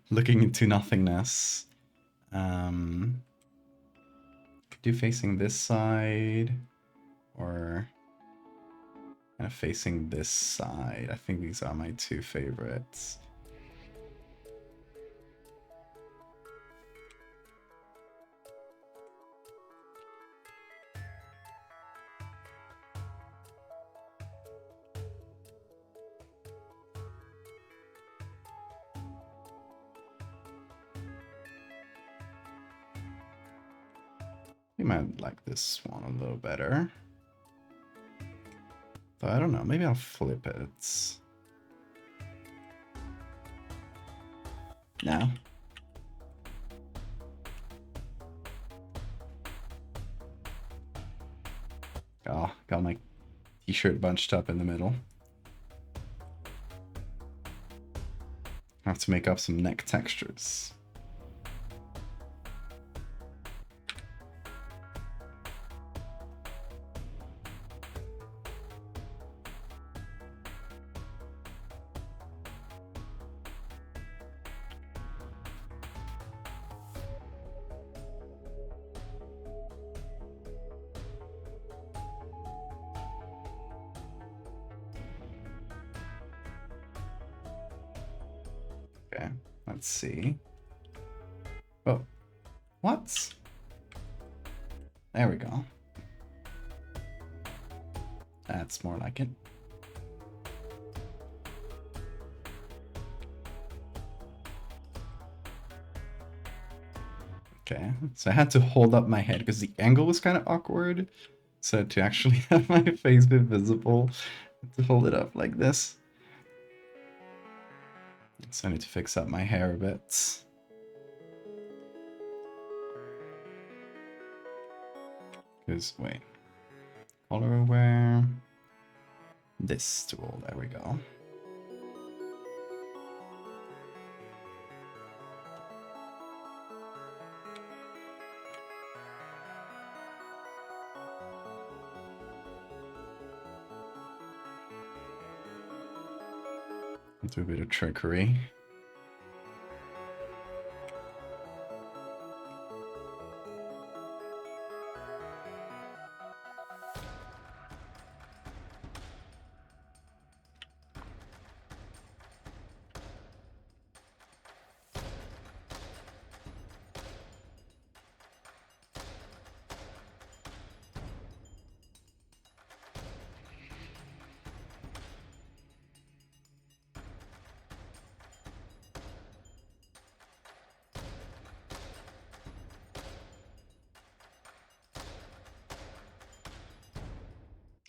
into nothingness. Could do facing this side or kind of facing this side. I think these are my two favorites. You might like this one a little better. But I don't know, maybe I'll flip it. No. Oh, got my t-shirt bunched up in the middle. I have to make up some neck textures. Okay, let's see. Oh, what? There we go. That's more like it. Okay, so I had to hold up my head because the angle was kind of awkward. So to actually have my face be visible, I had to hold it up like this. So I need to fix up my hair a bit. Because, wait. Color aware. This tool, there we go. Do a bit of trickery.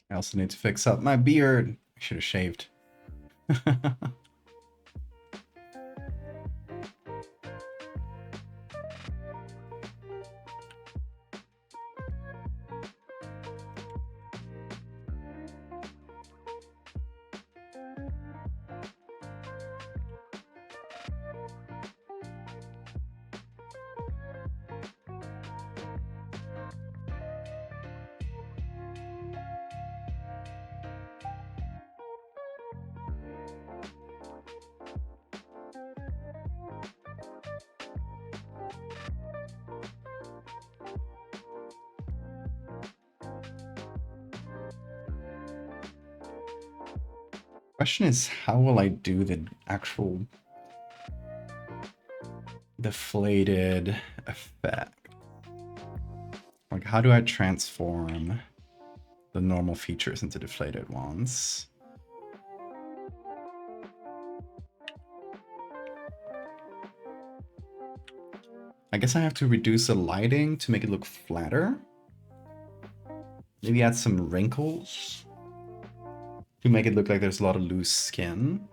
I also need to fix up my beard. I should have shaved. Question is, how will I do the actual deflated effect? Like, how do I transform the normal features into deflated ones? I guess I have to reduce the lighting to make it look flatter. Maybe add some wrinkles to make it look like there's a lot of loose skin.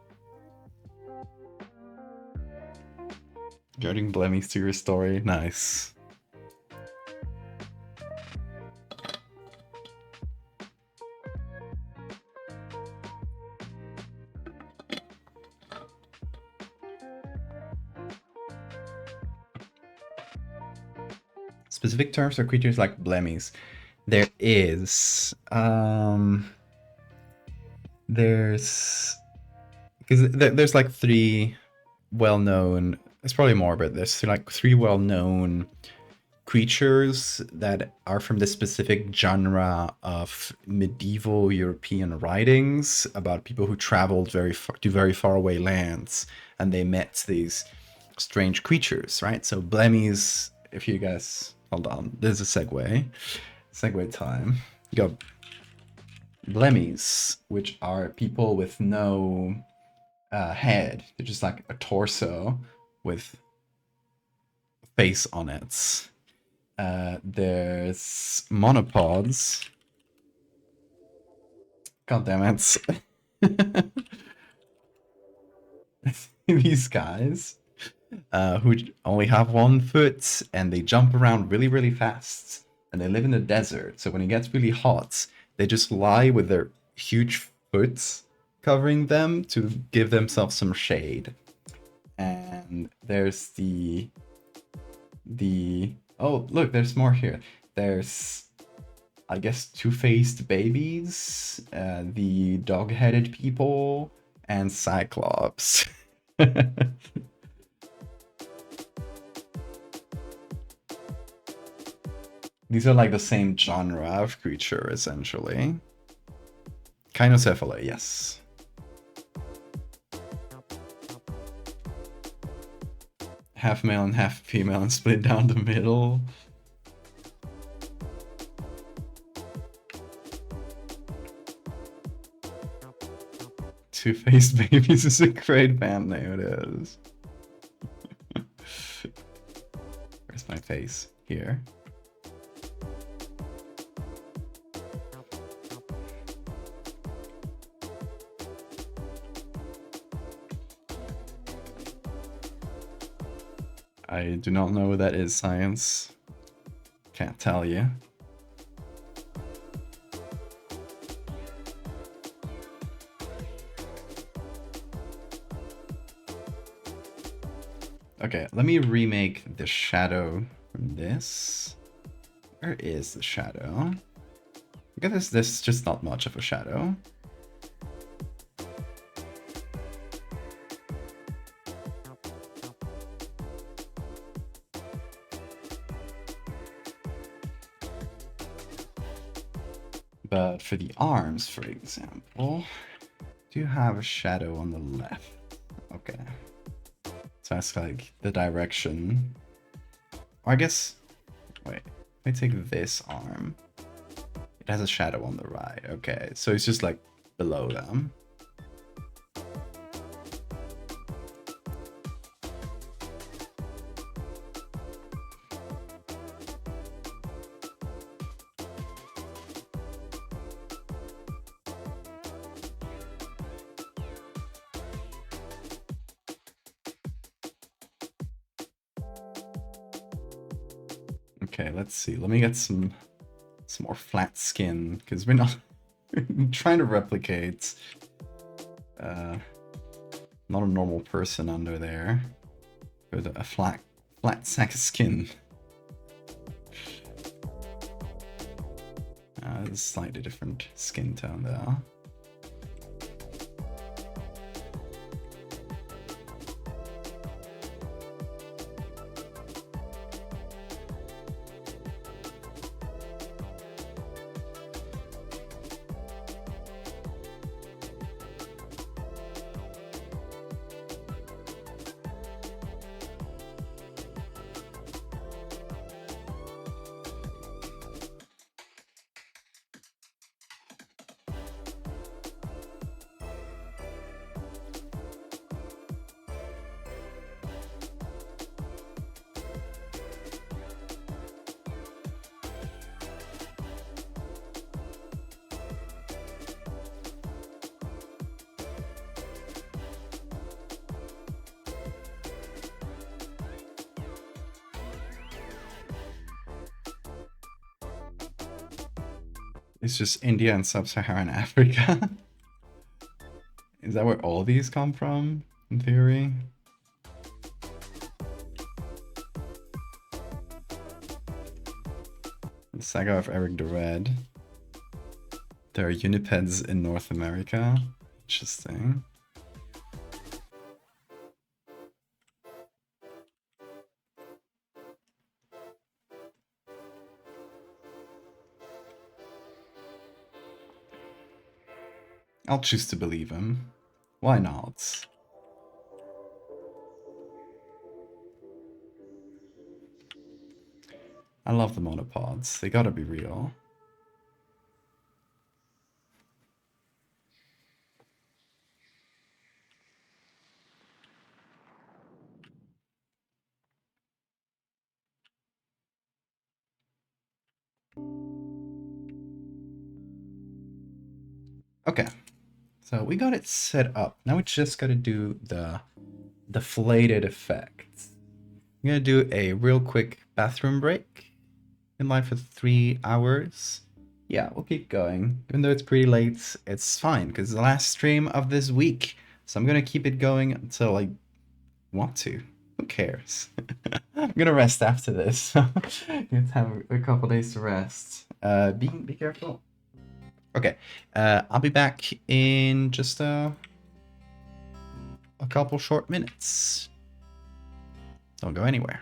Adding blemmies to your story, nice. specific terms for creatures like blemmies. There is. There's because there's like three well-known. It's probably more, but there's like three well-known creatures that are from the specific genre of medieval European writings about people who traveled to very far away lands, and they met these strange creatures, right? So blemmies, if you guys hold on, there's a segue time. You go blemmies, which are people with no head. They're just like a torso with face on it. There's monopods. God damn it. These guys who only have 1 foot, and they jump around really, really fast. And they live in the desert, so when it gets really hot, they just lie with their huge foot covering them to give themselves some shade. And there's the oh, look, there's more here. There's, I guess, two-faced babies, the dog-headed people, and Cyclops. These are like the same genre of creature, essentially. Kynocephala, yes. Half male and half female and split down the middle. Two-Faced Babies is a great band name, it is. Where's my face? Here. I do not know what that is, science. Can't tell you. Okay, let me remake the shadow from this. Where is the shadow? I guess this is just not much of a shadow. But for the arms, for example, do have a shadow on the left. Okay. So that's like the direction. Or I guess, wait, let me take this arm. It has a shadow on the right. Okay, so it's just like below them. Okay, let's see. Let me get some more flat skin, because we're not trying to replicate not a normal person under there with a flat sack of skin. There's a slightly different skin tone there. It's just India and sub-Saharan Africa. Is that where all these come from, in theory? Saga of Eric the Red. There are Unipeds in North America. Interesting. I'll choose to believe him. Why not? I love the monopods. They gotta be real. Okay, so we got it set up. Now we just gotta do the deflated effect. I'm gonna do a real quick bathroom break. In live for 3 hours. Yeah, we'll keep going. Even though it's pretty late, it's fine because it's the last stream of this week. So I'm gonna keep it going until I want to. Who cares? I'm gonna rest after this. You have to have a couple days to rest. Be careful. Okay, I'll be back in just a couple short minutes. Don't go anywhere.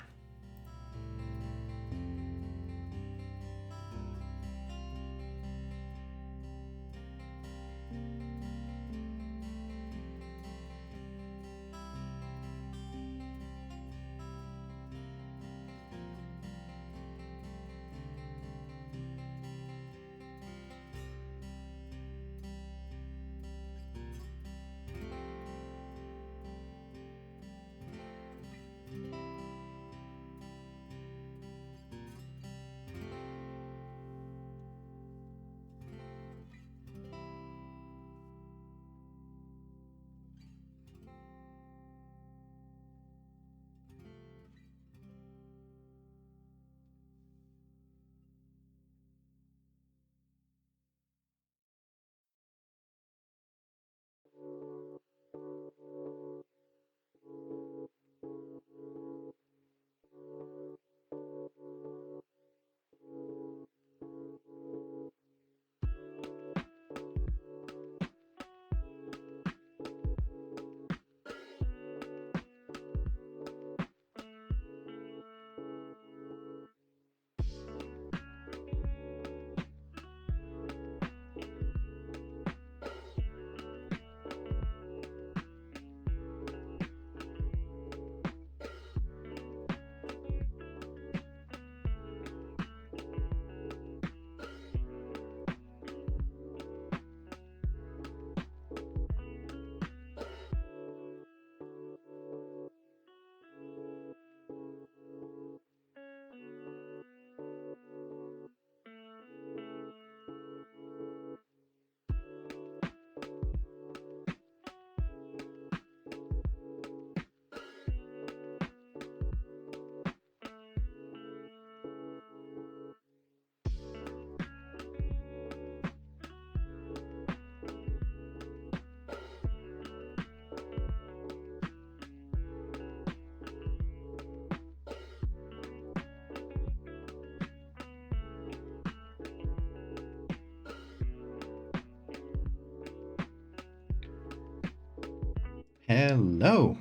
Hello.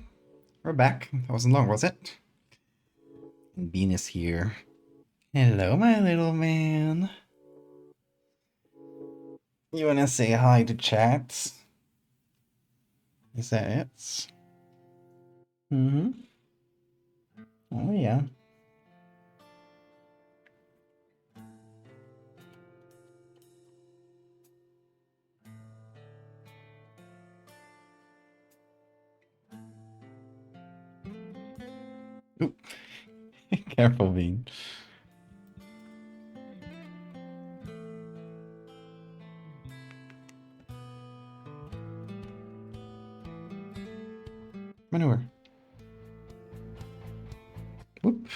We're back. That wasn't long, was it? And Bean is here. Hello, my little man. You wanna say hi to chat? Is that it? Mm-hmm. Oh, yeah. Oop. Careful, Bean. Manure. Whoop.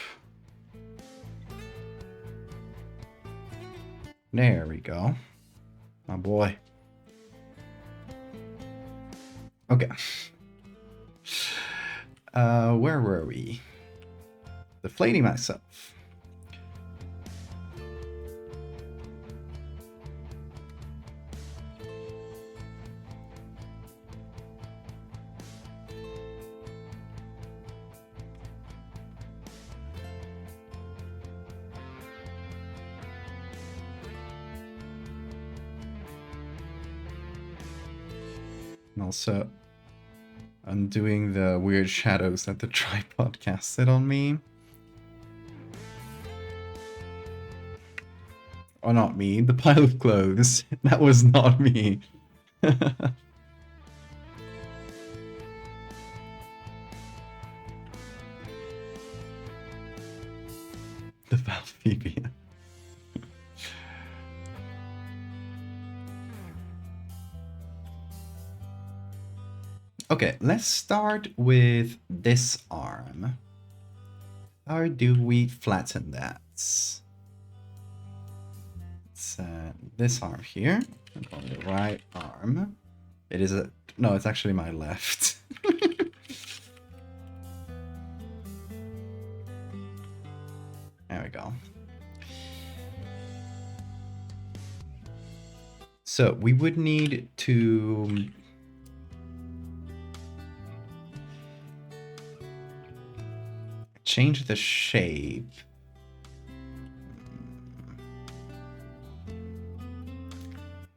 There we go. My boy. Okay. Where were we? Deflating myself. And also undoing the weird shadows that the tripod casted on me. Oh, not me, the pile of clothes. That was not me. The Valdevia. Okay, let's start with this arm. How do we flatten that? It's this arm here. I'm calling it right arm. It is a... No, it's actually my left. There we go. So we would need to... change the shape.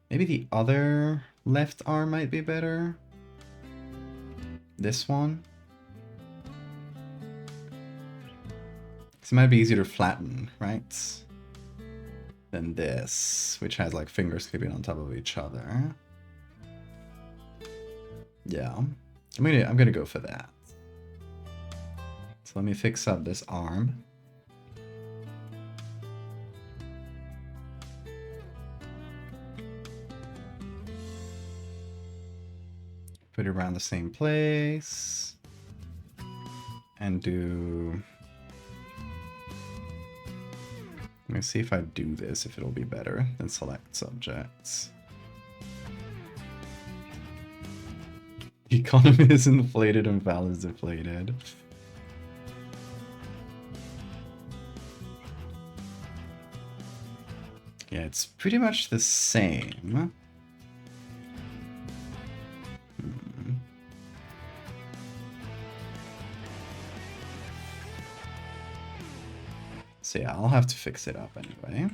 Maybe the other left arm might be better. This one. This might be easier to flatten, right? Than this, which has like fingers clipping on top of each other. Yeah, I'm gonna go for that. So let me fix up this arm. Put it around the same place. And do... Let me see if I do this, if it'll be better than select subjects. Economy is inflated and val is deflated. Yeah, it's pretty much the same. So yeah, I'll have to fix it up anyway.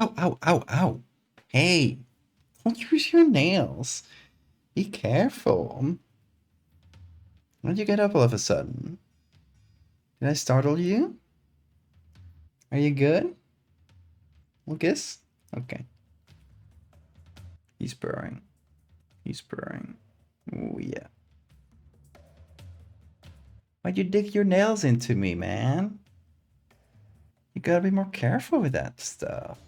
Ow, ow, ow, ow. Hey, don't use your nails. Be careful. Why'd you get up all of a sudden? Did I startle you? Are you good? Lucas? Okay. He's purring. He's purring. Oh, yeah. Why'd you dig your nails into me, man? You gotta be more careful with that stuff.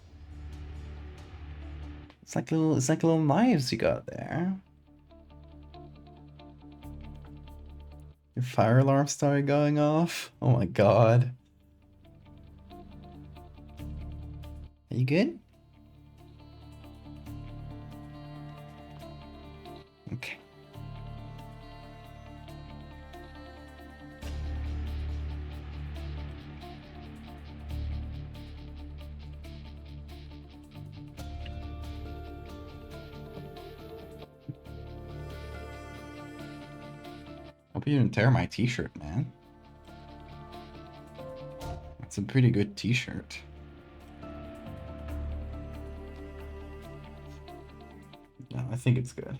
It's like little knives you got there. Your fire alarm started going off. Oh my god. Are you good? Okay. Hope you didn't tear my t-shirt, man. That's a pretty good t-shirt. No, I think it's good.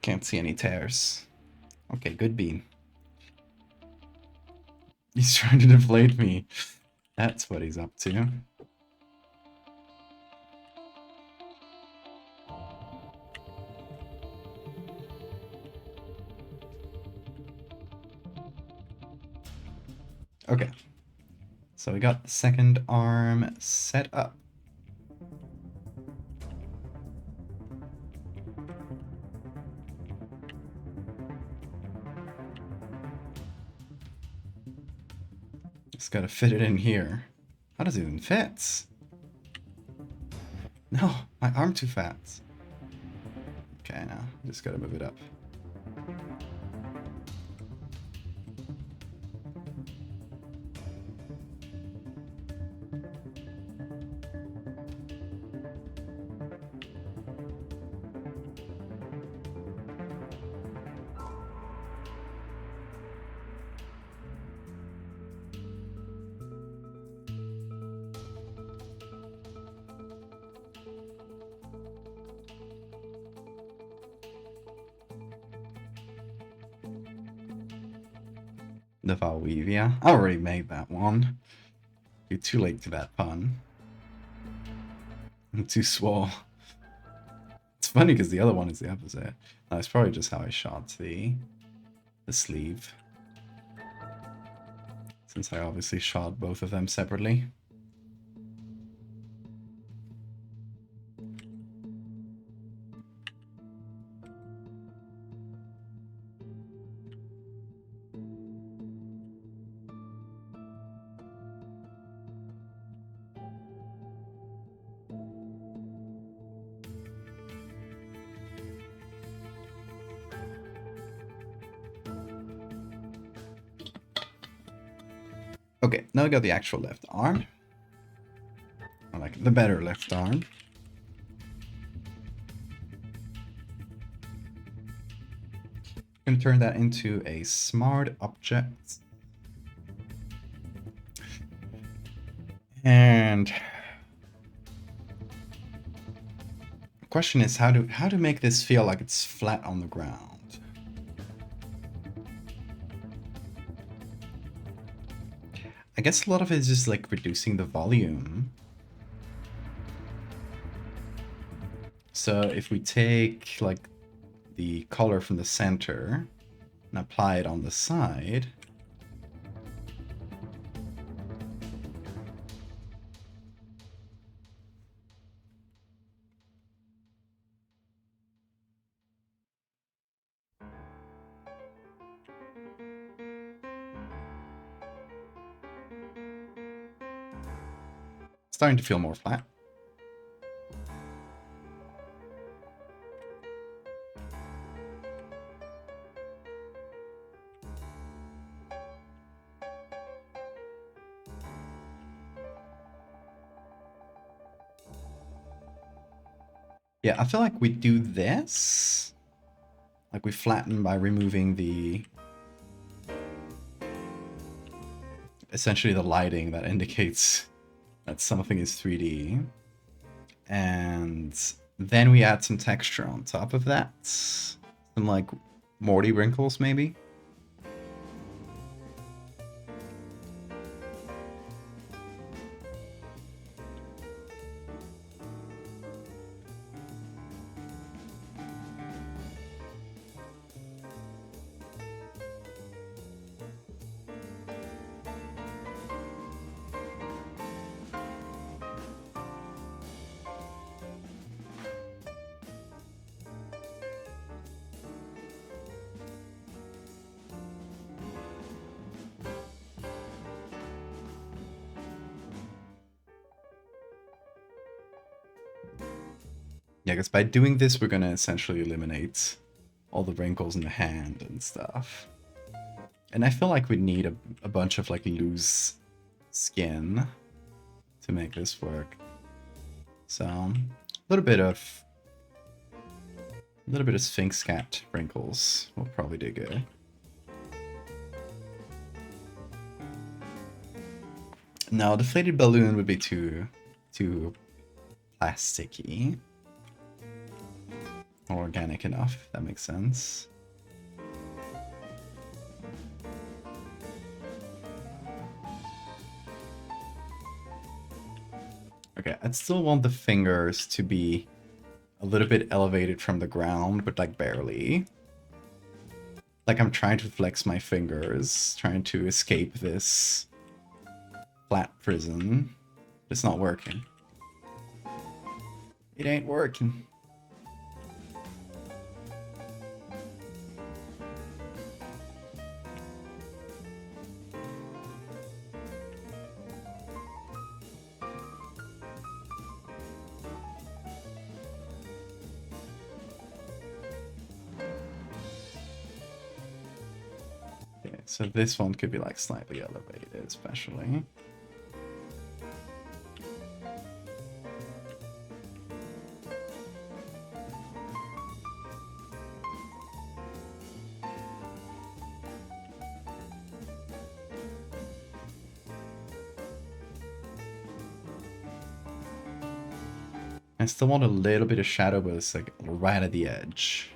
Can't see any tears. Okay, good bean. He's trying to deflate me. That's what he's up to. Okay, so we got the second arm set up. Just gotta fit it in here. How does it even fit? No, my arm too fat. Okay, now just gotta move it up. The Valdevia. I already made that one. You're too late to that pun. I'm too swole. It's funny because the other one is the opposite. That's probably just how I shot the sleeve. Since I obviously shot both of them separately. Okay, now we got the actual left arm. I like the better left arm. I'm gonna turn that into a smart object. And the question is how to make this feel like it's flat on the ground. I guess a lot of it is just like reducing the volume. So if we take like the color from the center and apply it on the side, it's starting to feel more flat. Yeah, I feel like we do this. Like we flatten by removing essentially the lighting that indicates that something is 3D. And then we add some texture on top of that. Some like Morty wrinkles maybe. Yeah, because by doing this, we're going to essentially eliminate all the wrinkles in the hand and stuff. And I feel like we need a bunch of like loose skin to make this work. So a little bit of Sphinx cat wrinkles will probably do good. No, deflated balloon would be too plasticky. Or organic enough, if that makes sense. Okay, I'd still want the fingers to be a little bit elevated from the ground, but like barely. Like I'm trying to flex my fingers, trying to escape this flat prison. It's not working. It ain't working. So this one could be like slightly elevated, especially. I still want a little bit of shadow, but it's like right at the edge.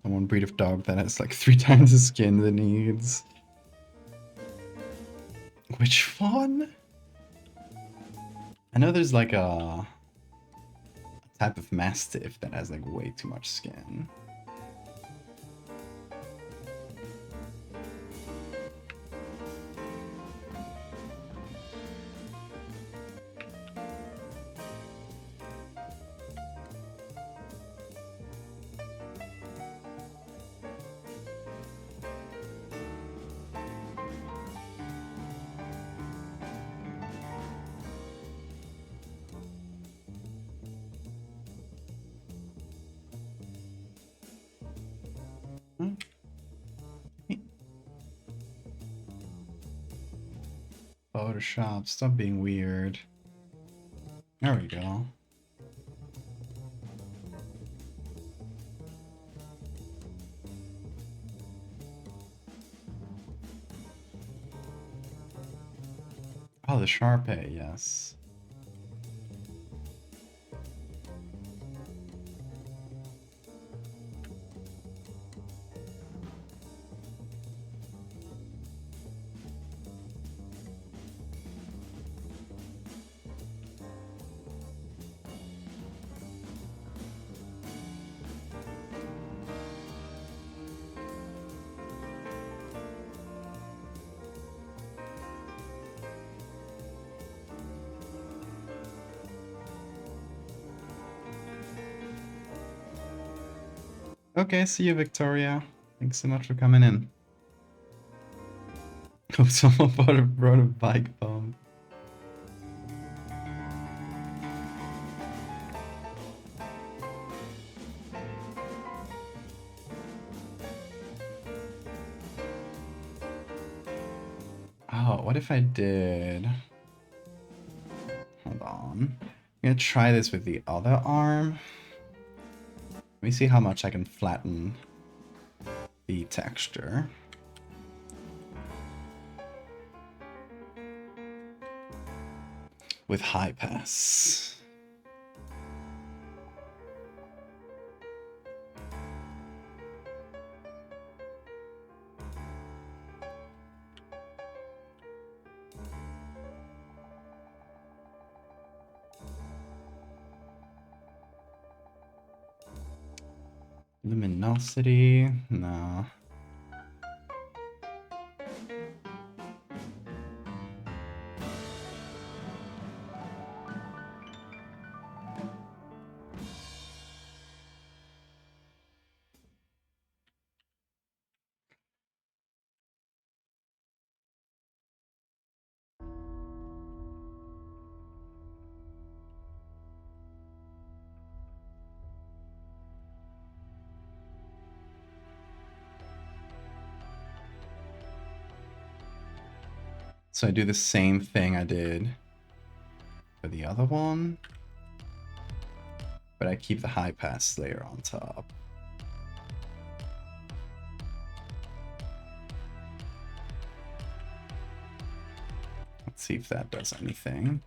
I want a breed of dog that has like 3 times the skin than needs. Which one? I know there's like a type of mastiff that has like way too much skin. Photoshop, stop being weird. There we go. Oh, the Sharpay, yes. Okay, see you, Victoria. Thanks so much for coming in. Hope someone brought a bike bomb. Oh, what if I did... Hold on. I'm gonna try this with the other arm. Let me see how much I can flatten the texture. With high pass. Luminosity, no. So I do the same thing I did for the other one, but I keep the high pass layer on top. Let's see if that does anything.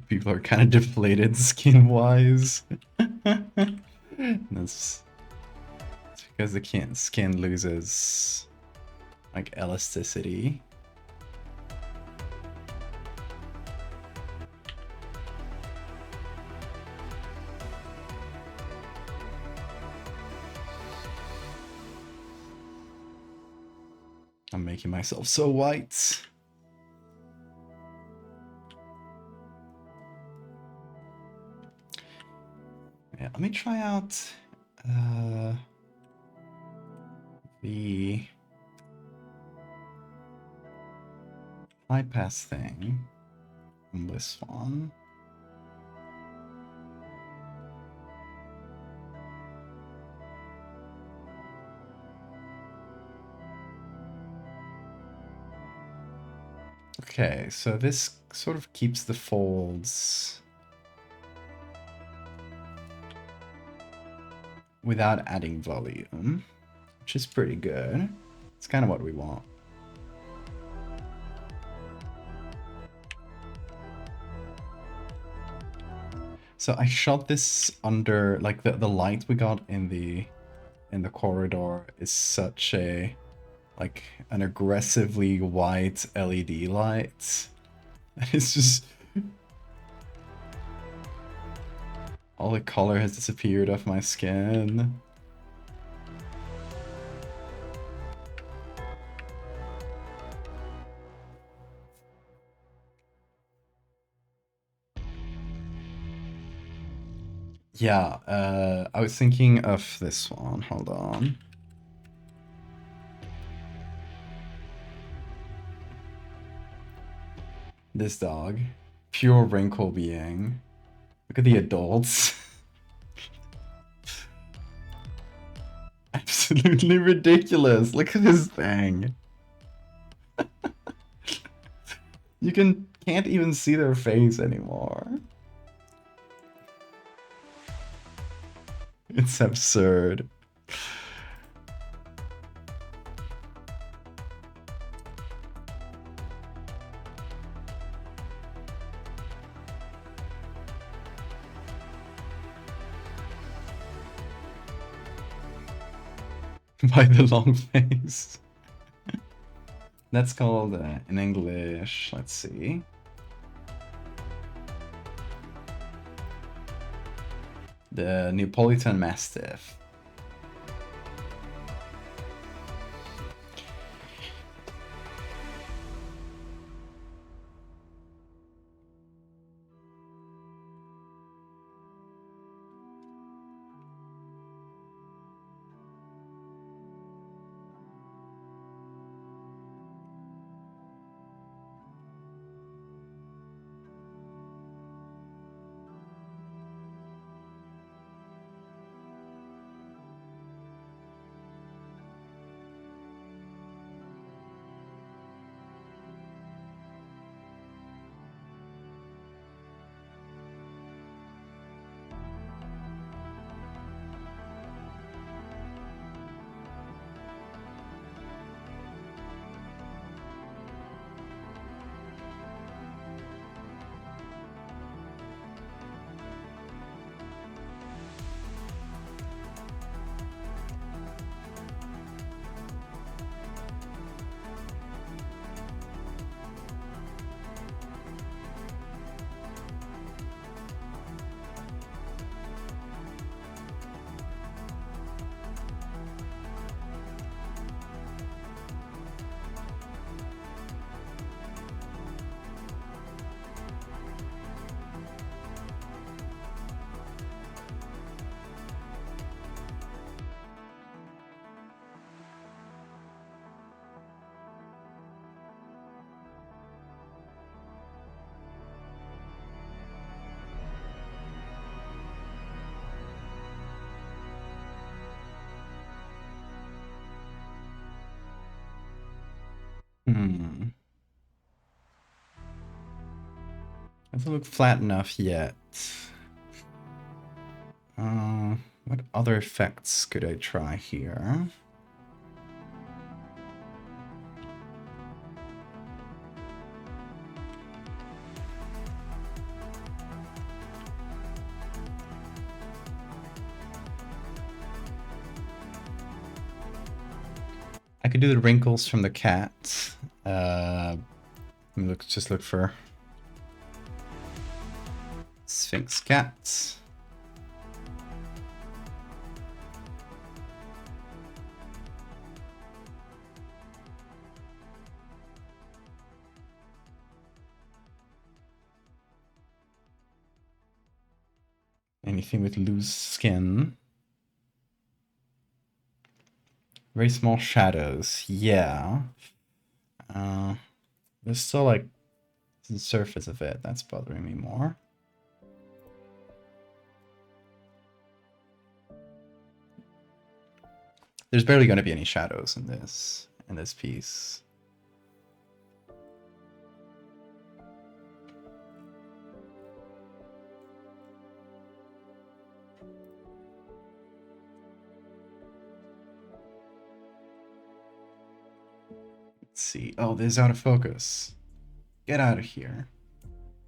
People are kind of deflated skin-wise. That's because the skin loses like elasticity. I'm making myself so white. Yeah, let me try out the high pass thing on this one. Okay, so this sort of keeps the folds without adding volume, which is pretty good. It's kind of what we want. So I shot this under, like, the light we got in the corridor is such a, like, an aggressively white LED light. It's just all the color has disappeared off my skin. Yeah, I was thinking of this one. Hold on. This dog. Pure wrinkle being. Look at the adults. Absolutely ridiculous. Look at this thing. You can't even see their face anymore. It's absurd. By the long face. That's called, in English, let's see. The Neapolitan Mastiff. Doesn't look flat enough yet. What other effects could I try here? I could do the wrinkles from the cat. Let me just look for Sphinx cat. anything with loose skin. Very small shadows, yeah. There's still like the surface of it that's bothering me more. There's barely going to be any shadows in this piece. Let's see. Oh, this is out of focus. Get out of here.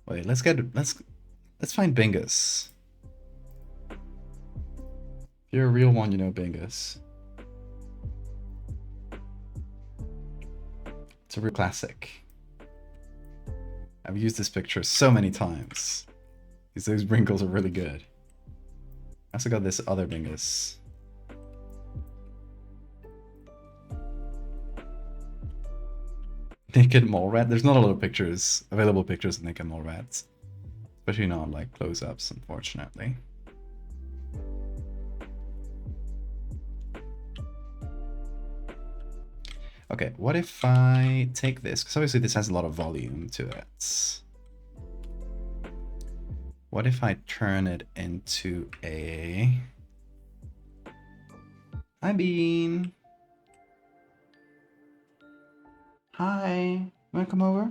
Wait, let's find Bingus. If you're a real one, you know Bingus. It's a real classic. I've used this picture so many times. Because those wrinkles are really good. I also got this other Bingus. Naked mole rat. There's not a lot of pictures, available pictures of naked mole rats. Especially not like close-ups, unfortunately. Okay, what if I take this? Because obviously this has a lot of volume to it. What if I turn it into a... Hi, Bean. Hi. Wanna come over?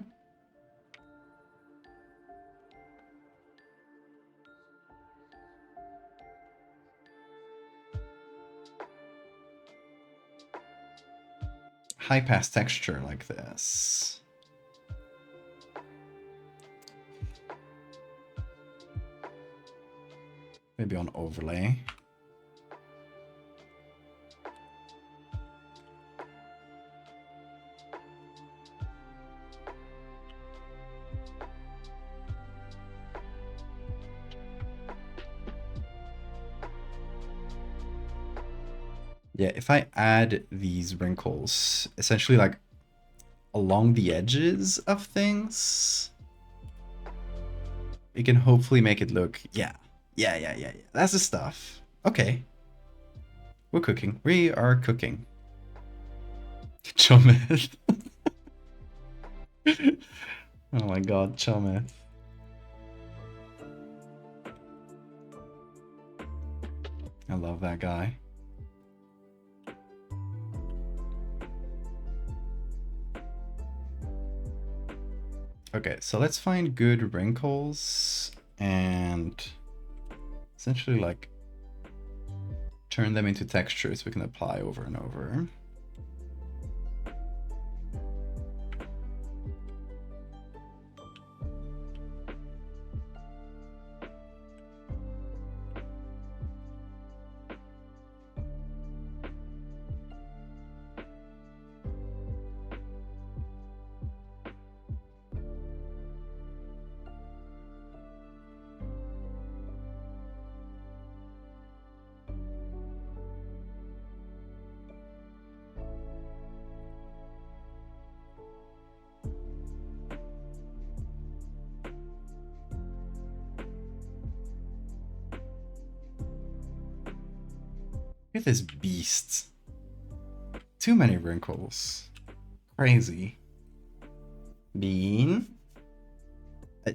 High pass texture like this. Maybe on overlay. Yeah, if I add these wrinkles, essentially like along the edges of things, it can hopefully make it look, yeah. That's the stuff. Okay. We're cooking. We are cooking. Chometh. Oh my god, Chometh. I love that guy. Okay, so let's find good wrinkles and essentially like turn them into textures we can apply over and over. Look at this beast. Too many wrinkles. Crazy. Bean?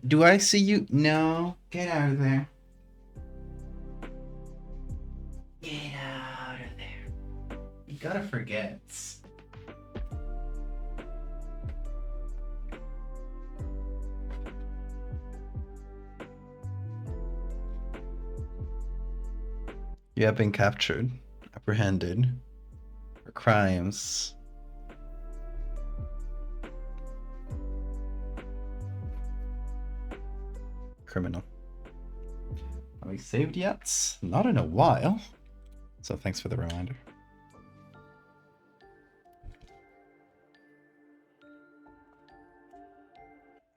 Do I see you? No. Get out of there. Get out of there. You gotta forget. You have been captured, apprehended for crimes. Criminal. Are we saved yet? Not in a while. So thanks for the reminder.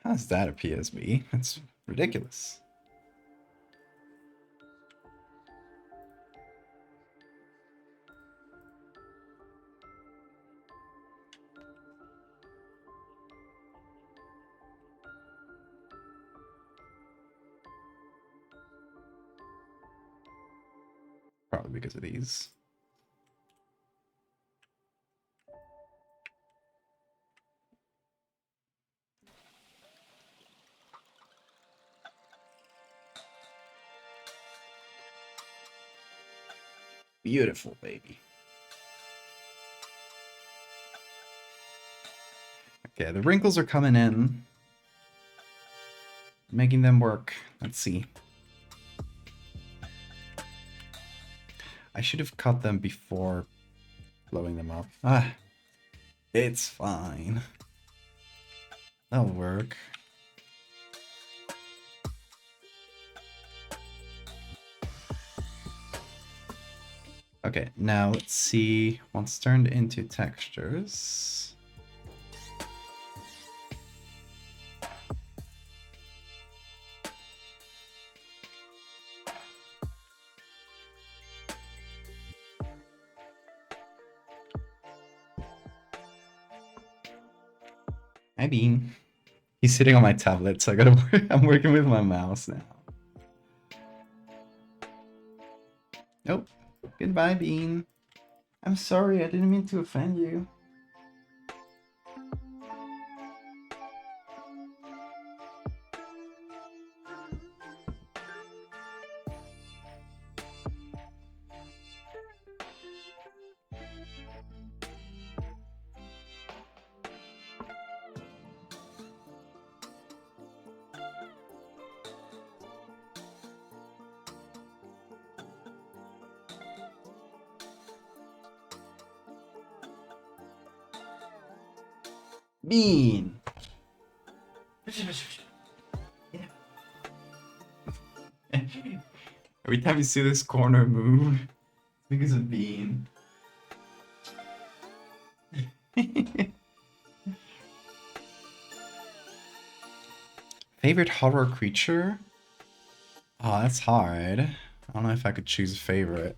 How's that a PSB? That's ridiculous. Probably because of these. Beautiful, baby. Okay, the wrinkles are coming in. Making them work. Let's see. I should have cut them before blowing them up. Ah, it's fine. That'll work. Okay, now let's see what's turned into textures. Hi, Bean. He's sitting on my tablet, so I'm working with my mouse now. Nope. Goodbye, Bean. I'm sorry, I didn't mean to offend you. Bean! Every time you see this corner move, it's because of Bean. Favorite horror creature? Oh, that's hard. I don't know if I could choose a favorite.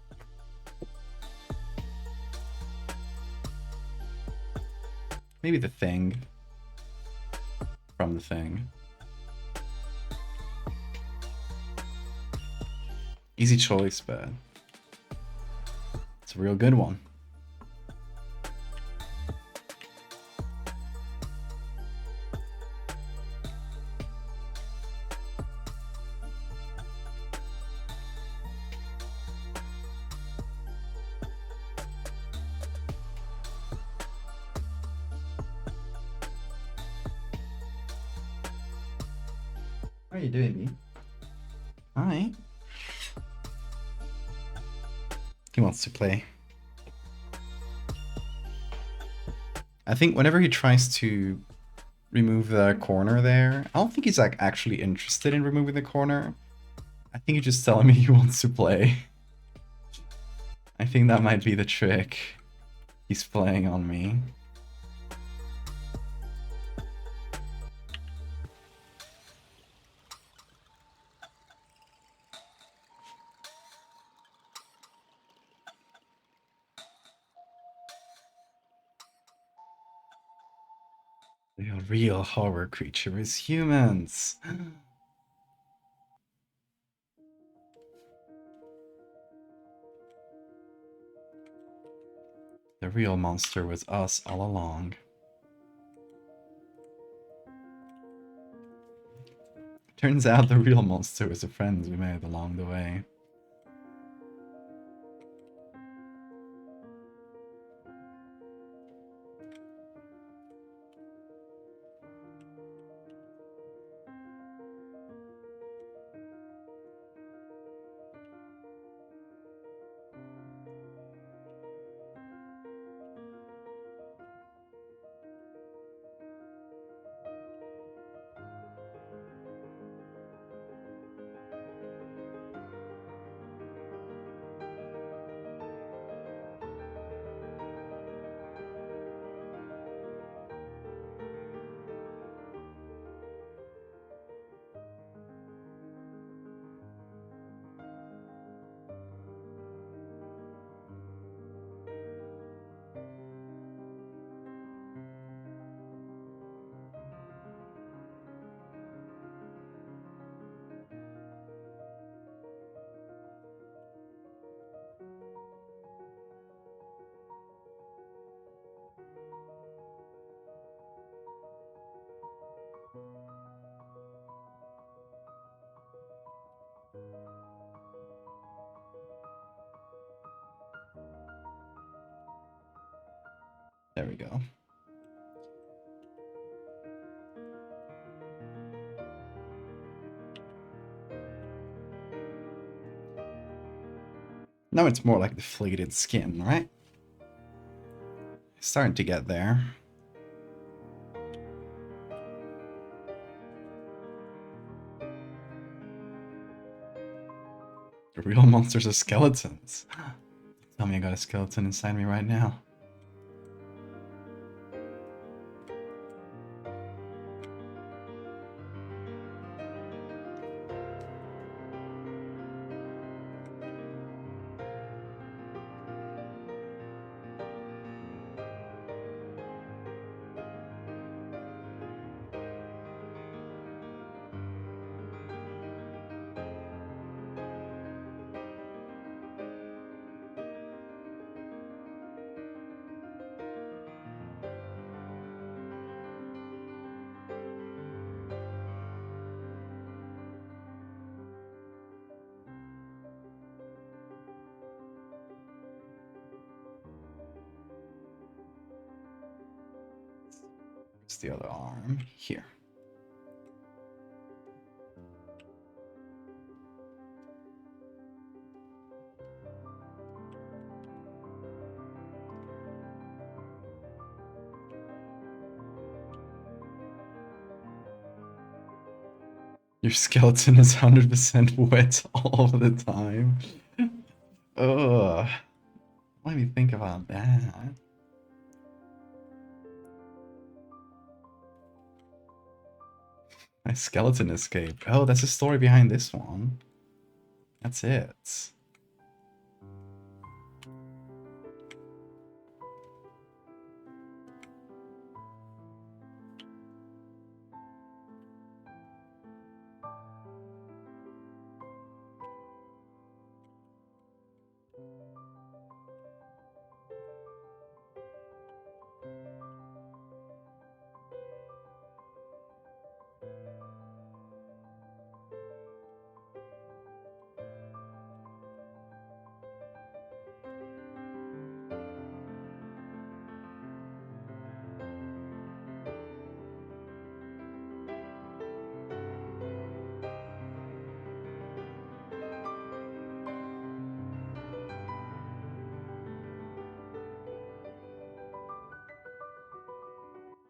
Maybe the Thing. From the Thing. Easy choice, but it's a real good one. How are you doing, me? Hi. He wants to play. I think whenever he tries to remove the corner there, I don't think he's like actually interested in removing the corner. I think he's just telling me he wants to play. I think that might be the trick he's playing on me. The real horror creature is humans. The real monster was us all along. Turns out the real monster was the friends we made along the way. There we go. Now it's more like deflated skin, right? Starting to get there. The real monsters are skeletons. Tell me I got a skeleton inside me right now. It's the other arm here. Your skeleton is 100% wet all the time. Ugh. Let me think about that. My skeleton escape. Oh, that's the story behind this one. That's it.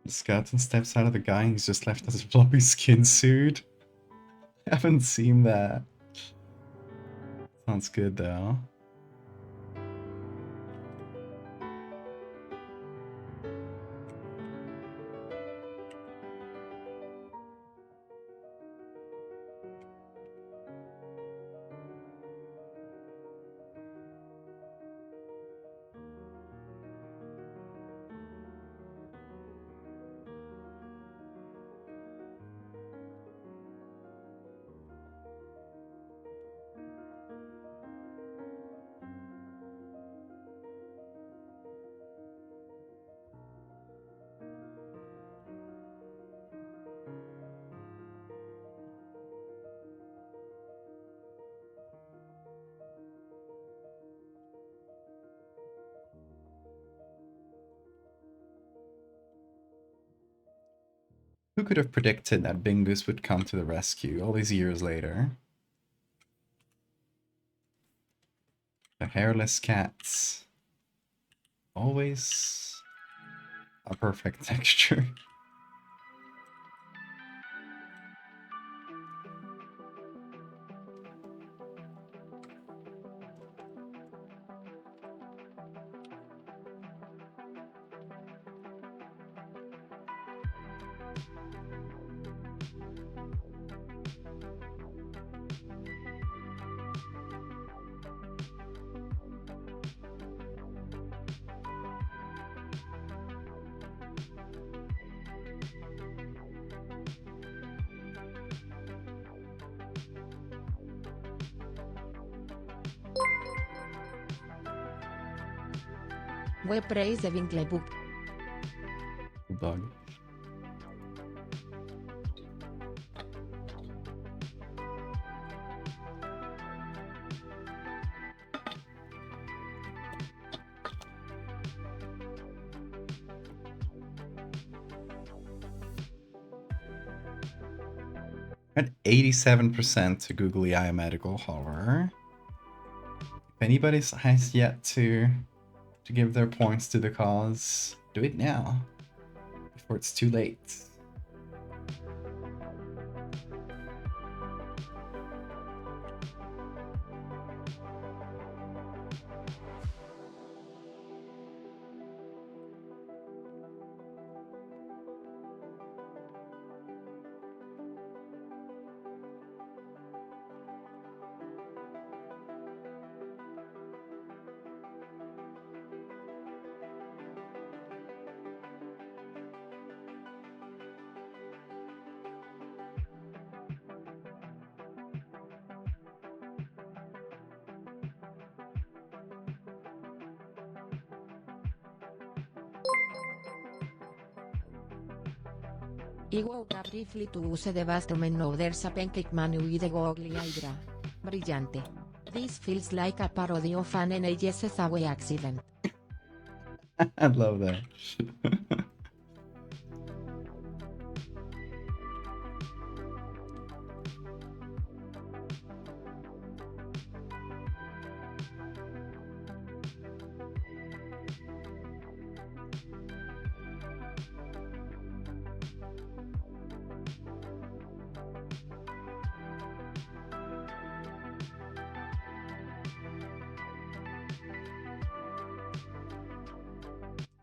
The skeleton steps out of the guy and he's just left as a floppy skin suit. I haven't seen that. Sounds good though. Who could have predicted that Bingus would come to the rescue all these years later? The hairless cats. Always a perfect texture. We praise the Winkle Bug. At 87% to googly eye medical horror. If anybody has yet to give their points to the cause, do it now, before it's too late. I woke up briefly to use the bathroom and now there's a pancake man with a googly eyebrow. Brillante. This feels like a parody of an NIGHTMARATHON accident. I love that.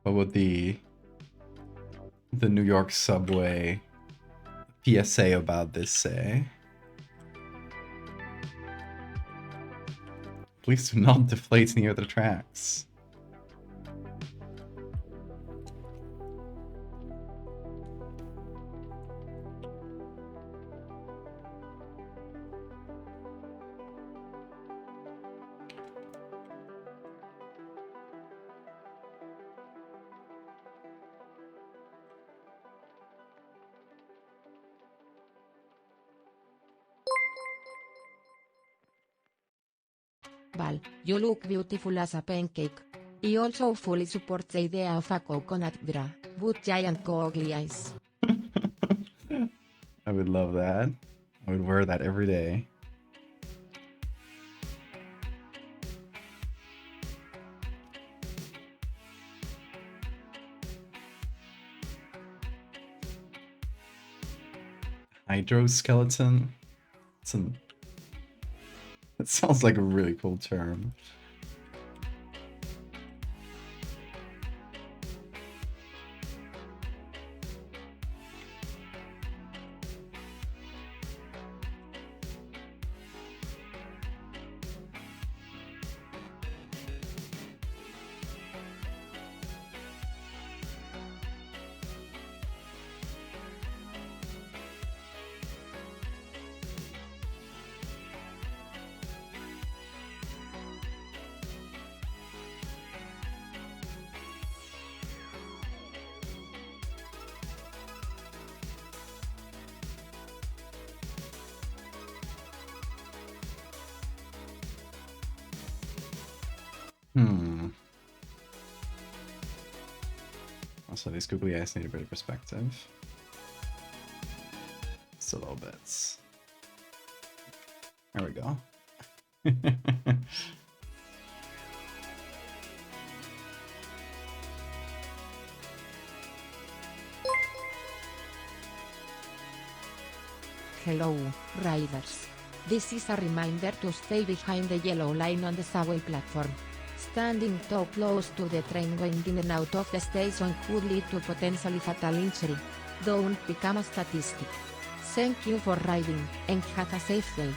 What would the New York subway PSA about this say? Please do not deflate near the tracks. Val, you look beautiful as a pancake. I also fully support the idea of a coconut bra, with giant googly eyes. I would love that. I would wear that every day. Hydroskeleton? That sounds like a really cool term. Also, these googly eyes need a bit of perspective. Just a little bit. There we go. Hello, riders. This is a reminder to stay behind the yellow line on the subway platform. Standing too close to the train going in and out of the station could lead to potentially fatal injury. Don't become a statistic. Thank you for riding, and have a safe day.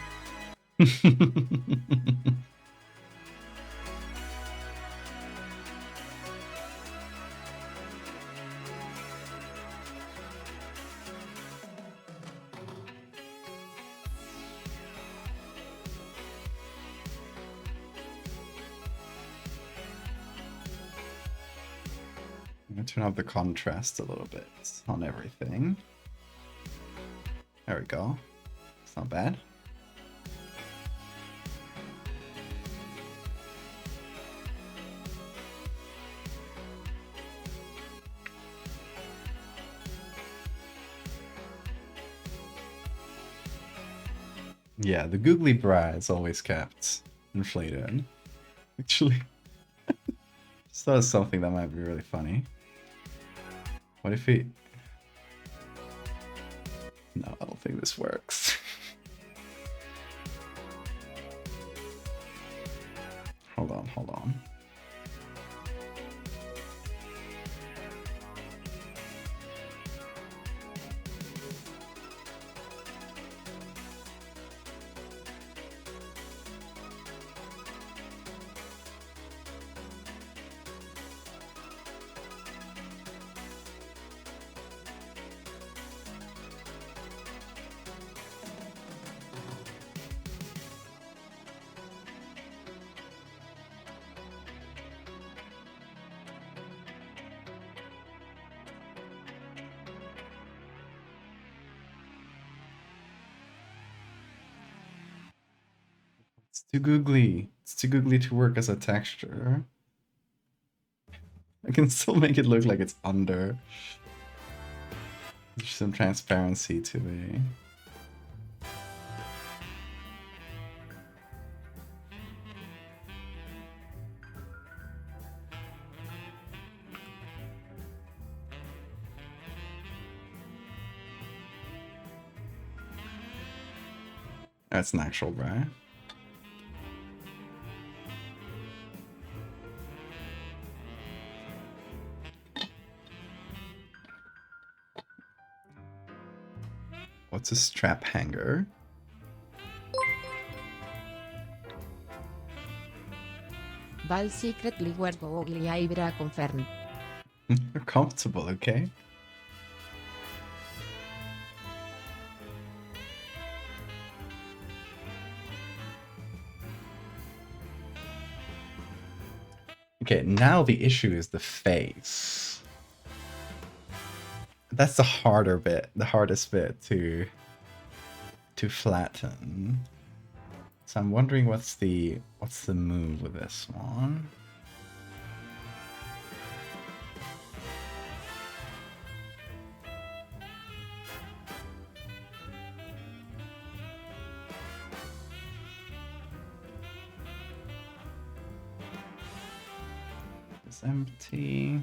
I'm gonna turn up the contrast a little bit on everything. There we go. It's not bad. Yeah, the googly bra is always kept inflated. Actually, just thought of something that might be really funny. What if he... No, I don't think this works. Hold on, hold on. It's too googly. It's too googly to work as a texture. I can still make it look like it's under. There's some transparency to it. That's an actual bra. What's a strap hanger? Val secretly wear googly eyebrow confirmed. You're comfortable, okay? Okay, now the issue is the face. That's the harder bit, the hardest bit to flatten. So I'm wondering what's the move with this one? It's empty.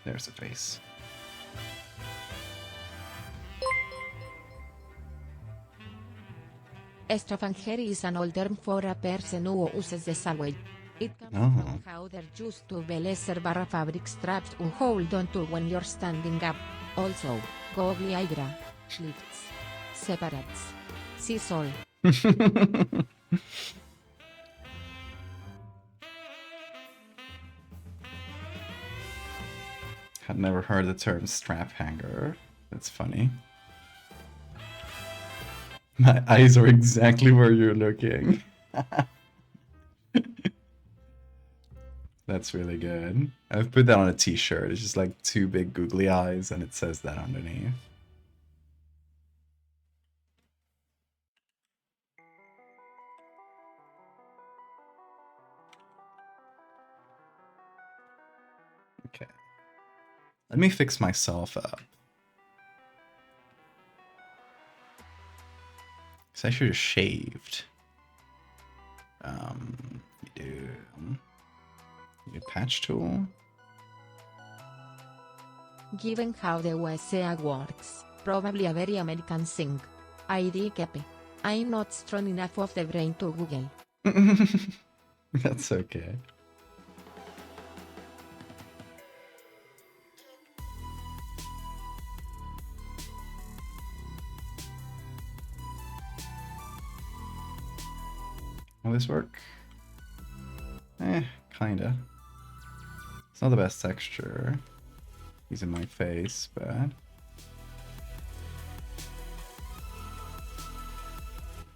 There's a face. Strophanger is an old term for a person who uses the saddle. It comes from how they're used to be lesser barra fabric straps to hold on to when you're standing up. Also, googly eyebrow, lifts, separates. See all. Had never heard the term strap hanger. That's funny. My eyes are exactly where you're looking. That's really good. I've put that on a t-shirt. It's just like two big googly eyes and it says that underneath. Okay. Let me fix myself up. Because I should have shaved. You do patch tool. Given how the USA works, probably a very American thing. ID kepe. I'm not strong enough of the brain to Google. That's okay. Will this work? Kinda. It's not the best texture. He's in my face, but...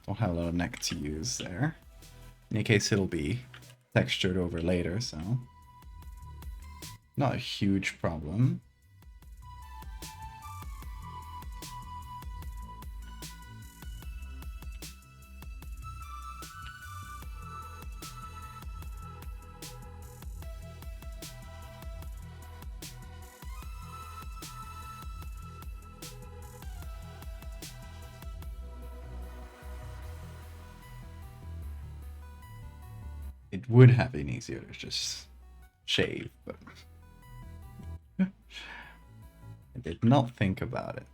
Don't have a lot of neck to use there. In any case, it'll be textured over later, so... Not a huge problem. It would have been easier to just shave, but I did not think about it.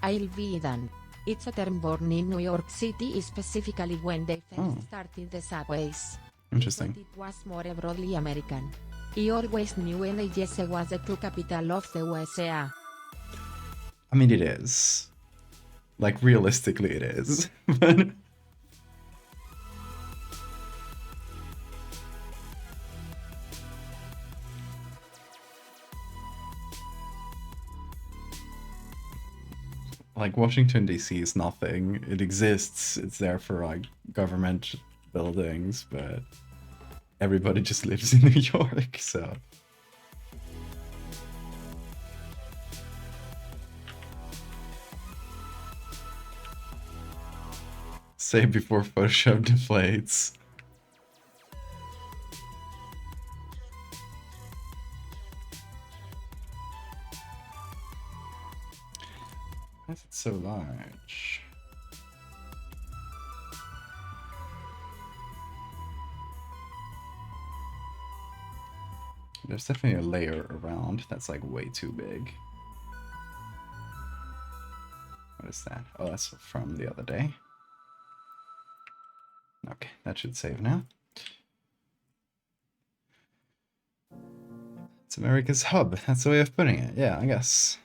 I'll be done. It's a term born in New York City specifically when they first started the subways. Interesting. But it was more broadly American. I always knew NIGHTMARATHON was the true capital of the USA. I mean, it is. Like, realistically, it is. But like, Washington, D.C. is nothing. It exists. It's there for, like, government buildings, but everybody just lives in New York, so... Say before Photoshop deflates. Why is it so large? There's definitely a layer around that's like way too big. What is that? Oh, that's from the other day. Okay, that should save now. It's America's hub. That's the way of putting it. Yeah, I guess.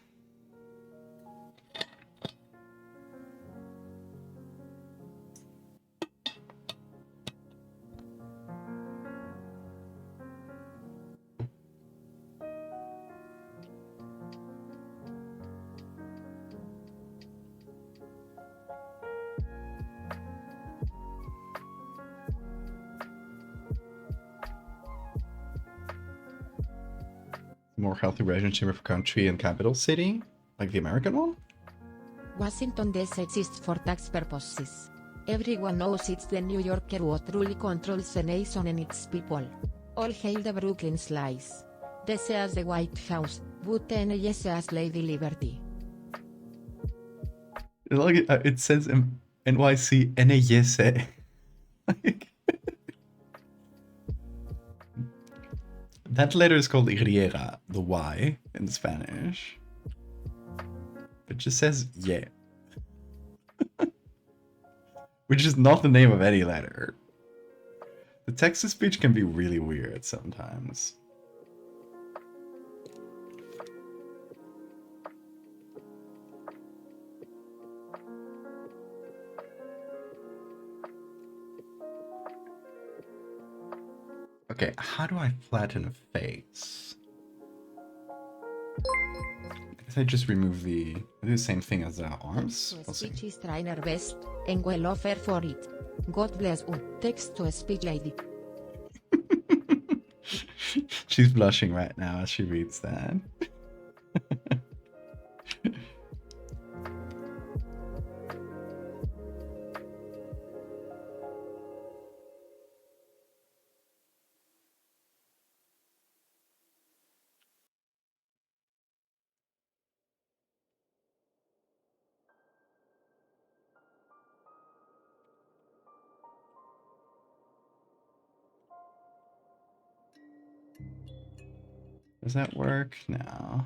More healthy relationship with country and capital city, like the American one? Washington DC exists for tax purposes. Everyone knows it's the New Yorker who truly controls the nation and its people. All hail the Brooklyn Slice. DC as the White House, but NYS as Lady Liberty. Like it says NYC NYS. Like, that letter is called Riera, the Y in Spanish. It just says yeah. Which is not the name of any letter. The text-to speech can be really weird sometimes. Okay, how do I flatten a face? I guess I just remove I do the same thing as the arms. To We'll see. speech is trainer best, and well offer for it. God bless you. Text to speech lady. She's blushing right now as she reads that. Does that work? No.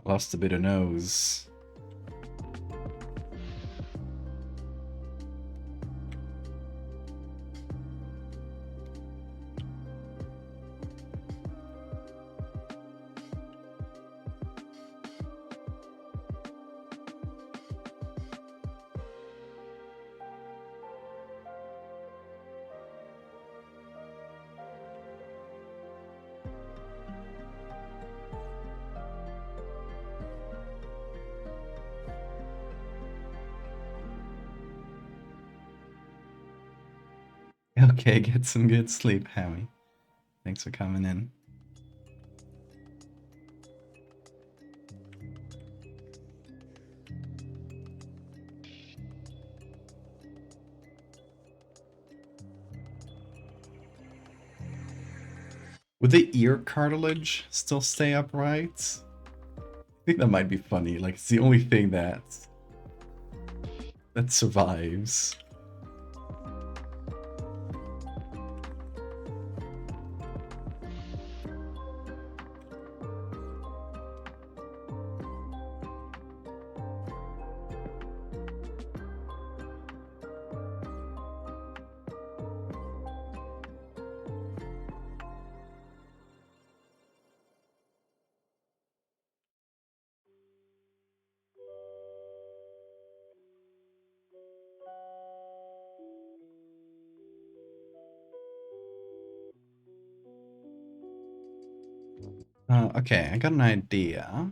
Lost a bit of nose. Okay, get some good sleep, Howie. Thanks for coming in. Would the ear cartilage still stay upright? I think that might be funny. Like, it's the only thing that survives. Okay, I got an idea.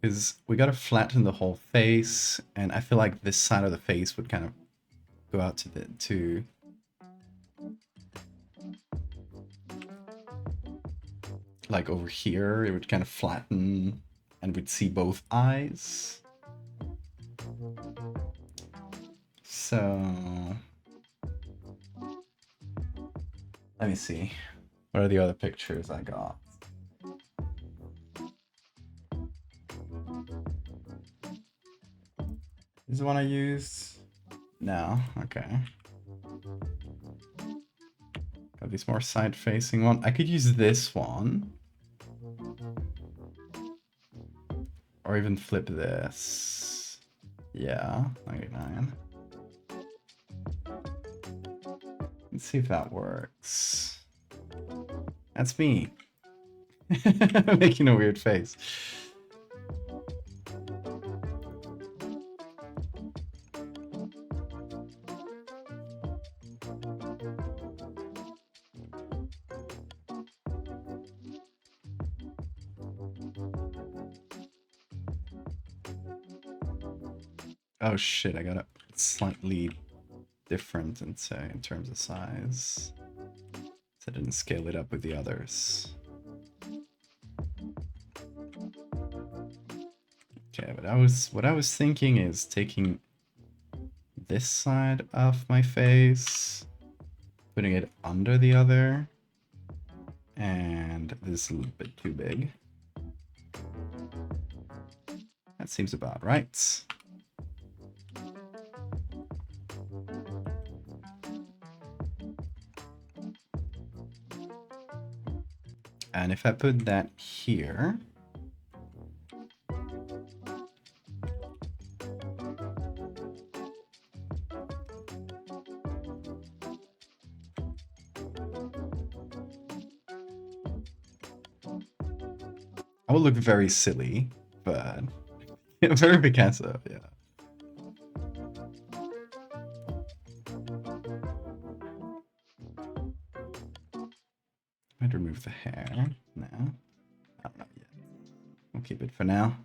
Because we gotta flatten the whole face, and I feel like this side of the face would kind of go out to like over here. It would kind of flatten, and we'd see both eyes. So let me see. What are the other pictures I got? Is the one I used? No, okay. Got this more side-facing one. I could use this one. Or even flip this. Yeah, 99. Let's see if that works. That's me. Making a weird face. Oh shit, I got it slightly different in terms of size. So I didn't scale it up with the others. Okay, what I was thinking is taking this side of my face, putting it under the other, and this is a little bit too big. That seems about right. And if I put that here, I will look very silly, but very Picasso, yeah. I'd remove the hair. No, not yet. We'll keep it for now.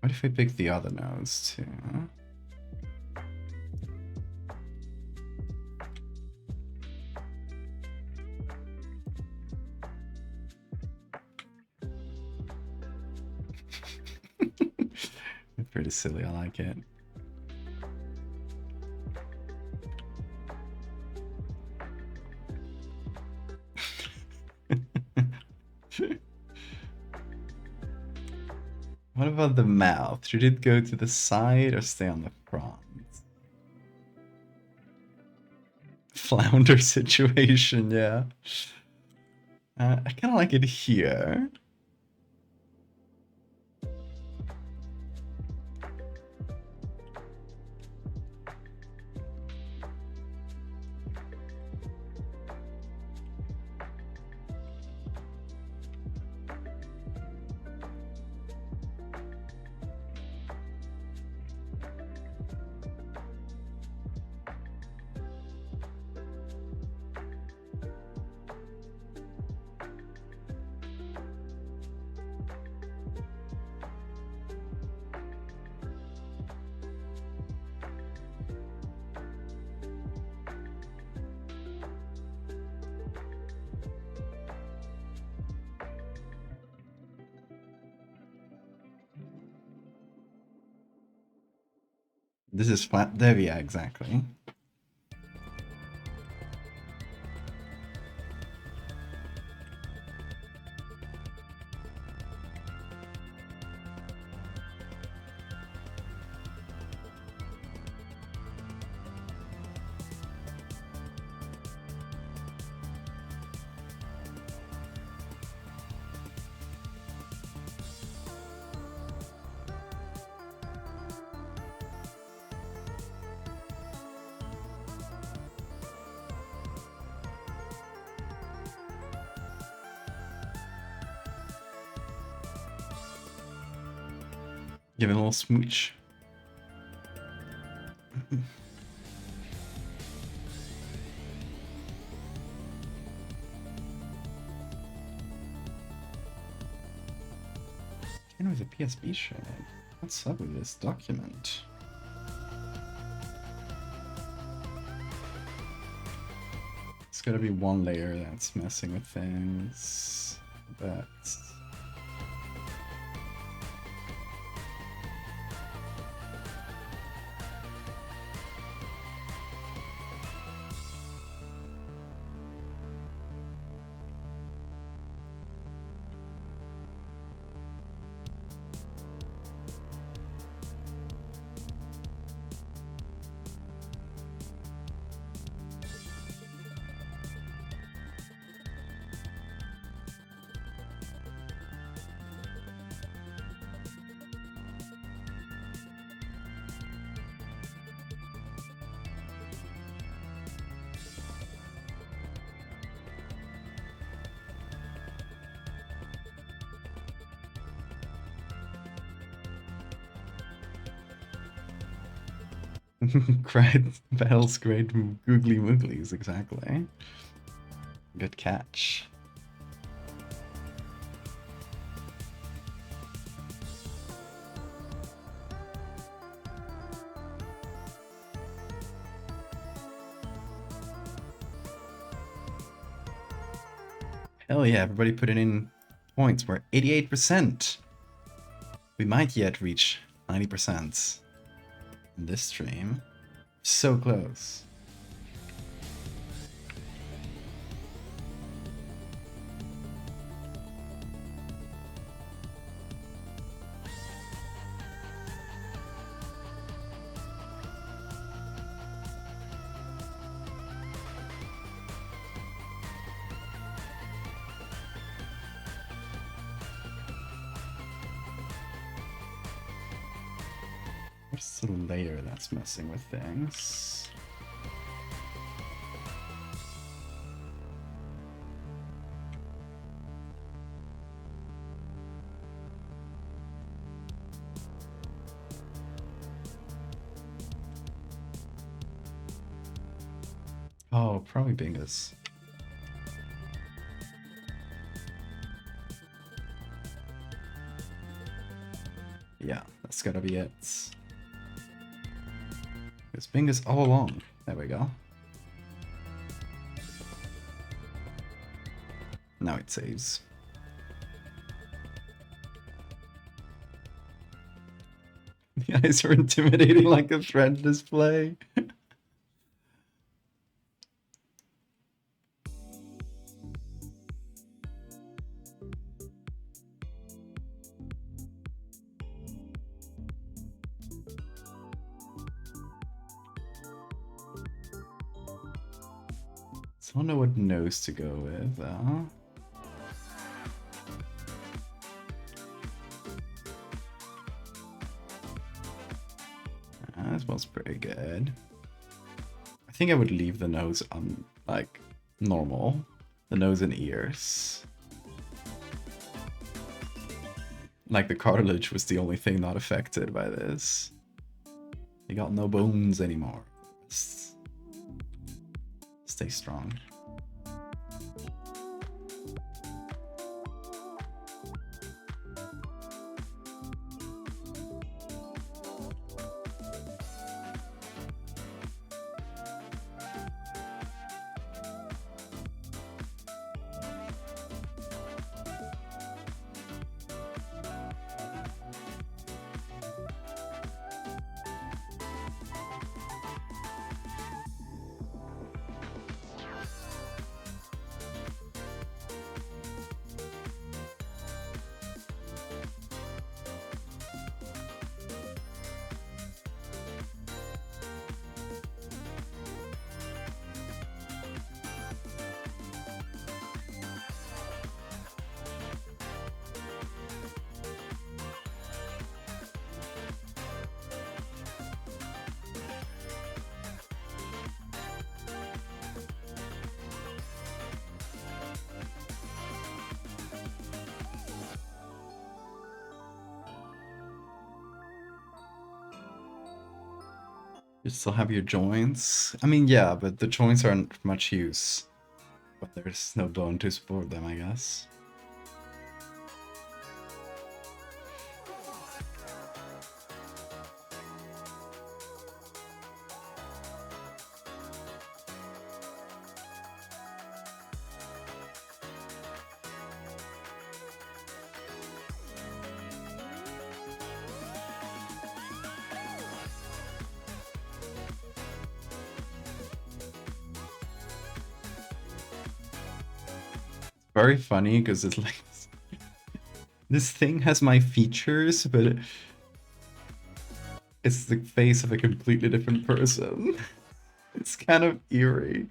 What if we pick the other nose too? Pretty silly, I like it. What about the mouth? Should it go to the side or stay on the front? Flounder situation, yeah. I kind of like it here. This is Valdevia, exactly. Give it a little smooch. And with a PSB shade. What's up with this document? It's gotta be one layer that's messing with things, but cried Bell's great googly mooglies, exactly. Good catch. Hell yeah, everybody put it in points. We're 88%. We might yet reach 90% in this stream. So close. What's the layer that's messing with things? Oh, probably Bingus. Yeah, that's gotta be it. It's Bingus all along. There we go. Now it saves. The eyes are intimidating like a thread display. I don't know what nose to go with. That smells pretty good. I think I would leave the nose on, like, normal. The nose and ears. Like, the cartilage was the only thing not affected by this. You got no bones anymore. Stay strong. You still have your joints? I mean, yeah, but the joints aren't much use. But there's no bone to support them, I guess. Very funny because it's like this thing has my features, but it's the face of a completely different person. It's kind of eerie.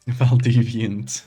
Valdeviant.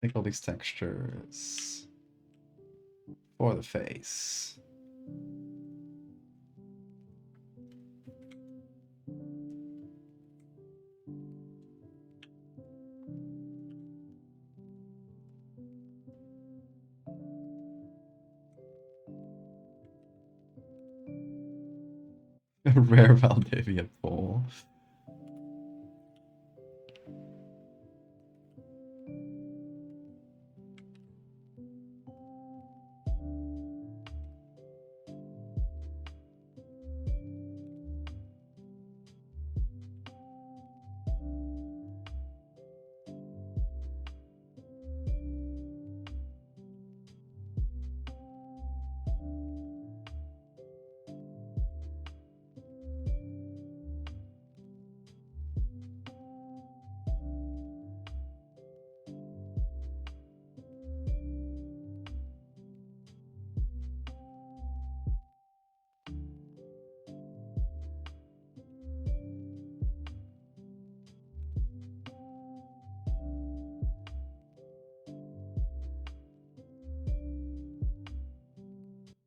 Take all these textures for the face. A rare Valdevia pole.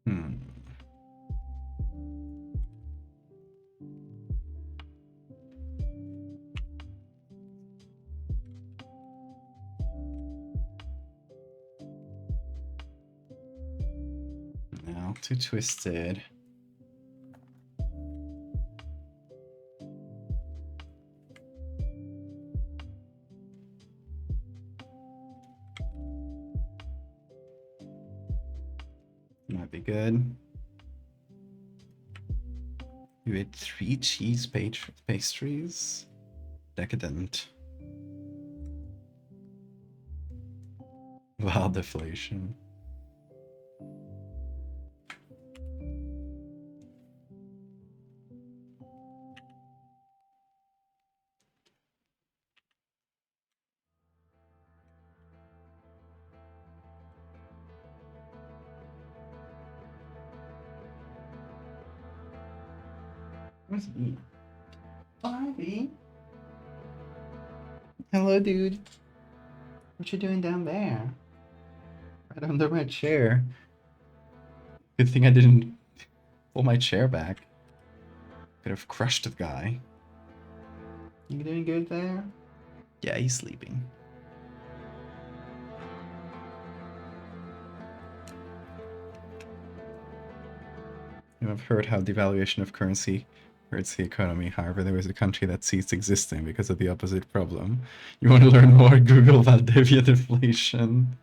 Hmm. No, too twisted. Might be good. You ate 3 cheese pastries? Decadent. Wow, deflation. Where's E? Bobby? Hello, dude. What you doing down there? Right under my chair. Good thing I didn't pull my chair back. Could have crushed the guy. You doing good there? Yeah, he's sleeping. You have heard how devaluation of currency hurts the economy. However, there is a country that ceased existing because of the opposite problem. You want to learn more? Google Valdevia deflation.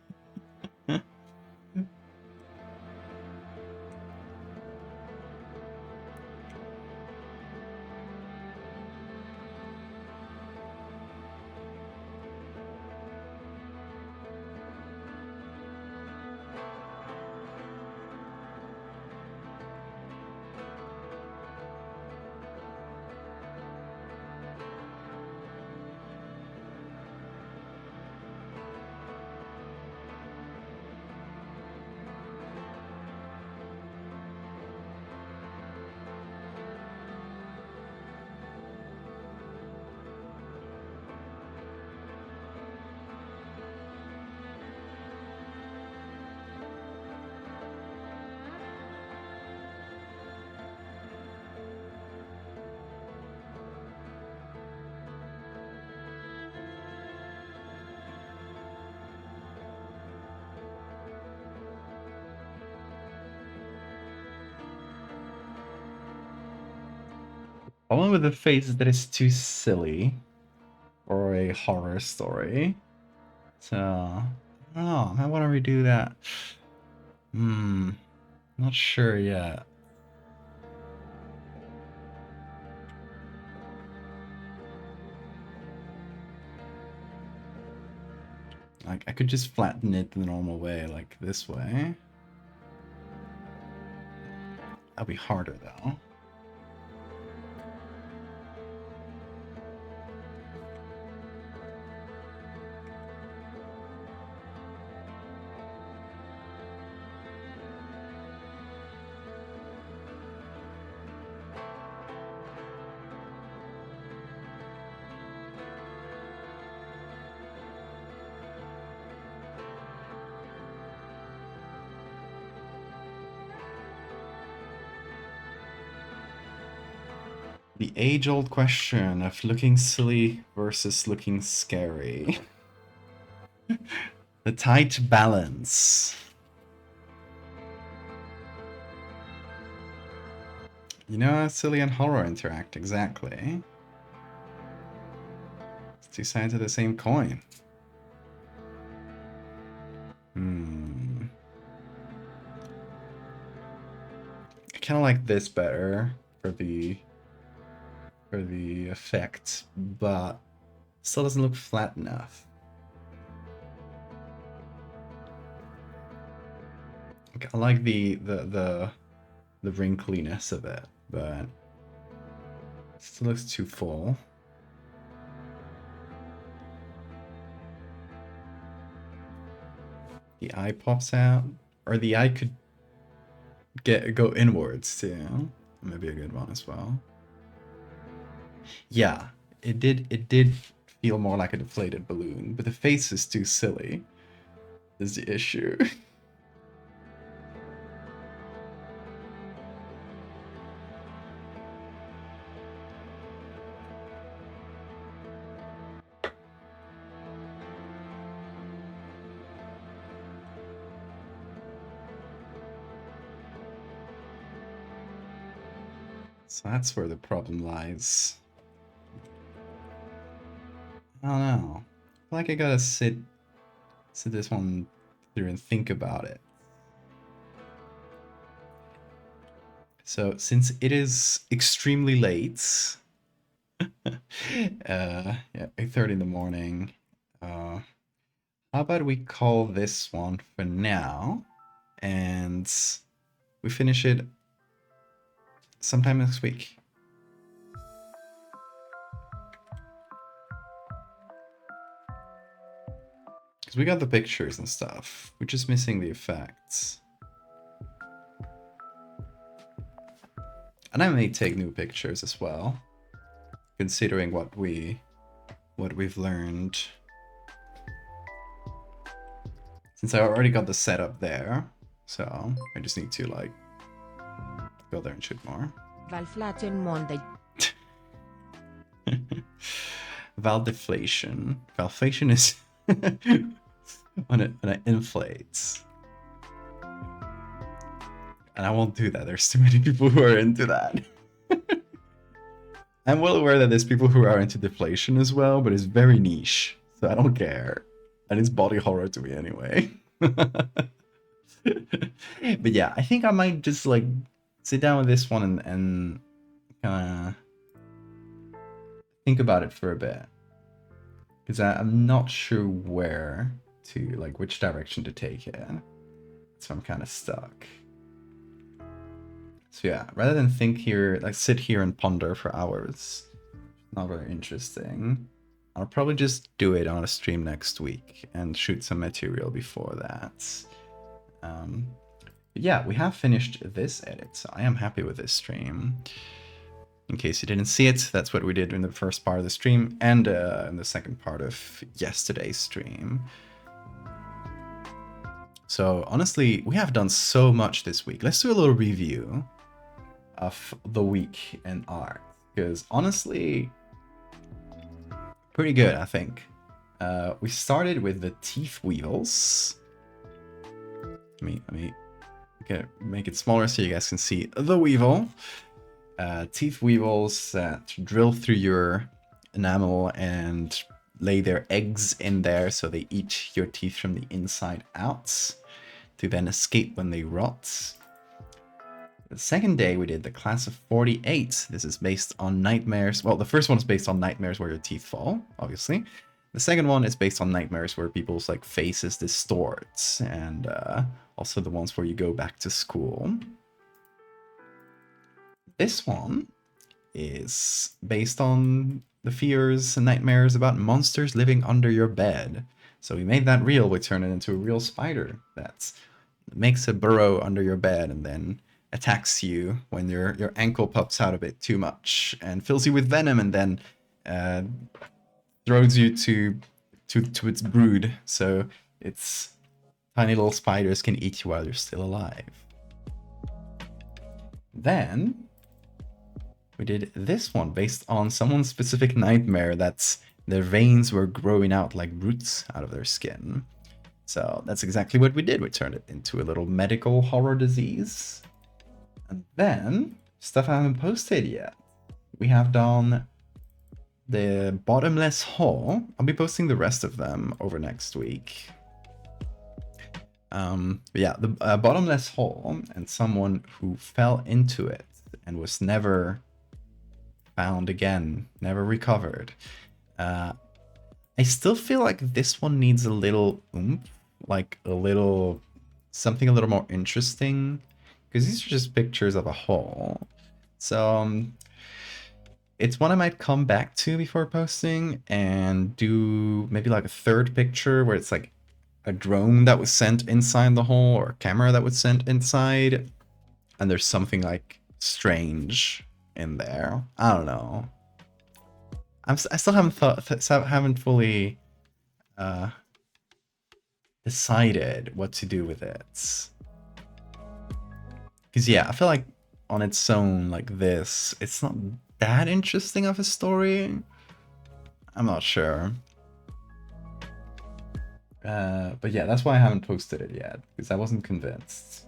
Problem with the face is that it's too silly for a horror story. So, I don't know. I want to redo that. Not sure yet. Like, I could just flatten it the normal way, like this way. That'll be harder though. The age-old question of looking silly versus looking scary. The tight balance. You know how silly and horror interact, exactly. It's two sides of the same coin. I kind of like this better for the effect, but still doesn't look flat enough. I like the wrinkliness of it, but it still looks too full. The eye pops out, or the eye could go inwards too. Maybe a good one as well. Yeah, it did feel more like a deflated balloon, but the face is too silly. Is the issue. So that's where the problem lies. I don't know. I feel like I gotta sit this one through and think about it. So since it is extremely late, yeah, 8:30 in the morning. How about we call this one for now, and we finish it sometime next week. Because we got the pictures and stuff. We're just missing the effects. And I may take new pictures as well, considering what we've learned. Since I already got the setup there, so I just need to like go there and shoot more. Valflation Monday. Valdeflation. Valflation is when it inflates. And I won't do that. There's too many people who are into that. I'm well aware that there's people who are into deflation as well, but it's very niche, so I don't care. And it's body horror to me anyway. But yeah, I think I might just like sit down with this one and kind of think about it for a bit. Because I'm not sure where to, like, which direction to take it. So I'm kind of stuck. So yeah, rather than think here, like sit here and ponder for hours, not very interesting. I'll probably just do it on a stream next week and shoot some material before that. But yeah, we have finished this edit, so I am happy with this stream. In case you didn't see it, that's what we did in the first part of the stream and in the second part of yesterday's stream. So honestly, we have done so much this week. Let's do a little review of the week in art, because honestly, pretty good, I think. We started with the teeth weevils. Let me make it smaller so you guys can see the weevil. teeth weevils that drill through your enamel and lay their eggs in there, so they eat your teeth from the inside out to then escape when they rot. The second day we did the class of 48. This is based on nightmares. Well, the first one is based on nightmares where your teeth fall, obviously. The second one is based on nightmares where people's like faces distort, and also the ones where you go back to school. This one is based on the fears and nightmares about monsters living under your bed. So we made that real. We turned it into a real spider that makes a burrow under your bed and then attacks you when your ankle pops out a bit too much and fills you with venom, and then throws you to its brood. So its tiny little spiders can eat you while you're still alive. Then we did this one based on someone's specific nightmare that's their veins were growing out like roots out of their skin. So that's exactly what we did. We turned it into a little medical horror disease. And then, stuff I haven't posted yet. We have done the bottomless hole. I'll be posting the rest of them over next week. But yeah, the bottomless hole and someone who fell into it and was never found again, never recovered. I still feel like this one needs a little oomph, like a little something a little more interesting, because these are just pictures of a hole. So it's one I might come back to before posting and do maybe like a third picture where it's like a drone that was sent inside the hole or a camera that was sent inside, and there's something like strange in there. I don't know. I still haven't fully decided what to do with it. Because yeah, I feel like on its own, like this, it's not that interesting of a story. I'm not sure. But yeah, that's why I haven't posted it yet, because I wasn't convinced.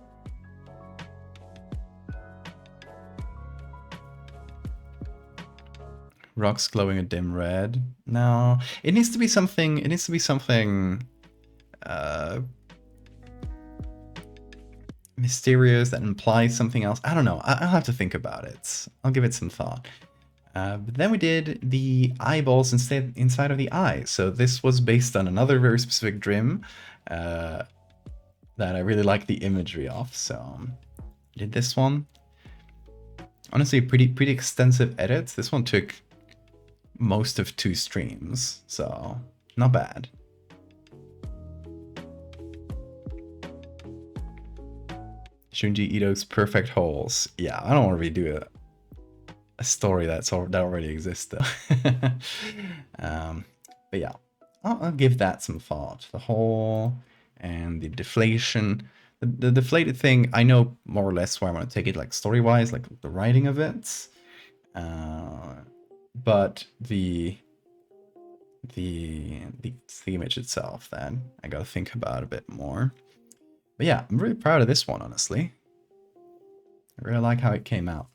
Rocks glowing a dim red. No, it needs to be something. It needs to be something mysterious that implies something else. I don't know. I'll have to think about it. I'll give it some thought. But then we did the eyeballs inside of the eye. So this was based on another very specific dream that I really like the imagery of. So I did this one. Honestly, pretty extensive edits. This one took most of 2 streams, so not bad. Shunji Ito's perfect holes. Yeah, I don't want to redo a story that already exists though. But yeah, I'll give that some thought. The hole and the deflation. The deflated thing, I know more or less where I want to take it, like story-wise, like the writing of it. But the image itself, then I gotta think about a bit more. But yeah, I'm really proud of this one, honestly. I really like how it came out.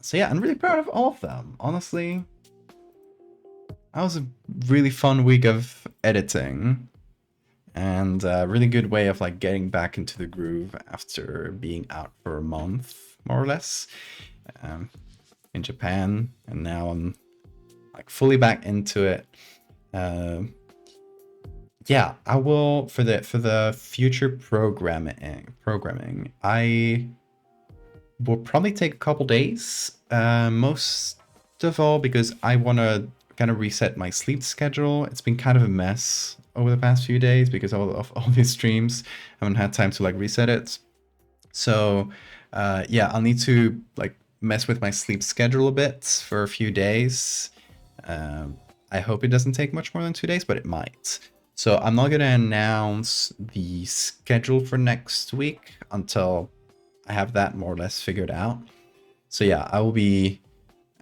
So yeah, I'm really proud of all of them, honestly. That was a really fun week of editing, and a really good way of like getting back into the groove after being out for a month, more or less, in Japan, and now I'm like fully back into it. Yeah, I will for the future programming. I will probably take a couple days, most of all because I want to kind of reset my sleep schedule. It's been kind of a mess over the past few days because of all these streams. I haven't had time to like reset it. So yeah, I'll need to like mess with my sleep schedule a bit for a few days. I hope it doesn't take much more than 2 days, but it might. So I'm not going to announce the schedule for next week until I have that more or less figured out. So yeah, I will be...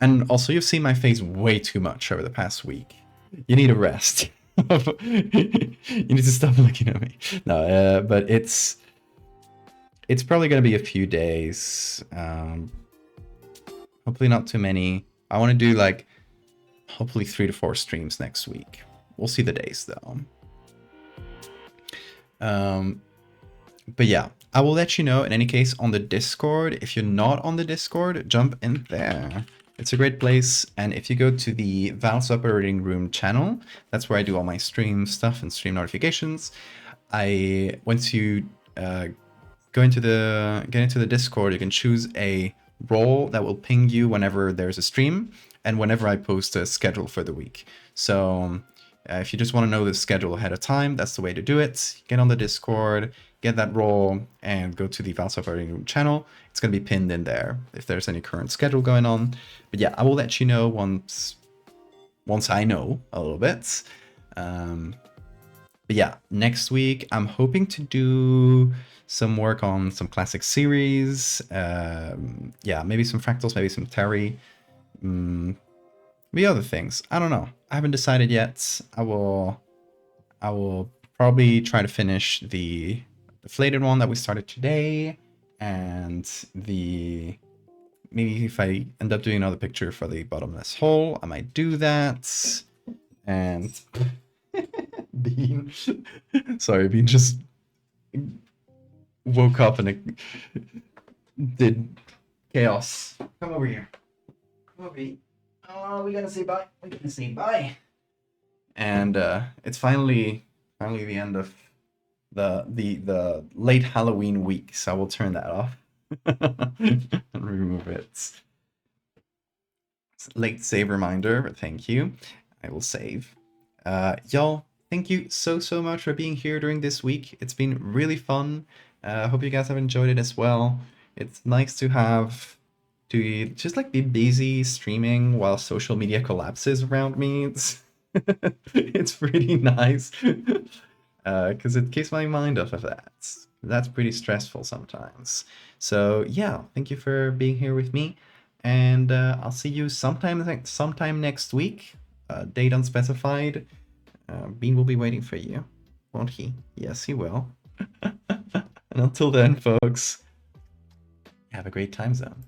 And also, you've seen my face way too much over the past week. You need a rest. You need to stop looking at me. No, but it's probably going to be a few days. Hopefully not too many. I want to do like hopefully 3 to 4 streams next week. We'll see the days though. But yeah, I will let you know in any case on the Discord. If you're not on the Discord, jump in there. It's a great place. And if you go to the Val's Operating Room channel, that's where I do all my stream stuff and stream notifications. Once you get into the Discord, you can choose a role that will ping you whenever there's a stream and whenever I post a schedule for the week. So if you just want to know the schedule ahead of time, that's the way to do it. Get on the Discord, get that role, and go to the Val's Operating Room channel. It's going to be pinned in there if there's any current schedule going on. But yeah, I will let you know once I know a little bit. But yeah, next week I'm hoping to do some work on some classic series. Yeah, maybe some Fractals, maybe some Terry. Maybe other things. I don't know. I haven't decided yet. I will probably try to finish the deflated one that we started today, and maybe if I end up doing another picture for the bottomless hole, I might do that. And Bean, sorry, Bean just woke up and it did chaos. Come over here. Come over here. Oh, we gotta say bye. We gotta say bye. And it's finally the end of the late Halloween week, so I will turn that off and remove it. It's late save reminder, but thank you. I will save. Y'all, thank you so much for being here during this week. It's been really fun. I hope you guys have enjoyed it as well. It's nice to just like be busy streaming while social media collapses around me. It's pretty nice because it keeps my mind off of that. That's pretty stressful sometimes. So yeah, thank you for being here with me, and I'll see you sometime next week. Date unspecified. Bean will be waiting for you, won't he? Yes, he will. And until then, folks, have a great time zone.